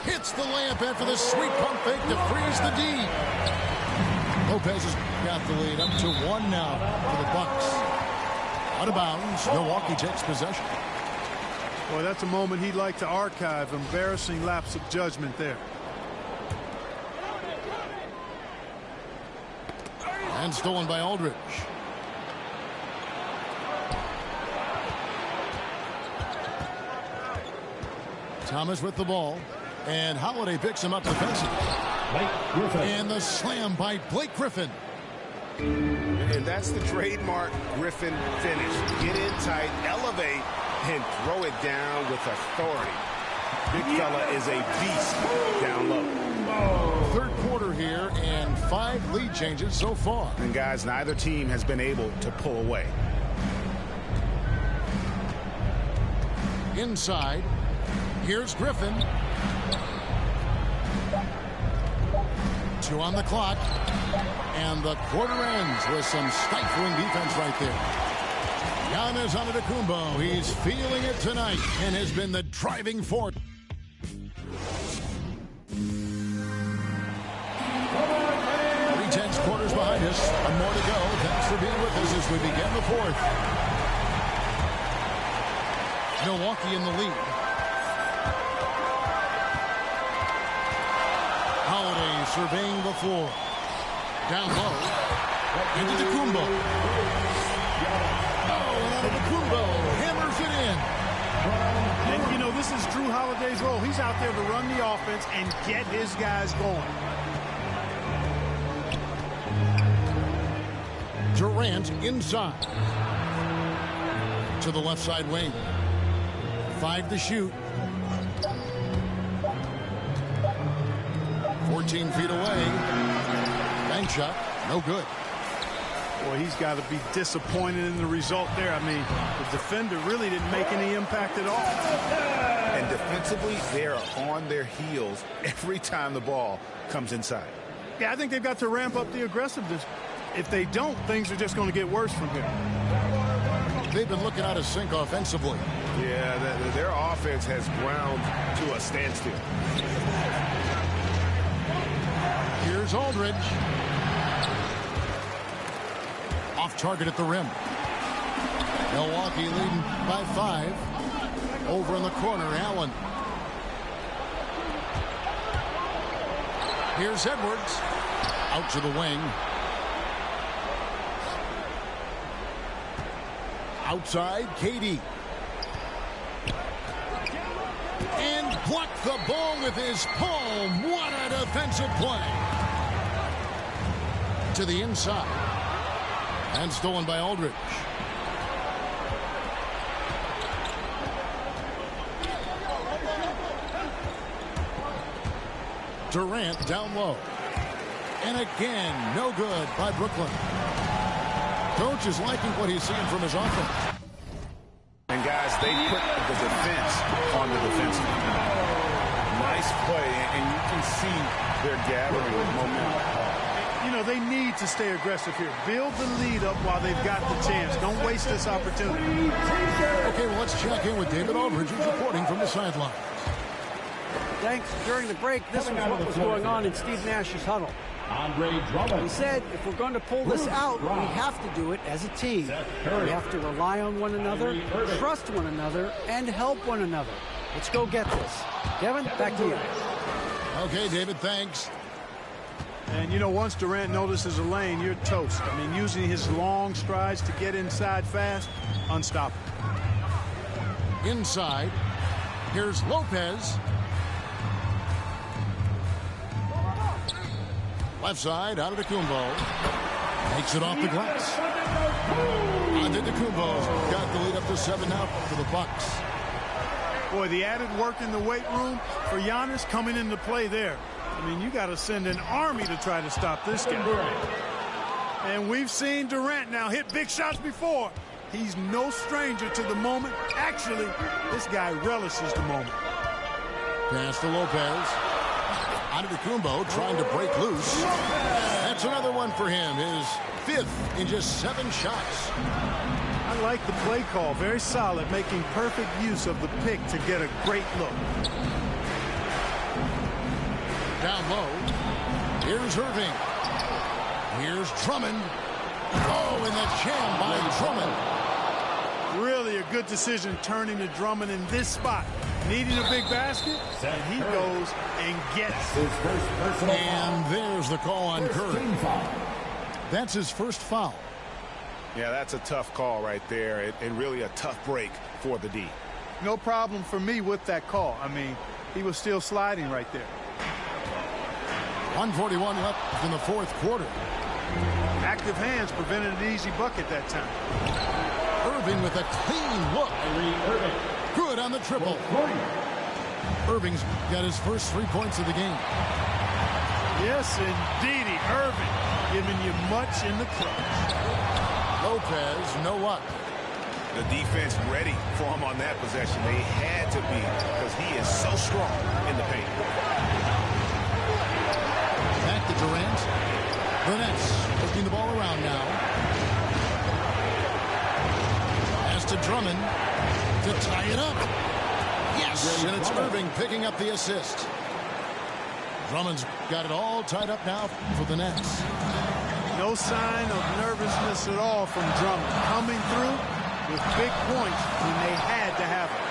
Hits the layup after the sweet pump fake to freeze the D. Lopez has got the lead up to 1 now for the Bucks. Out of bounds. Milwaukee takes possession. Boy, that's a moment he'd like to archive. Embarrassing lapse of judgment there. And stolen by Aldridge. Thomas with the ball. And Holiday picks him up defensively. And the slam by Blake Griffin. And that's the trademark Griffin finish. Get in tight, elevate, and throw it down with authority. Big fella is a beast down low. Third quarter here and 5 lead changes so far. And guys, neither team has been able to pull away. Inside, here's Griffin. 2 on the clock. And the quarter ends with some stifling defense right there. Giannis Antetokounmpo, he's feeling it tonight and has been the driving force. 3/10 quarters behind us. One more to go. Thanks for being with us as we begin the fourth. Milwaukee in the lead. Holiday surveying the floor. Down low. Into Antetokounmpo. Oh, and Antetokounmpo hammers it in. And, you know, this is Drew Holiday's role. He's out there to run the offense and get his guys going. Durant inside. To the left side wing. 5 to shoot. 14 feet away. Bank shot. No good. Boy, he's got to be disappointed in the result there. I mean, the defender really didn't make any impact at all. And defensively, they are on their heels every time the ball comes inside. Yeah, I think they've got to ramp up the aggressiveness. If they don't, things are just going to get worse from here. They've been looking out of sync offensively. Yeah, their offense has ground to a standstill. Here's Aldridge. Off target at the rim. Milwaukee leading by 5. Over in the corner, Allen. Here's Edwards. Out to the wing. Outside, KD. And blocked the ball with his palm. What a defensive play. To the inside. And stolen by Aldridge. Durant down low. And again, no good by Brooklyn. Coach is liking what he's seeing from his offense. And guys, they put the defense on the defensive. Nice play, and you can see they're gathering momentum. You know, they need to stay aggressive here. Build the lead up while they've got the chance. Don't waste this opportunity. Okay, well, let's check in with David Aldridge, who's reporting from the sideline. Thanks. During the break, this was what was going on in Steve Nash's huddle. He said, if we're going to pull this out, we have to do it as a team. We have to rely on one another, trust one another, and help one another. Let's go get this. Kevin, back to you. Okay, David, thanks. And, you know, once Durant notices a lane, you're toast. I mean, using his long strides to get inside fast, unstoppable. Inside, here's Lopez. Left side, Antetokounmpo. Makes it off the glass. Antetokounmpo's got the lead up to 7 now for the Bucks. Boy, the added work in the weight room for Giannis coming into play there. I mean, you got to send an army to try to stop this guy. And we've seen Durant now hit big shots before. He's no stranger to the moment. Actually, this guy relishes the moment. Pass to Lopez. Antetokounmpo trying to break loose. That's another one for him. His 5th in just 7 shots. I like the play call. Very solid, making perfect use of the pick to get a great look. Down low. Here's Irving. Here's Drummond. Oh, and the jam by Drummond. Really a good decision turning to Drummond in this spot. Needing a big basket, and he goes and gets it. And there's the call on Curry. That's his first foul. Yeah, that's a tough call right there, and really a tough break for the D. No problem for me with that call. I mean, he was still sliding right there. 1:41 left in the 4th quarter. Active hands prevented an easy bucket that time. Irving with a clean look. Good on the triple. Irving's got his first 3 points of the game. Yes, indeedy. Irving giving you much in the clutch. Lopez, no luck. The defense ready for him on that possession. They had to be because he is so strong in the paint. Back to Durant. The Nets working the ball around now. Pass to Drummond to tie it up. Yes, and it's Irving picking up the assist. Drummond's got it all tied up now for the Nets. No sign of nervousness at all from Drummond. Coming through with big points when they had to have it.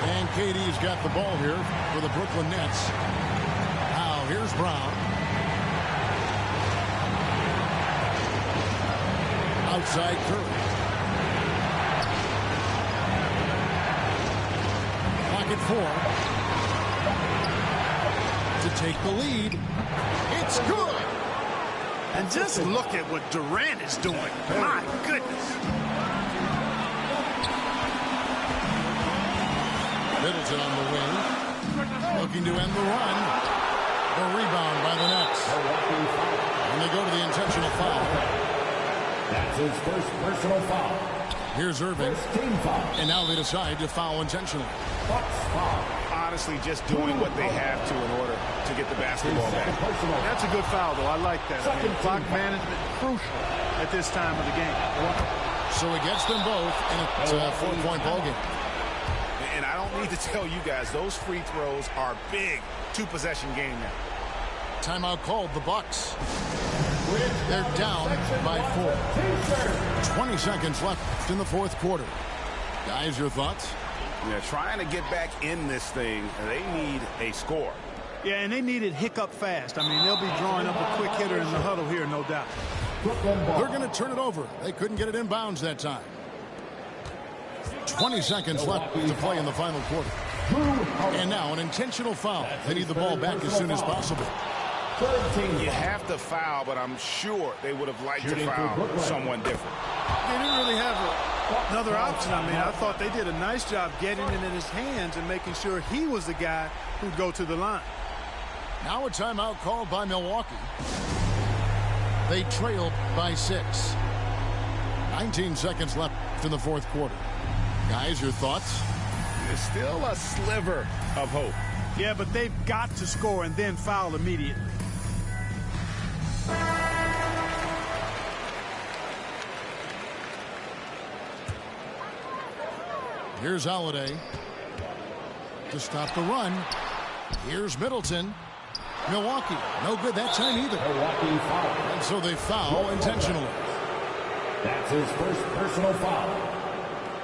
And KD's got the ball here for the Brooklyn Nets. Now here's Brown. Outside Curry. Clock at 4. To take the lead. It's good. And just look at what Durant is doing. My goodness. Middleton on the wing. Looking to end the run. The rebound by the Nets. And they go to the intentional foul. That's his first personal foul. Here's Irving. Team foul. And now they decide to foul intentionally. Honestly, just doing what they have to in order to get the basketball back. That's a good foul, though. I like that. I mean, clock management crucial at this time of the game. So he gets them both, and it's a 4-point ball game. And I don't need to tell you guys, those free throws are big. 2-possession game now. Timeout called, the Bucks. They're down by 4. 20 seconds left in the fourth quarter. Guys, your thoughts? Yeah, trying to get back in this thing, they need a score. Yeah, and they need it hiccup fast. I mean, they'll be drawing up a quick hitter in the huddle here, no doubt. They're going to turn it over. They couldn't get it in bounds that time. 20 seconds left to play in the final quarter. And now an intentional foul. They need the ball back as soon as possible. You have to foul, but I'm sure they would have liked to foul someone different. They didn't really have another option. I mean, I thought they did a nice job getting it in his hands and making sure he was the guy who'd go to the line. Now a timeout called by Milwaukee. They trail by 6. 19 seconds left in the fourth quarter. Guys, your thoughts? There's still a sliver of hope. Yeah, but they've got to score and then foul immediately. Here's Holiday to stop the run. Here's Middleton. Milwaukee, no good that time either. Milwaukee foul. And so they foul intentionally. That's his first personal foul.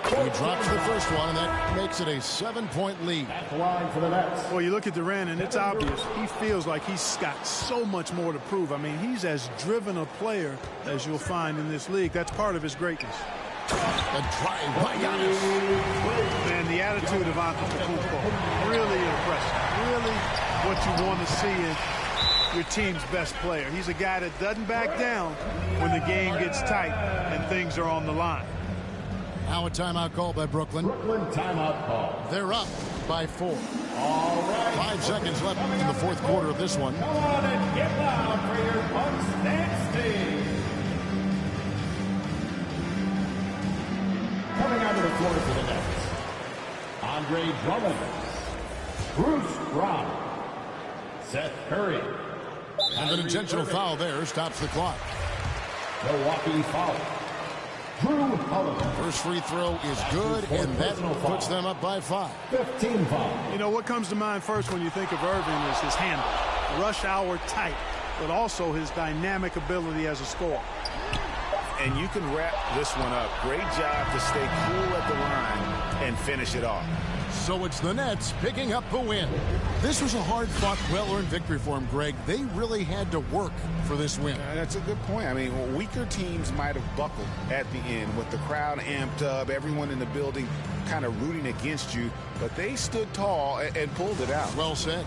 He drops the first one, and that makes it a 7-point lead. At the line for the Nets. Well, you look at Durant, and it's obvious. He feels like he's got so much more to prove. I mean, he's as driven a player as you'll find in this league. That's part of his greatness. A drive by Giannis. Man, the attitude of Antetokounmpo, really impressive. Really what you want to see in your team's best player. He's a guy that doesn't back down when the game gets tight and things are on the line. Now a timeout call by Brooklyn. Brooklyn timeout call. They're up by 4. All right. 5 seconds left in the fourth quarter of this one. Come on and get down for your Bucks next team. Coming out of the floor for the Nets, Andre Drummond, Bruce Brown, Seth Curry. And an intentional foul there stops the clock. Milwaukee foul. Drew Holiday. First free throw is good, and that puts them up by 5. 15 foul. You know, what comes to mind first when you think of Irving is his handle. Rush hour tight, but also his dynamic ability as a scorer. And you can wrap this one up. Great job to stay cool at the line and finish it off. So it's the Nets picking up the win. This was a hard-fought, well-earned victory for them, Greg. They really had to work for this win. That's a good point. I mean, weaker teams might have buckled at the end with the crowd amped up, everyone in the building kind of rooting against you, but they stood tall and pulled it out. Well said.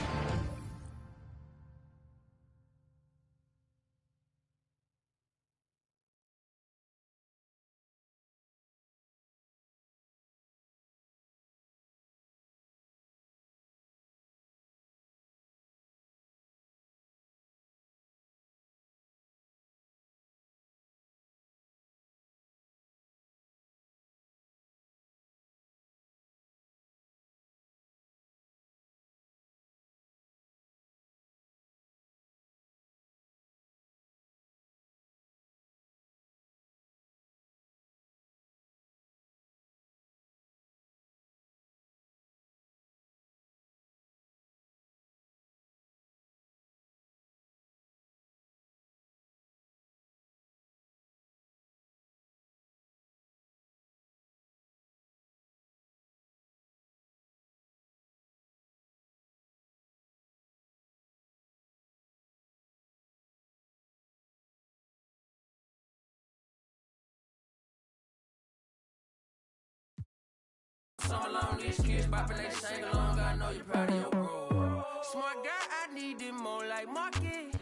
summer long, these kids bopping, they sing along. I know you're proud of your bro. Smart guy, I need them more like market.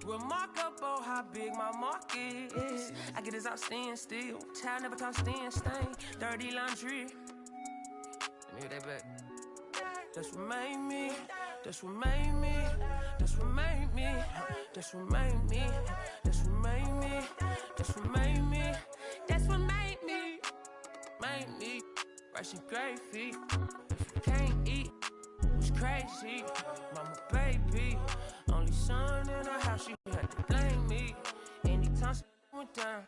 Remarkable how big my market is. I get this out stand still. Child never talk stand stain. Dirty laundry. Let me hear that back. That's what made me. That's what made me. That's what made me. That's what made me. That's what made me. That's what made me. That's what made me. Made me. Rice and gravy. If you can't eat, it's crazy. Mama, baby. Only son in the house, she had to blame me. Anytime she went down.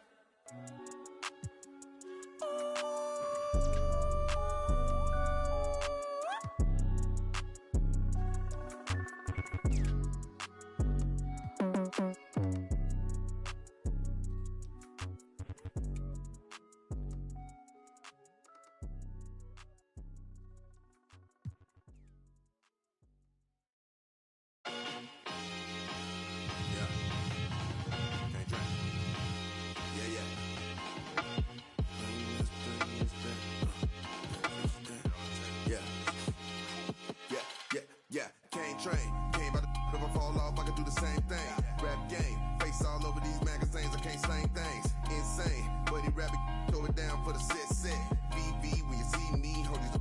Train, came by the if I fall off, I can do the same thing. Rap game, face all over these magazines, I can't slang things. Insane, buddy rabbit, throw it down for the set. VV, when you see me, hold these.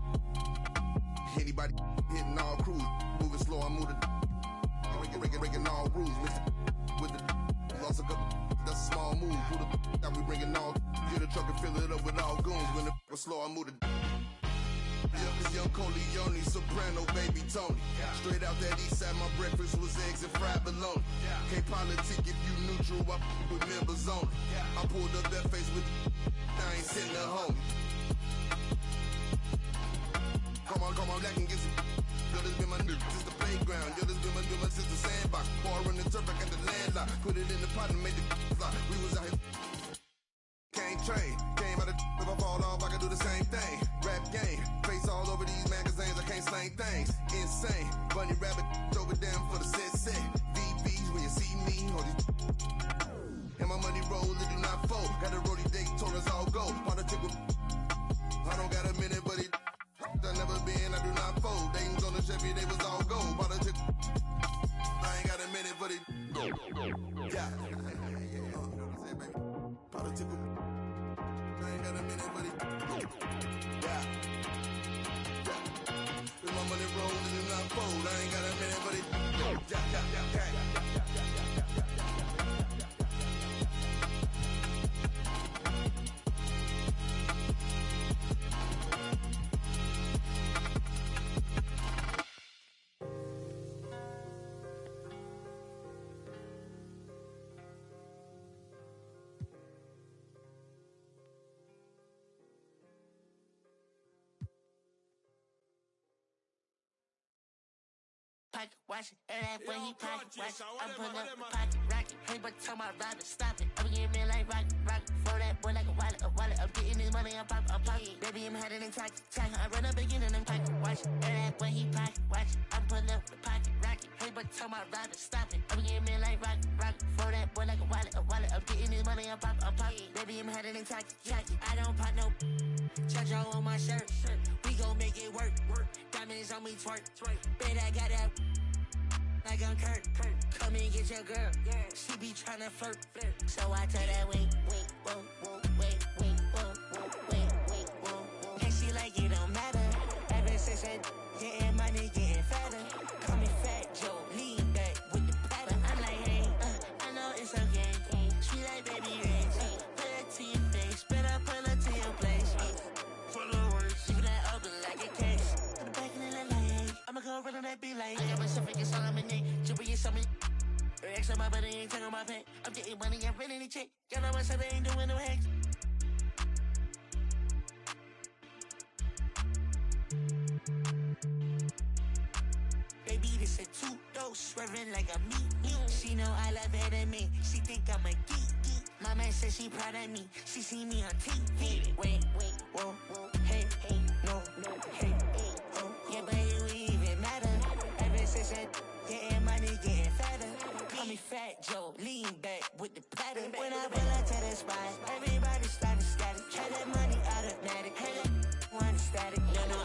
Anybody hitting all crews, moving slow, I move the. Breaking all rules, mixing with the. Lost a couple, that's a small move. Who the that we bringing all. Get a truck and fill it up with all goons. When the was slow, I move the. This young Coleone, soprano, baby Tony. Straight out that east side, my breakfast was eggs and fried bologna. Can't politic if you neutral, I with members only. I pulled up that face with I ain't sitting at home. Come on, that can get some. Yo, this been my new, this the playground. Yo, this been my new, since the sandbox. Bar on the turf, I got the landlock. Put it in the pot and made the fly. We was out here. Can't train, came out of if I fall off, I can do the same thing. Rap game, face all over these magazines, I can't slang things. Insane, bunny rabbit, throw it down for the set. VBs, when you see me, hold these. And my money roll, it do not fold. Got a roadie date, told us all go. Politic with. I don't got a minute, but it. I never been, I do not fold. They was on the Chevy, they was all gold. Politic. I ain't got a minute, but it. Yeah. Politic with. I ain't got a minute, but it. Yeah. With my money roll, it do not fold. I ain't got a minute, but it. Yeah. Pocket watch it, and that when he pocket watch it. I'm pulling up the pocket rocket. Hey, but tell my rider, stop it. I'm getting me like rocket. For that boy like a wallet. I'm getting this money, I'm pocket. Baby, I'm heading in tacky. I run up again and I'm pocket watch it. And that when he pocket watch it. I'm pulling up the pocket rocket. Hey, but tell my rider, stop it. I'm getting me like rocket. For that boy like a wallet. I'm getting this money, I'm pocket. Baby, I'm heading in tacky. I don't pop no. Charger on my shirt. We gon' make it work. Diamonds on me twerk. Bet I got that like I'm Kurt. Come and get your girl. She be tryna flirt. So I tell that wait, whoa. And she like it don't matter. Ever since that getting money, getting fatter. Call me Fat Joe, lean back with the pattern. I'm like, hey, I know it's okay. She like baby rings. Put it to your face, better pull it to your place. Keep that open like a case. To the back of the line, I'ma go run on that be like. I got myself in all I'm in it. Jewelry is something. Extra my body ain't taking my pay. I'm getting money, I'm running the check. Y'all know myself, I ain't doing no hacks. Baby, this a two-dose, swerving like a meat. She know I love her than me. She think I'm a geek. My man says she proud of me. She see me on TV. Wait, whoa, hey, no, hey, oh, yeah, but it would even matter. Ever since that getting money, getting fatter. Call me Fat Joe, lean back with the pattern. When I pull up to the spot, everybody started static. Try that money automatic. Hey, that one static. No,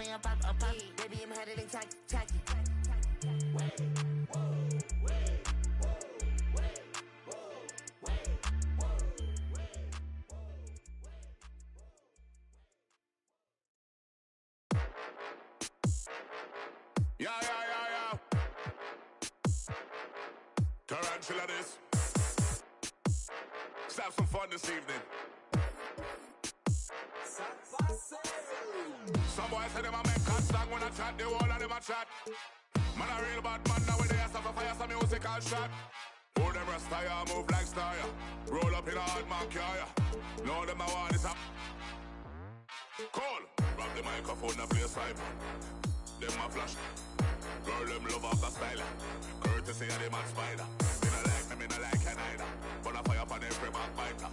money, I'm pop, baby, I'm headed in tacky. Yeah. Tarantula this. Let's have some fun this evening. Some boys say them a make cut song when I chat, the whole of them a chat. Man a real bad man nowadays, have a fire some musical shot. Pull them rasta ya, move like star ya. Roll up in a hard mark ya. Know them a want this up. Call, grab the microphone and play a cypher. Them a flash. Girl, them love off the style. Courtesy of the mad spider. Me no like you neither. But I fire upon every backbiter.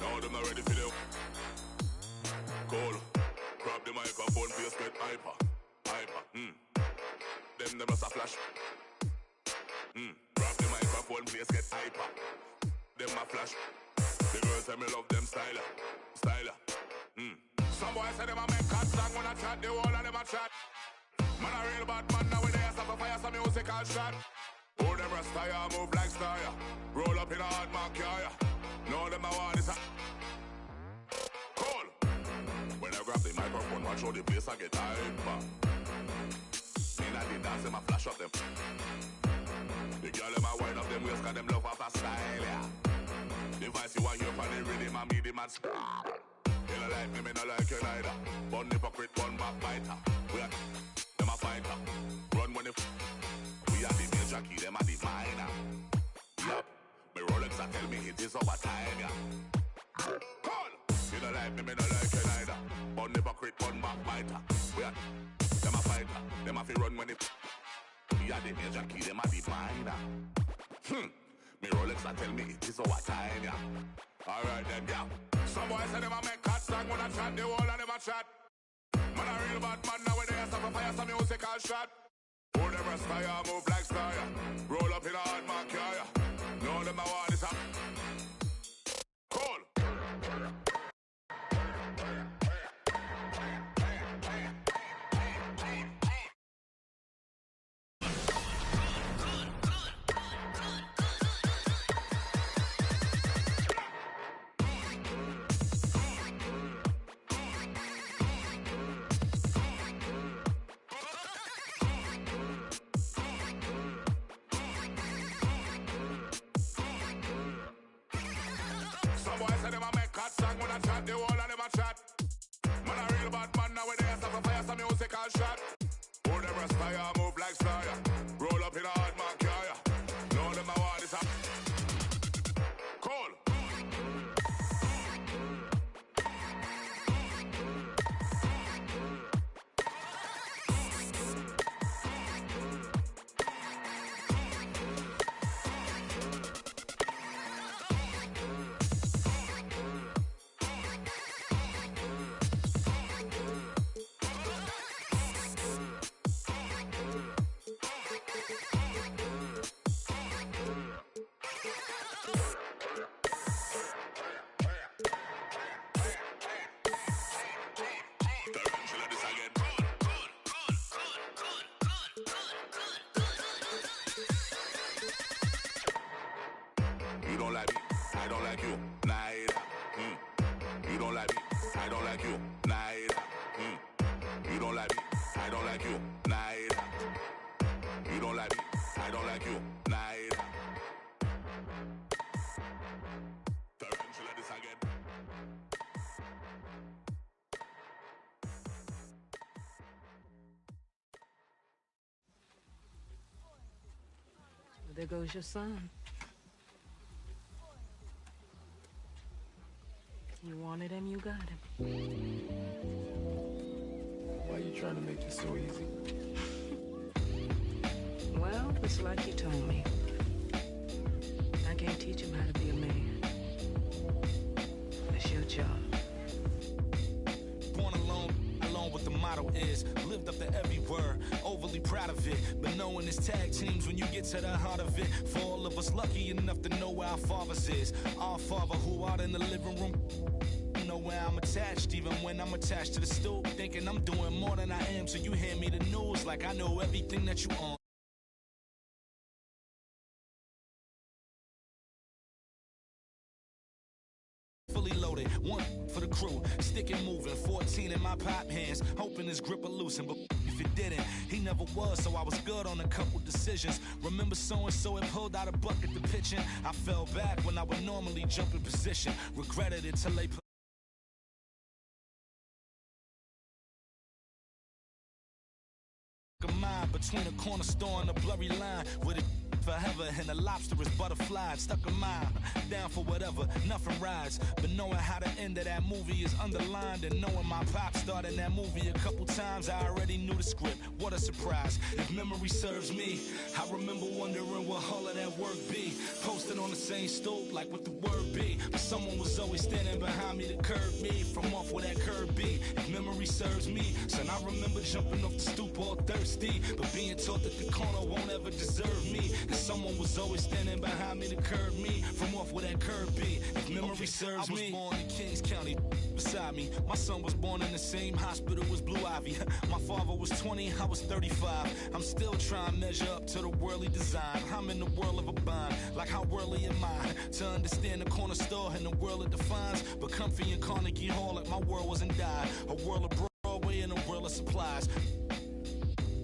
Now them not ready for the call. Grab the microphone, face get hyper. Them must a flash. Grab the microphone, face get hyper. Them a flash. The girls say me love them styler. Some boys say them a make cut song when I chat, the whole of them a chat. Man a real bad man nowadays, have a fire some musical shot. Pull them rasta ya, move like star ya. Roll up in a hard mark ya. Know them a want this. Call. When I grab the microphone, watch how the place I get hyper. In a the dance, them a flash up them. The girl them a wind up them waist, cause them love off a style, yeah. The voice you a hear from the rhythm and me the man scream. You no like me no like you neither. One hypocrite, one backbiter. We are them a fighter. Run when we are the major key, them are the minor. Yup, me Rolex a tell me it is over time, yeah. Call. You no like me no like you neither. One hypocrite, one backbiter. We are them a fighter. Them a fi run when we are the major key, them are the minor. Me Rolex a tell me it is over time, yeah. Alright then, yeah. Some boys say them a make cut song when I chat, the whole of them a chat. Man a real bad man nowadays, have a fire some musical shot. Pull them rasta ya, move like star ya. Roll up in a hard mark ya. Know them a want this up. Call. Song when I chat, the whole of them a chat. Man a real bad man nowadays, have a fire some musical shot. Pull them rasta ya, move like star ya. Roll up in a hard mark ya. Know them a want this up. Call. You don't like me, I don't like you, neither. You don't like me, I don't like you, neither. You don't like me, I don't like you, neither. You don't like me, I don't like you, neither. Tarantula this again. There goes your son. You wanted him, you got him. Why are you trying to make this so easy? Well, it's like you told me. I can't teach him how to be a man. That's your job. Born alone what the motto is. Lived up to every word, overly proud of it. But knowing it's tag teams when you get to the heart of it. For all of us lucky enough to know where our fathers is. Our father who out in the living room, know where I'm attached, even when I'm attached to the stoop. Thinking I'm doing more than I am, so you hand me the news like I know everything that you own. Fully loaded, one for the crew, stick it moving, 14 in my pop hands, hoping his grip will loosen, but if it didn't, he never was, so I was good on a couple decisions. Remember so-and-so had pulled out a bucket to pitching, I fell back when I would normally jump in position, regretted it till they put a mind between a corner store and a blurry line, with it forever and the lobster is butterfly, stuck a mile down for whatever, nothing rides, but knowing how the end of that movie is underlined, and knowing my pop starred in that movie a couple times, I already knew the script. What a surprise. If memory serves me, I remember wondering what all of that work be, posted on the same stoop like what the word be, but someone was always standing behind me to curb me from off where that curb be. If memory serves me, son, I remember jumping off the stoop all thirsty, but being taught that the corner won't ever deserve me, and someone was always standing behind me to curb me from off where that curb be. If memory serves me, I was born in Kings County, beside me. My son was born in the same hospital as Blue Ivy. My father was 20, I was 35. I'm still trying to measure up to the worldly design. I'm in the world of a bind, like how worldly am I? To understand the corner store and the world it defines, but comfy in Carnegie Hall like my world wasn't died. A world of Broadway and a world of supplies.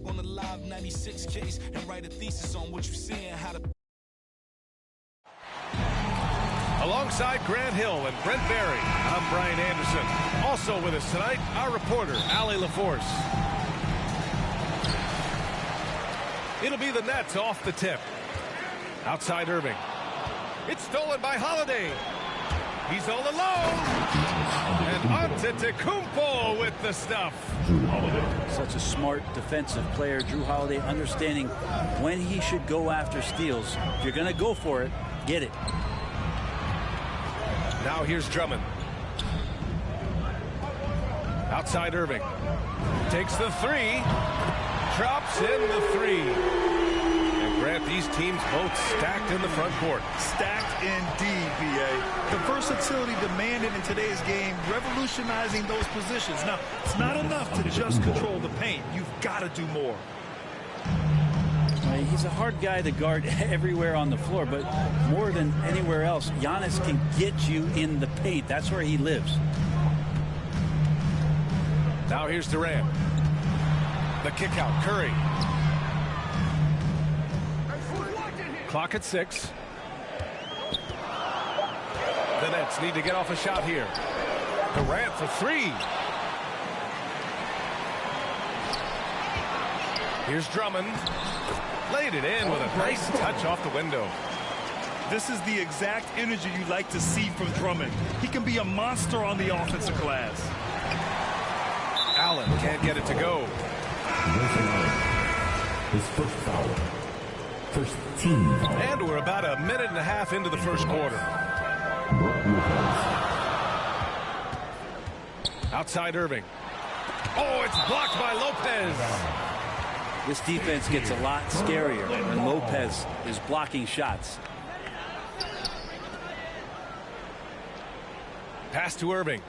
On the Live 96 case and write a thesis on what you see and how to. Alongside Grant Hill and Brent Barry, I'm Brian Anderson. Also with us tonight, our reporter, Allie LaForce. It'll be the Nets off the tip. Outside Irving. It's stolen by Holiday. He's all alone. And Antetokounmpo with the stuff. Drew Holiday. Such a smart defensive player. Drew Holiday understanding when he should go after steals. If you're going to go for it, get it. Now here's Drummond. Outside Irving. Takes the three. Drops in the three. And Grant, these teams both stacked in the front court. Stacked indeed, B.A. The versatility demanded in today's game, revolutionizing those positions. Now, it's not enough to just control the paint. You've got to do more. He's a hard guy to guard everywhere on the floor, but more than anywhere else, Giannis can get you in the paint. That's where he lives. Now here's Durant. The kick out, Curry. Clock at 6. The Nets need to get off a shot here. Durant for 3. Here's Drummond. Laid it in with a nice touch off the window. This is the exact energy you like to see from Drummond. He can be a monster on the offensive glass. Allen can't get it to go. His first foul. First team foul. And we're about a minute and a half into the first quarter. Outside Irving. Oh, it's blocked by Lopez. This defense gets a lot scarier when Lopez is blocking shots. Pass to Irving.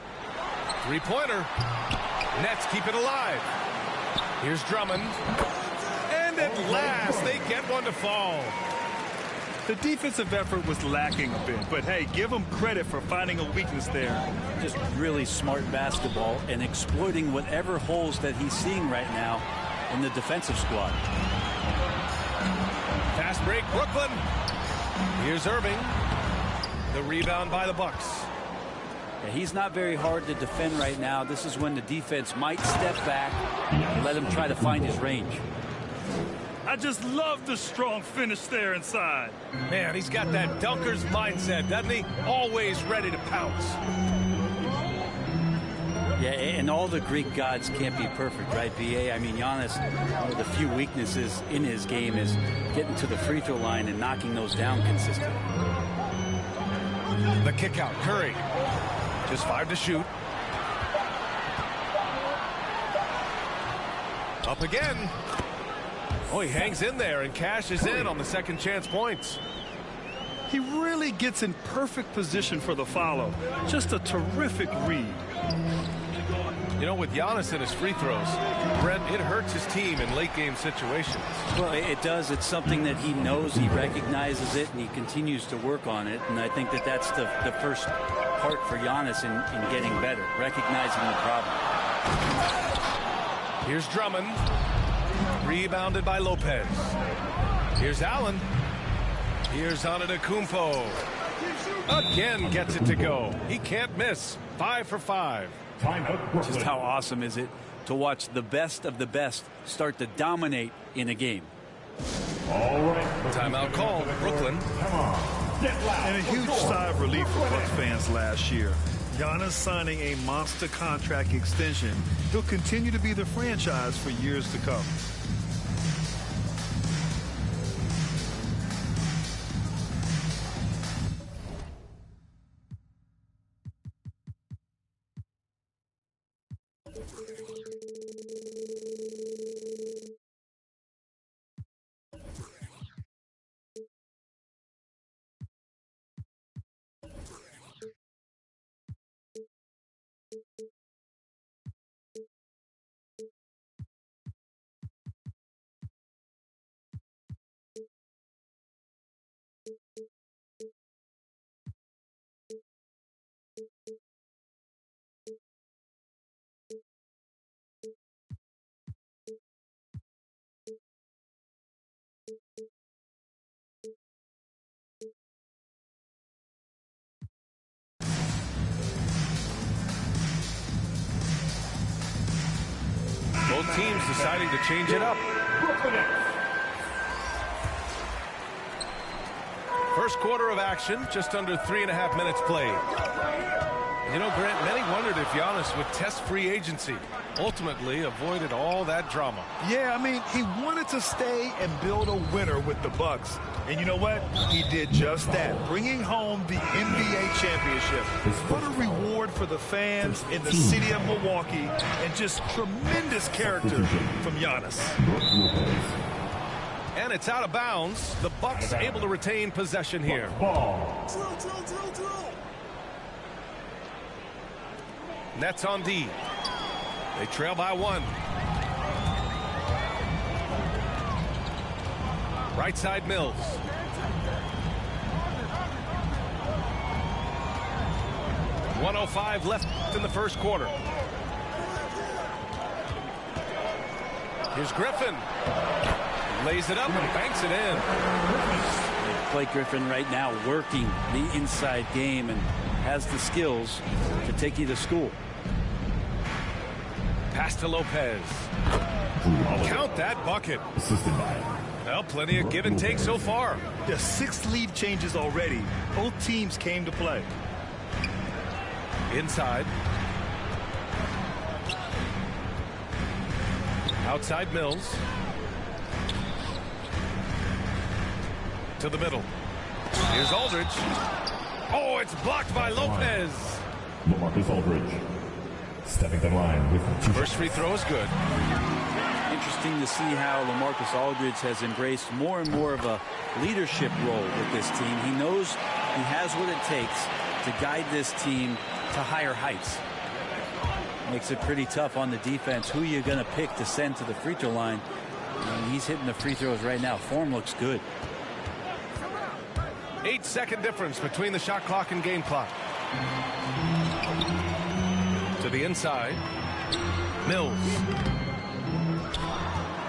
Three-pointer. Nets keep it alive. Here's Drummond. And at last, they get one to fall. The defensive effort was lacking a bit, but hey, give him credit for finding a weakness there. Just really smart basketball and exploiting whatever holes that he's seeing right now in the defensive squad. Fast break, Brooklyn. Here's Irving. The rebound by the Bucks. Yeah, he's not very hard to defend right now. This is when the defense might step back and let him try to find his range. I just love the strong finish there inside. Man, he's got that dunker's mindset, doesn't he? Always ready to pounce. Yeah, and all the Greek gods can't be perfect, right, B.A.? I mean, Giannis, one of the few weaknesses in his game is getting to the free throw line and knocking those down consistently. The kick out, Curry. Just 5 to shoot. Up again. Oh, he hangs in there and cashes in on the second chance points. He really gets in perfect position for the follow. Just a terrific read. You know, with Giannis and his free throws, Brent, it hurts his team in late game situations. Well, it does. It's something that he knows, he recognizes it, and he continues to work on it. And I think that that's the first part for Giannis in getting better, recognizing the problem. Here's Drummond. Rebounded by Lopez. Here's Allen. Here's Antetokounmpo. Again gets it to go. He can't miss. 5 for 5. Just how awesome is it to watch the best of the best start to dominate in a game. All right. Timeout call. Brooklyn. And a huge sigh of relief for Bucks fans last year. Giannis signing a monster contract extension. He'll continue to be the franchise for years to come. Both teams deciding to change it up. First quarter of action, just under 3.5 minutes played. You know, Grant, many wondered if Giannis would test free agency. Ultimately, avoided all that drama. Yeah, I mean, he wanted to stay and build a winner with the Bucks. And you know what? He did just that, bringing home the NBA championship. What a reward for the fans in the city of Milwaukee, and just tremendous character from Giannis. And it's out of bounds. The Bucks able to retain possession here. Nets on D. They trail by 1. Right side Mills. .105 left in the first quarter. Here's Griffin. Lays it up and banks it in. Blake Griffin right now working the inside game and has the skills to take you to school. Pass to Lopez. Count that bucket. Well, plenty of give and take so far. There's 6 lead changes already. Both teams came to play. Inside. Outside Mills. To the middle. Here's Aldridge. Oh, it's blocked by Lopez. LaMarcus Aldridge stepping the line with 2 First free throw is good. Interesting to see how LaMarcus Aldridge has embraced more and more of a leadership role with this team. He knows he has what it takes to guide this team to higher heights. Makes it pretty tough on the defense. Who are you going to pick to send to the free throw line? And he's hitting the free throws right now. Form looks good. 8-second difference between the shot clock and game clock. To the inside. Mills.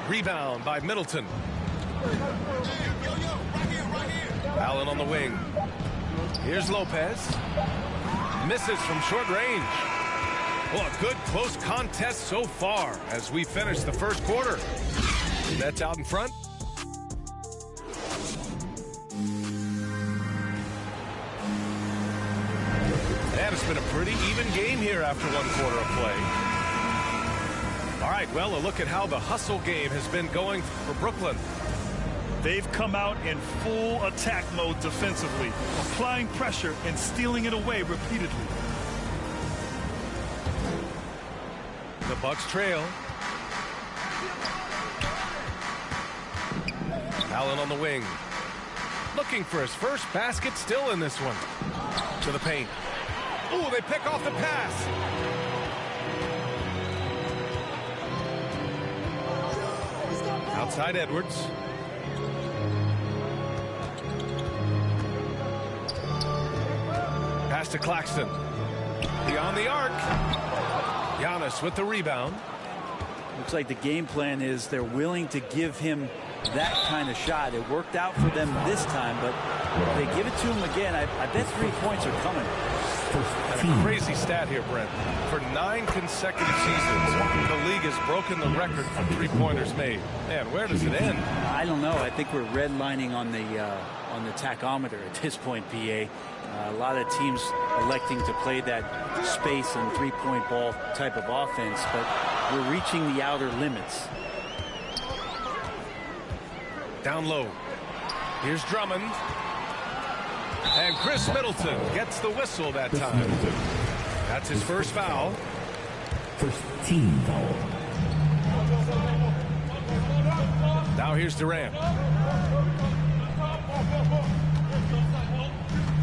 Rebound by Middleton. Allen on the wing. Here's Lopez. Misses from short range. Well, a good close contest so far as we finish the first quarter. Nets out in front. And it's been a pretty even game here after 1 quarter of play. All right, well, a look at how the hustle game has been going for Brooklyn. They've come out in full attack mode defensively, applying pressure and stealing it away repeatedly. The Bucks trail. Allen on the wing. Looking for his first basket, still in this one. To the paint. Oh, they pick off the pass. Outside Edwards. Pass to Claxton. Beyond the arc. Giannis with the rebound. Looks like the game plan is they're willing to give him that kind of shot. It worked out for them this time, but if they give it to him again, I bet 3 points are coming. And a crazy stat here, Brent. For 9 consecutive seasons, the league has broken the record for three-pointers made. Man, where does it end? I don't know. I think we're redlining on the tachometer at this point, PA. A lot of teams electing to play that space and three-point ball type of offense, but we're reaching the outer limits. Down low. Here's Drummond. And Chris Middleton gets the whistle that time. That's his first foul. First team foul. Now here's Durant.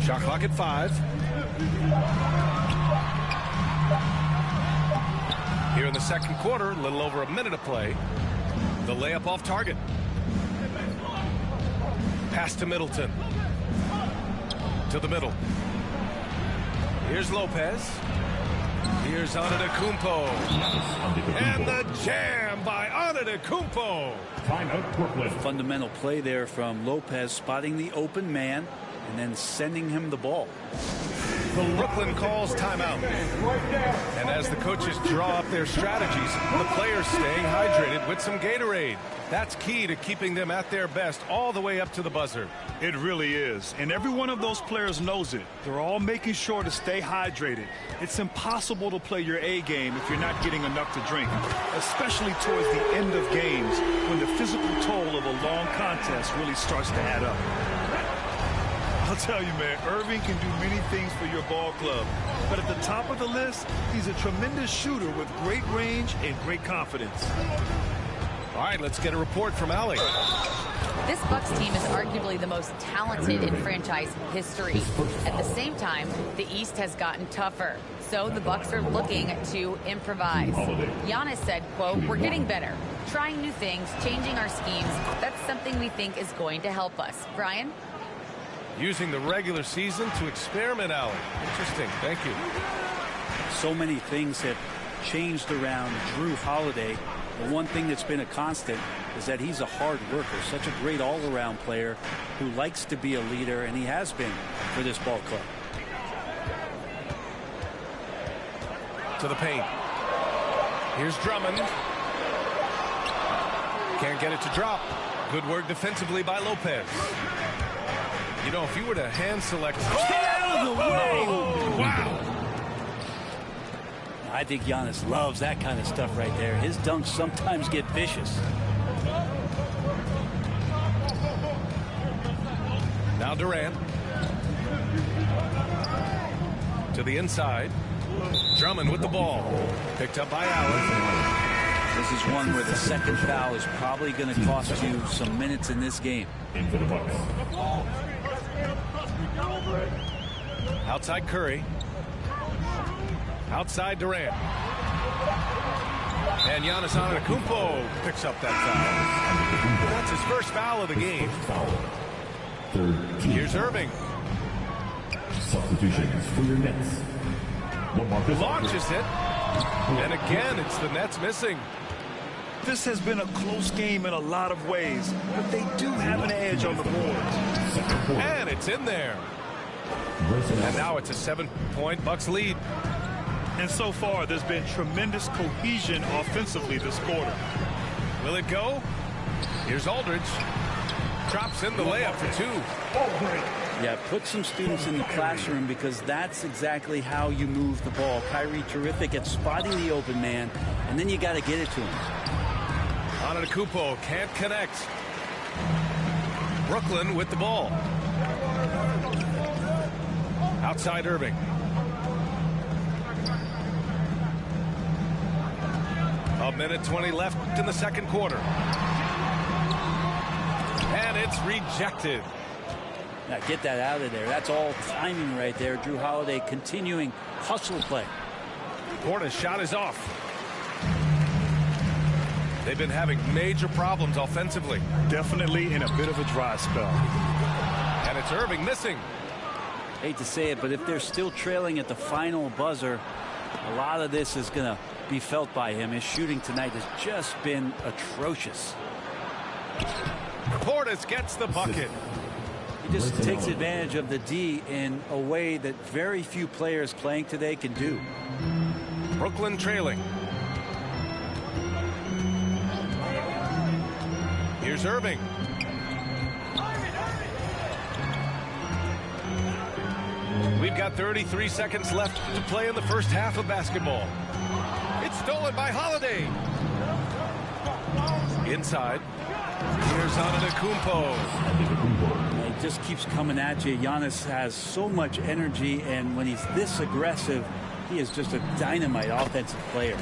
Shot clock at 5. Here in the second quarter, a little over a minute of play. The layup off target. Pass to Middleton. To the middle. Here's Lopez. Here's Antetokounmpo. And the jam by Antetokounmpo. Timeout, Brooklyn. Fundamental play there from Lopez, spotting the open man and then sending him the ball. Brooklyn calls timeout. And as the coaches draw up their strategies, the players staying hydrated with some Gatorade. That's key to keeping them at their best all the way up to the buzzer. It really is. And every one of those players knows it. They're all making sure to stay hydrated. It's impossible to play your A game if you're not getting enough to drink, especially towards the end of games when the physical toll of a long contest really starts to add up. I'll tell you, man, Irving can do many things for your ball club. But at the top of the list, he's a tremendous shooter with great range and great confidence. All right, let's get a report from Allie. This Bucks team is arguably the most talented in franchise history. At the same time, the East has gotten tougher. So the Bucks are looking to improvise. Giannis said, quote, "We're getting better, trying new things, changing our schemes. That's something we think is going to help us." Brian? Using the regular season to experiment, Allie. Interesting. Thank you. So many things have changed around Jrue Holiday. The one thing that's been a constant is that he's a hard worker, such a great all-around player who likes to be a leader, and he has been for this ball club. To the paint. Here's Drummond. Can't get it to drop. Good work defensively by Lopez. You know, if you were to hand select... Get out of the way! Wow! I think Giannis loves that kind of stuff right there. His dunks sometimes get vicious. Now Durant. To the inside. Drummond with the ball. Picked up by Allen. This is one where the second foul is probably going to cost you some minutes in this game. In for the Bucks. Outside Curry. Outside Durant. And Giannis Antetokounmpo picks up that foul. That's his first foul of the game. Here's Irving. Substitutions for your Nets. Launches it. And again, it's the Nets missing. This has been a close game in a lot of ways, but they do have an edge on the boards. And it's in there. And now it's a 7-point Bucks lead. And so far, there's been tremendous cohesion offensively this quarter. Will it go? Here's Aldridge. Drops in the layup for 2. Yeah, put some students in the classroom because that's exactly how you move the ball. Kyrie terrific at spotting the open man, and then you got to get it to him. Antetokounmpo can't connect. Brooklyn with the ball. Outside Irving. A minute 20 left in the second quarter. And it's rejected. Now get that out of there. That's all timing right there. Jrue Holiday continuing hustle play. Porter's shot is off. They've been having major problems offensively. Definitely in a bit of a dry spell. And it's Irving missing. Hate to say it, but if they're still trailing at the final buzzer, a lot of this is going to be felt by him. His shooting tonight has just been atrocious. Portis gets the bucket. He just takes advantage of the D in a way that very few players playing today can do. Brooklyn trailing. Here's Irving. We've got 33 seconds left to play in the first half of basketball. It's stolen by Holiday. Inside. Here's Antetokounmpo. It just keeps coming at you. Giannis has so much energy, and when he's this aggressive, he is just a dynamite offensive player.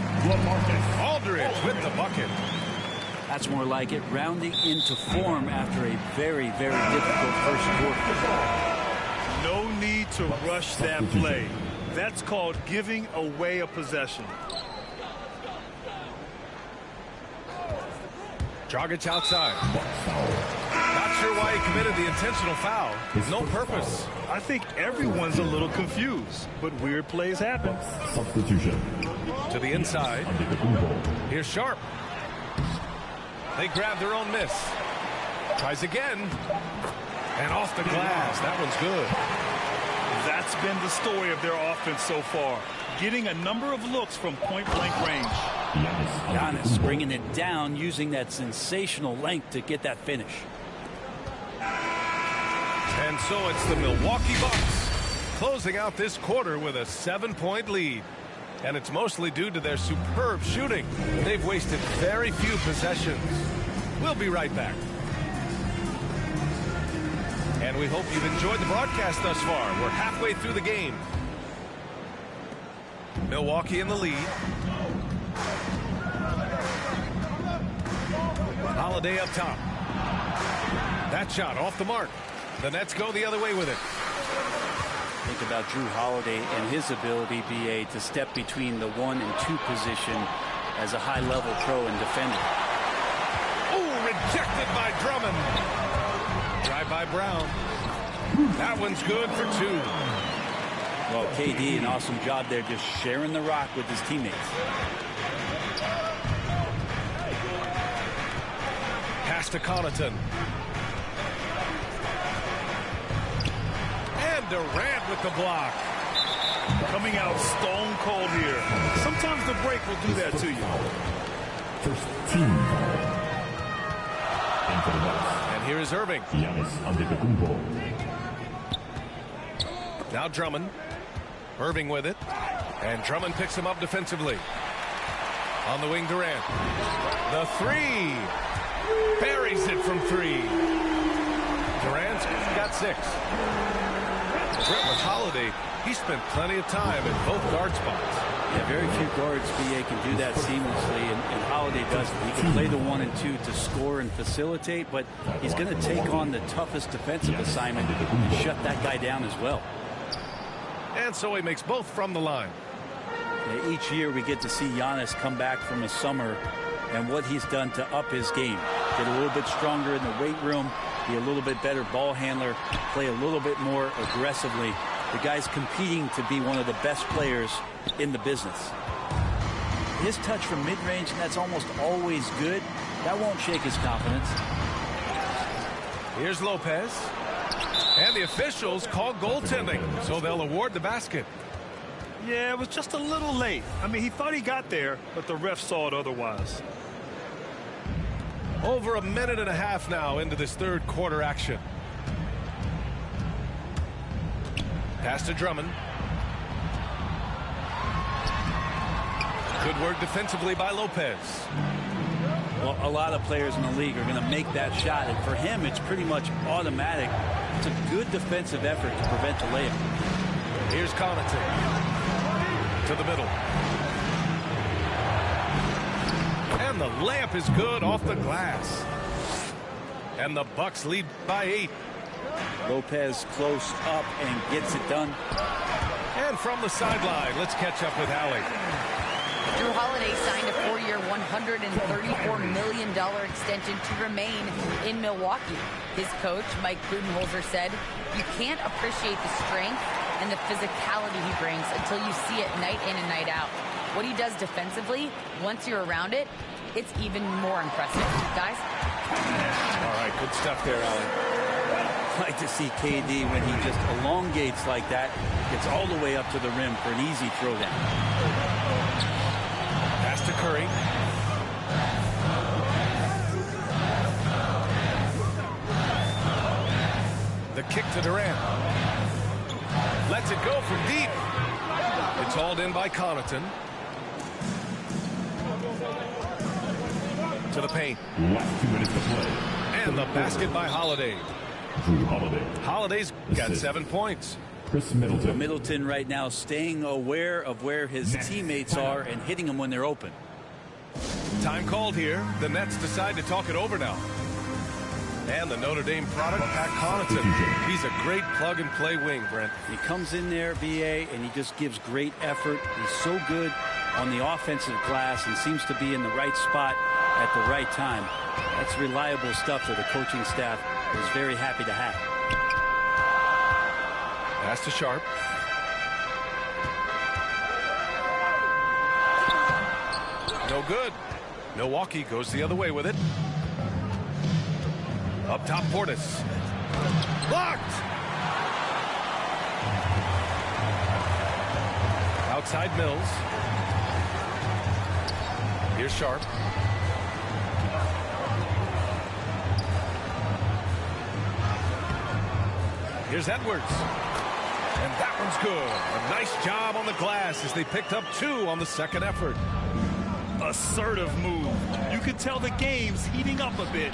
Aldridge with the bucket. That's more like it, rounding into form after a very, very difficult first quarter. No need to rush that play. That's called giving away a possession. Dragic outside. Not sure why he committed the intentional foul. No purpose. I think everyone's a little confused, but weird plays happen. Substitution. To the inside. Here's Sharp. They grab their own miss. Tries again. And off the glass. That one's good. That's been the story of their offense so far. Getting a number of looks from point-blank range. Giannis bringing it down, using that sensational length to get that finish. And so it's the Milwaukee Bucks closing out this quarter with a 7-point lead. And it's mostly due to their superb shooting. They've wasted very few possessions. We'll be right back. And we hope you've enjoyed the broadcast thus far. We're halfway through the game. Milwaukee in the lead. Holiday up top. That shot off the mark. The Nets go the other way with it. Think about Drew Holiday and his ability, BA, to step between the 1 and 2 position as a high-level pro and defender. Oh, rejected by Drummond. Drive by Brown. That one's good for 2. Well, KD, an awesome job there, just sharing the rock with his teammates. Pass to Connaughton. And Durant with the block. Coming out stone cold here. Sometimes the break will do that to you. First team. And for the Bucks. And here is Irving. Giannis Antetokounmpo. Now Drummond. Irving with it. And Drummond picks him up defensively. On the wing, Durant. The 3. Buries it from 3. Durant's got 6. With Holiday, he spent plenty of time at both guard spots. Yeah, very few guards, BA, can do that seamlessly, and Holiday does it. He can play the 1 and 2 to score and facilitate, but he's going to take on the toughest defensive assignment and shut that guy down as well. And so he makes both from the line. Yeah, each year we get to see Giannis come back from a summer and what he's done to up his game. Get a little bit stronger in the weight room, be a little bit better ball handler, play a little bit more aggressively. The guy's competing to be one of the best players in the business. His touch from mid-range, and that's almost always good. That won't shake his confidence. Here's Lopez. And the officials call goaltending, so they'll award the basket. Yeah, it was just a little late. I mean, he thought he got there, but the ref saw it otherwise. Over a minute and a half now into this third quarter action. Pass to Drummond. Good work defensively by Lopez. Well, a lot of players in the league are going to make that shot, and for him, it's pretty much automatic. It's a good defensive effort to prevent the layup. Here's Connaughton. To the middle. And the layup is good off the glass. And the Bucks lead by 8. Lopez close up and gets it done. And from the sideline, let's catch up with Allie. Drew Holiday signed a 4-year their $134 million extension to remain in Milwaukee. His coach, Mike Budenholzer, said, "You can't appreciate the strength and the physicality he brings until you see it night in and night out. What he does defensively, once you're around it, it's even more impressive." Guys? All right, good stuff there, Alan. I like to see KD when he just elongates like that, gets all the way up to the rim for an easy throwdown. Pass to Curry. The kick to Durant. Lets it go from deep. It's hauled in by Connaughton. To the paint. Last 2 minutes to play. And the basket by Holiday. Drew Holiday. Holiday's got 7 points. Chris Middleton. Middleton right now staying aware of where his teammates are and hitting them when they're open. Time called here. The Nets decide to talk it over now. And the Notre Dame product, Pat Connaughton. He's a great plug-and-play wing, Brent. He comes in there, VA, and he just gives great effort. He's so good on the offensive glass and seems to be in the right spot at the right time. That's reliable stuff that the coaching staff is very happy to have. Pass to Sharp. No good. Milwaukee goes the other way with it. Up top, Portis. Blocked! Outside Mills. Here's Sharp. Here's Edwards. And that one's good. A nice job on the glass as they picked up 2 on the second effort. Assertive move. You could tell the game's heating up a bit.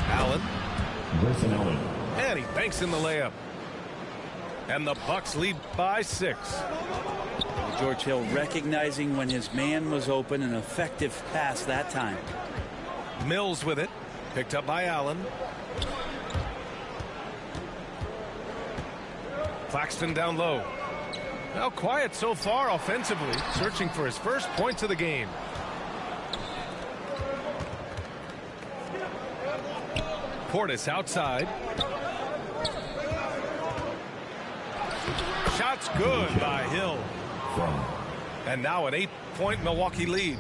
Allen. Grayson Allen. And he banks in the layup. And the Bucks lead by 6. George Hill recognizing when his man was open, an effective pass that time. Mills with it. Picked up by Allen. Claxton down low. Now quiet so far offensively, searching for his first points of the game. Portis outside. Shot's good by Hill. And now an 8-point Milwaukee lead.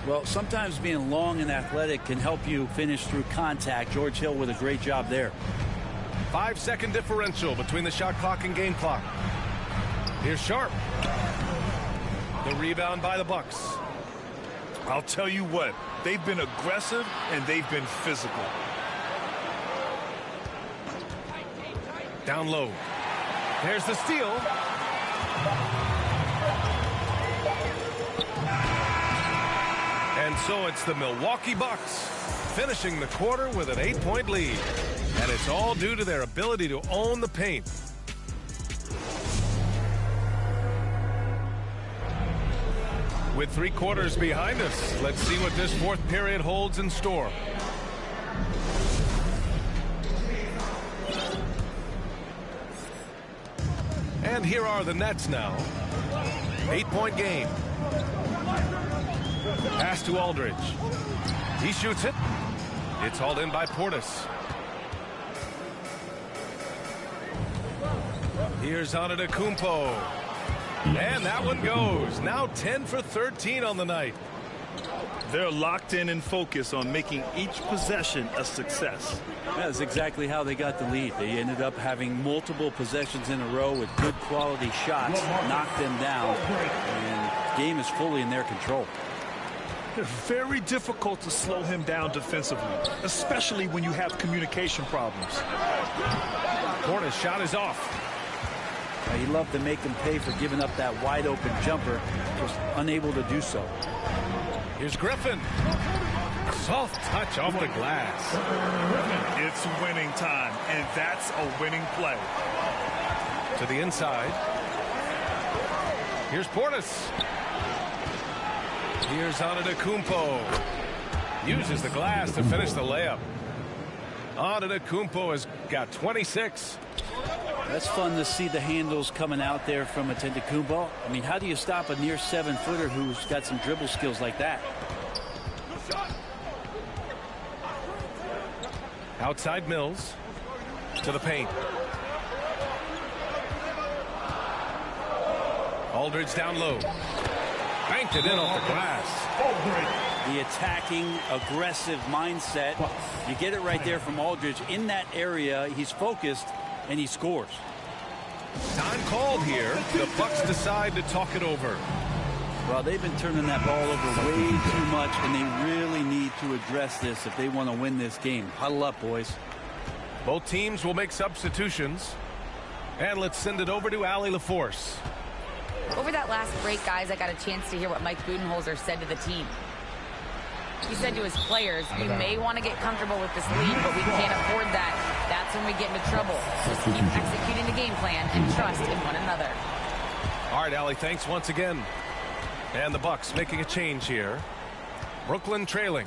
Well, sometimes being long and athletic can help you finish through contact. George Hill with a great job there. 5-second differential between the shot clock and game clock. Here's Sharp. The rebound by the Bucks. I'll tell you what, they've been aggressive and they've been physical. Down low. There's the steal. And so it's the Milwaukee Bucks finishing the quarter with an 8-point lead. And it's all due to their ability to own the paint. With 3 quarters behind us, let's see what this 4th period holds in store. And here are the Nets now. 8-point game. Pass to Aldridge. He shoots it. It's hauled in by Portis. Here's Antetokounmpo. And that one goes. Now 10 for 13 on the night. They're locked in and focused on making each possession a success. That's exactly how they got the lead. They ended up having multiple possessions in a row with good quality shots, knocked them down, and the game is fully in their control. Very difficult to slow him down defensively, especially when you have communication problems. Portis' shot is off. He loved to make him pay for giving up that wide open jumper, just unable to do so. Here's Griffin. Soft touch off the glass. It's winning time, and that's a winning play. To the inside. Here's Portis. Here's Antetokounmpo. Uses the glass to finish the layup. Antetokounmpo has got 26. That's fun to see the handles coming out there from Antetokounmpo. I mean, how do you stop a near 7-footer who's got some dribble skills like that? Outside Mills to the paint. Aldridge down low. Banked it in off the glass. The attacking, aggressive mindset. You get it right there from Aldridge. In that area, he's focused, and he scores. Time called here. The Bucks decide to talk it over. Well, they've been turning that ball over way too much, and they really need to address this if they want to win this game. Huddle up, boys. Both teams will make substitutions. And let's send it over to Allie LaForce. Over that last break, guys, I got a chance to hear what Mike Budenholzer said to the team. He said to his players, you may want to get comfortable with this lead, but we can't afford that. That's when we get into trouble. Just keep executing the game plan and trust in one another. All right, Allie, thanks once again. And the Bucks making a change here. Brooklyn trailing.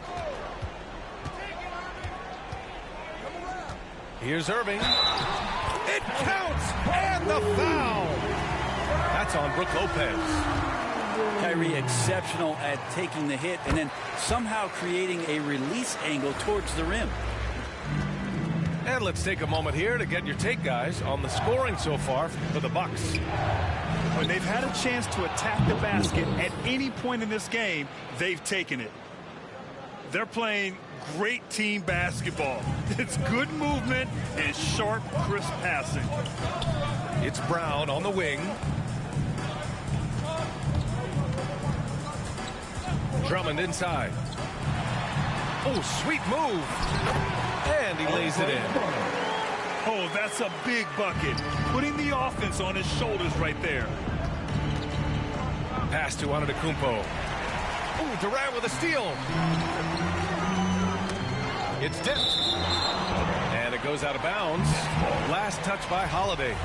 Here's Irving. It counts, and the foul. That's on Brook Lopez. Kyrie exceptional at taking the hit and then somehow creating a release angle towards the rim. And let's take a moment here to get your take, guys, on the scoring so far for the Bucks. When they've had a chance to attack the basket at any point in this game, they've taken it. They're playing great team basketball. It's good movement and sharp, crisp passing. It's Brown on the wing. Drummond inside. Oh, sweet move. And he lays it in. Oh, that's a big bucket. Putting the offense on his shoulders right there. Pass to Antetokounmpo. Oh, Durant with a steal. It's tipped. And it goes out of bounds. Last touch by Holiday.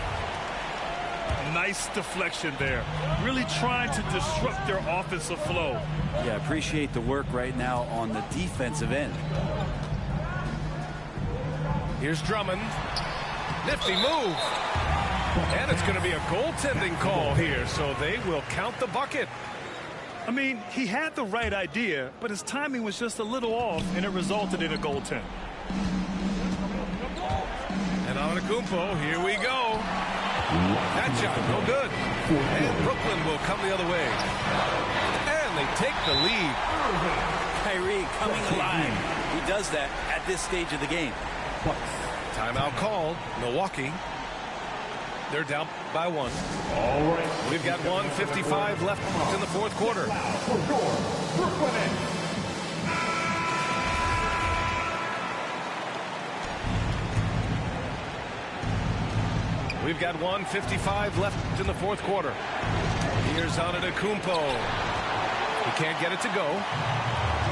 Nice deflection there. Really trying to disrupt their offensive flow. Yeah, appreciate the work right now on the defensive end. Here's Drummond. Nifty move. And it's going to be a goaltending call here, so they will count the bucket. I mean, he had the right idea, but his timing was just a little off, and it resulted in a goaltend. And Antetokounmpo, here we go. That shot, no good. And Brooklyn will come the other way. And they take the lead. Kyrie coming alive. He does that at this stage of the game. Timeout called. Milwaukee. They're down by one. We've got 1:55 left in the fourth quarter. We've got 1:55 left in the fourth quarter. Here's Antetokounmpo. He can't get it to go.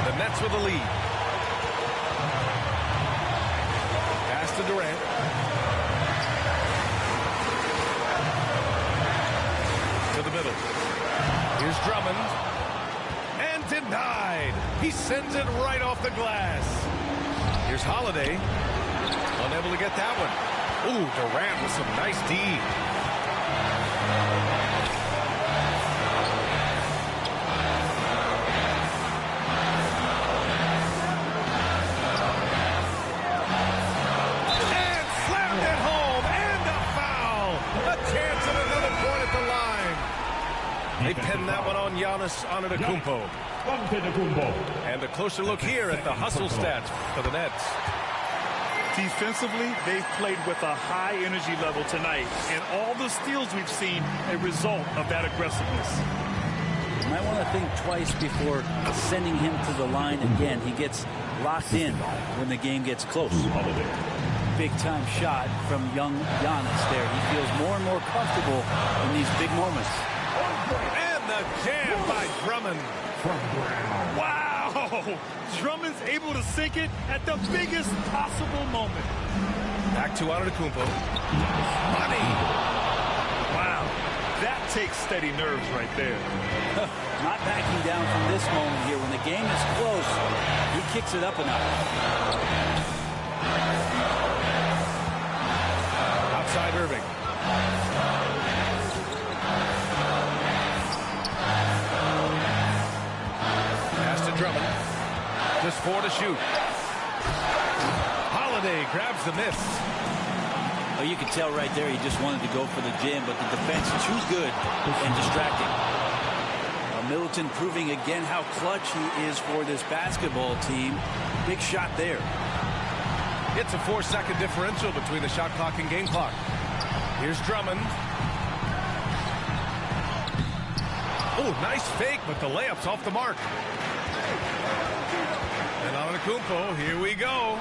The Nets with the lead. Pass to Durant. To the middle. Here's Drummond. And denied. He sends it right off the glass. Here's Holiday. Unable to get that one. Ooh, Durant with some nice D. And slammed it home. And a foul. A chance at another point at the line. They pinned that one on Giannis Antetokounmpo. And a closer look here at the hustle stats for the Nets. Defensively, they've played with a high energy level tonight, and all the steals we've seen a result of that aggressiveness. You might want to think twice before sending him to the line again. He gets locked in when the game gets close. Big-time shot from young Giannis there. He feels more and more comfortable in these big moments. And the jam by Drummond. Wow! Drummond's able to sink it at the biggest possible moment. Back to Antetokounmpo. Money! Wow, that takes steady nerves right there. Not backing down from this moment here. When the game is close, he kicks it up a notch. Outside Irving. to Drummond. Just 4 to shoot. Holiday grabs the miss. Well, you can tell right there he just wanted to go for the jam, but the defense too good and distracting. Middleton proving again how clutch he is for this basketball team. Big shot there. It's a 4-second differential between the shot clock and game clock. Here's Drummond. Oh, nice fake, but the layup's off the mark. And Antetokounmpo, here we go.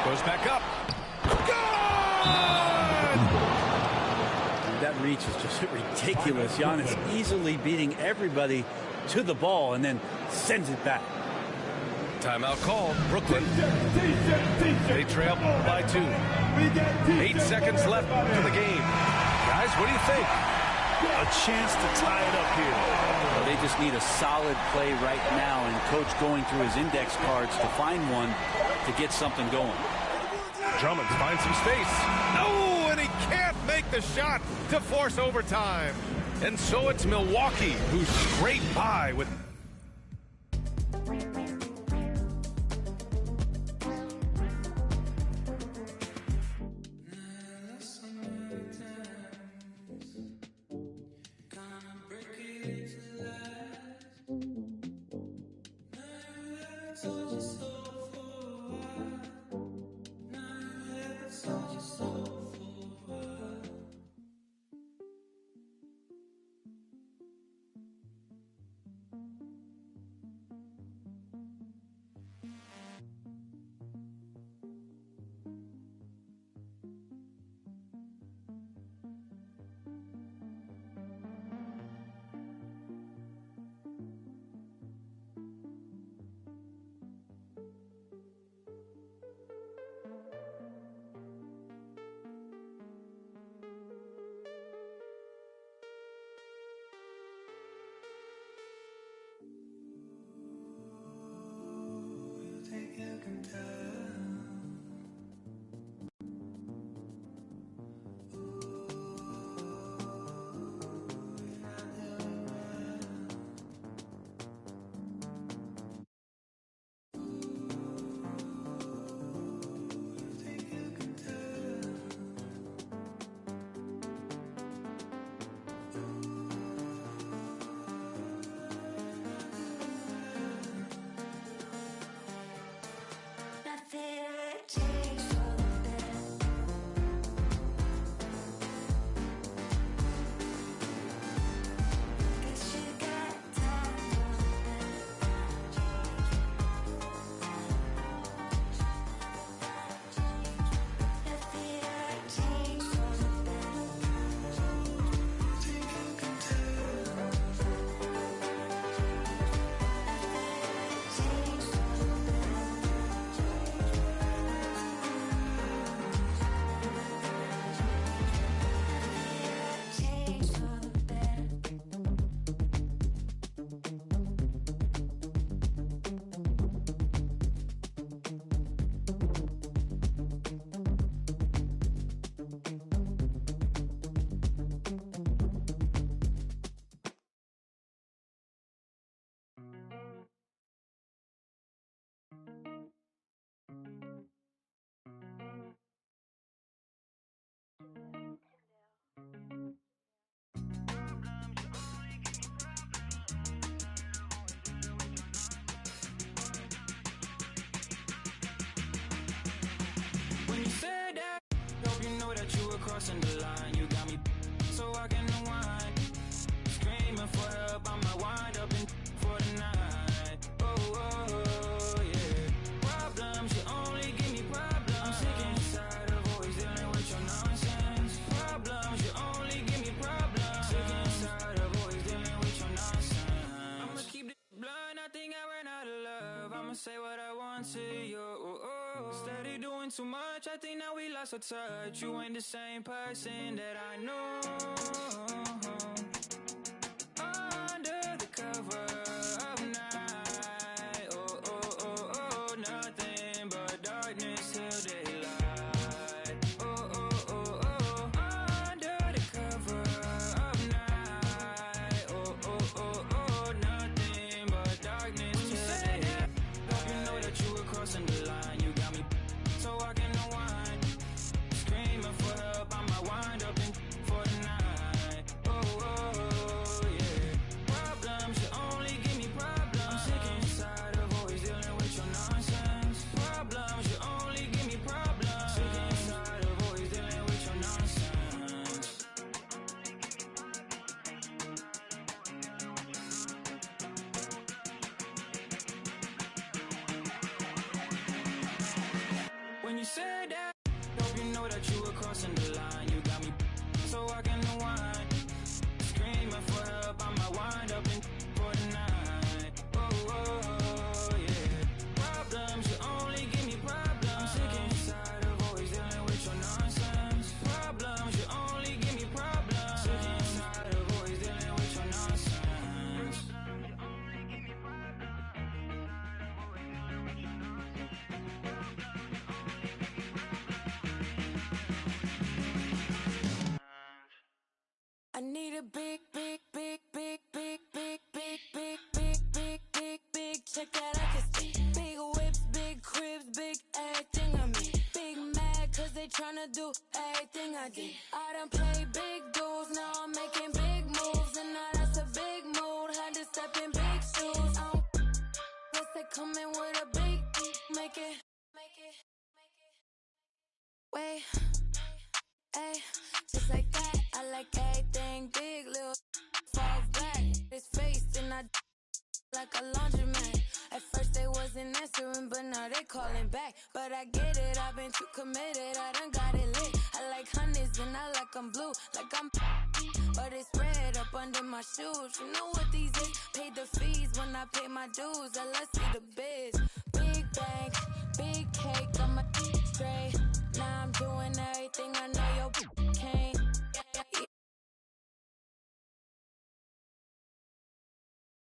Goes back up. That reach is just ridiculous. Giannis easily beating everybody to the ball and then sends it back. Timeout called. Brooklyn. They trail by 2. 8 seconds left to the game. Guys, what do you think? A chance to tie it up here. Well, they just need a solid play right now, and Coach going through his index cards to find one to get something going. Drummond finds some space. No, and he can't make the shot to force overtime. And so it's Milwaukee who scrape by with... crossing the line. You got me so I can unwind. Screaming for help, I might wind up in for the night. Oh, oh, yeah. Problems, you only give me problems. I'm sick and tired of always dealing with your nonsense. Problems, you only give me problems. Sick and tired of always dealing with your nonsense. I'ma keep this blunt, I think I ran out of love. I'ma say what I want to you. Steady doing too much, I think now we lost our touch. You ain't the same person that I know. Under the cover of night, oh, oh, oh, oh, nothing but darkness till daylight. Oh, oh, oh, oh, under the cover of night, oh, oh, oh, oh, nothing but darkness. need a big, big, big, big, big, big, big, big, big, big, big, big check that I can see. Big whips, big cribs, big everything I mean. Big mad cause they tryna do everything I did. I done played big dudes, now I'm making big moves. And now that's a big mood, had to step in big shoes. I don't guess they coming with a big make it. Wait, ayy, just like that. I like everything big, little fall back. His face and I like a laundromat. At first they wasn't answering, but now they calling back. But I get it, I've been too committed, I done got it lit. I like honeys and I like I'm blue, like I'm but it's red up under my shoes. You know what these is? Paid the fees when I pay my dues. I let's see the biz. Big bank, big cake, I'm a straight. Now I'm doing everything I know your can't.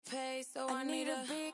Pay, so I need a big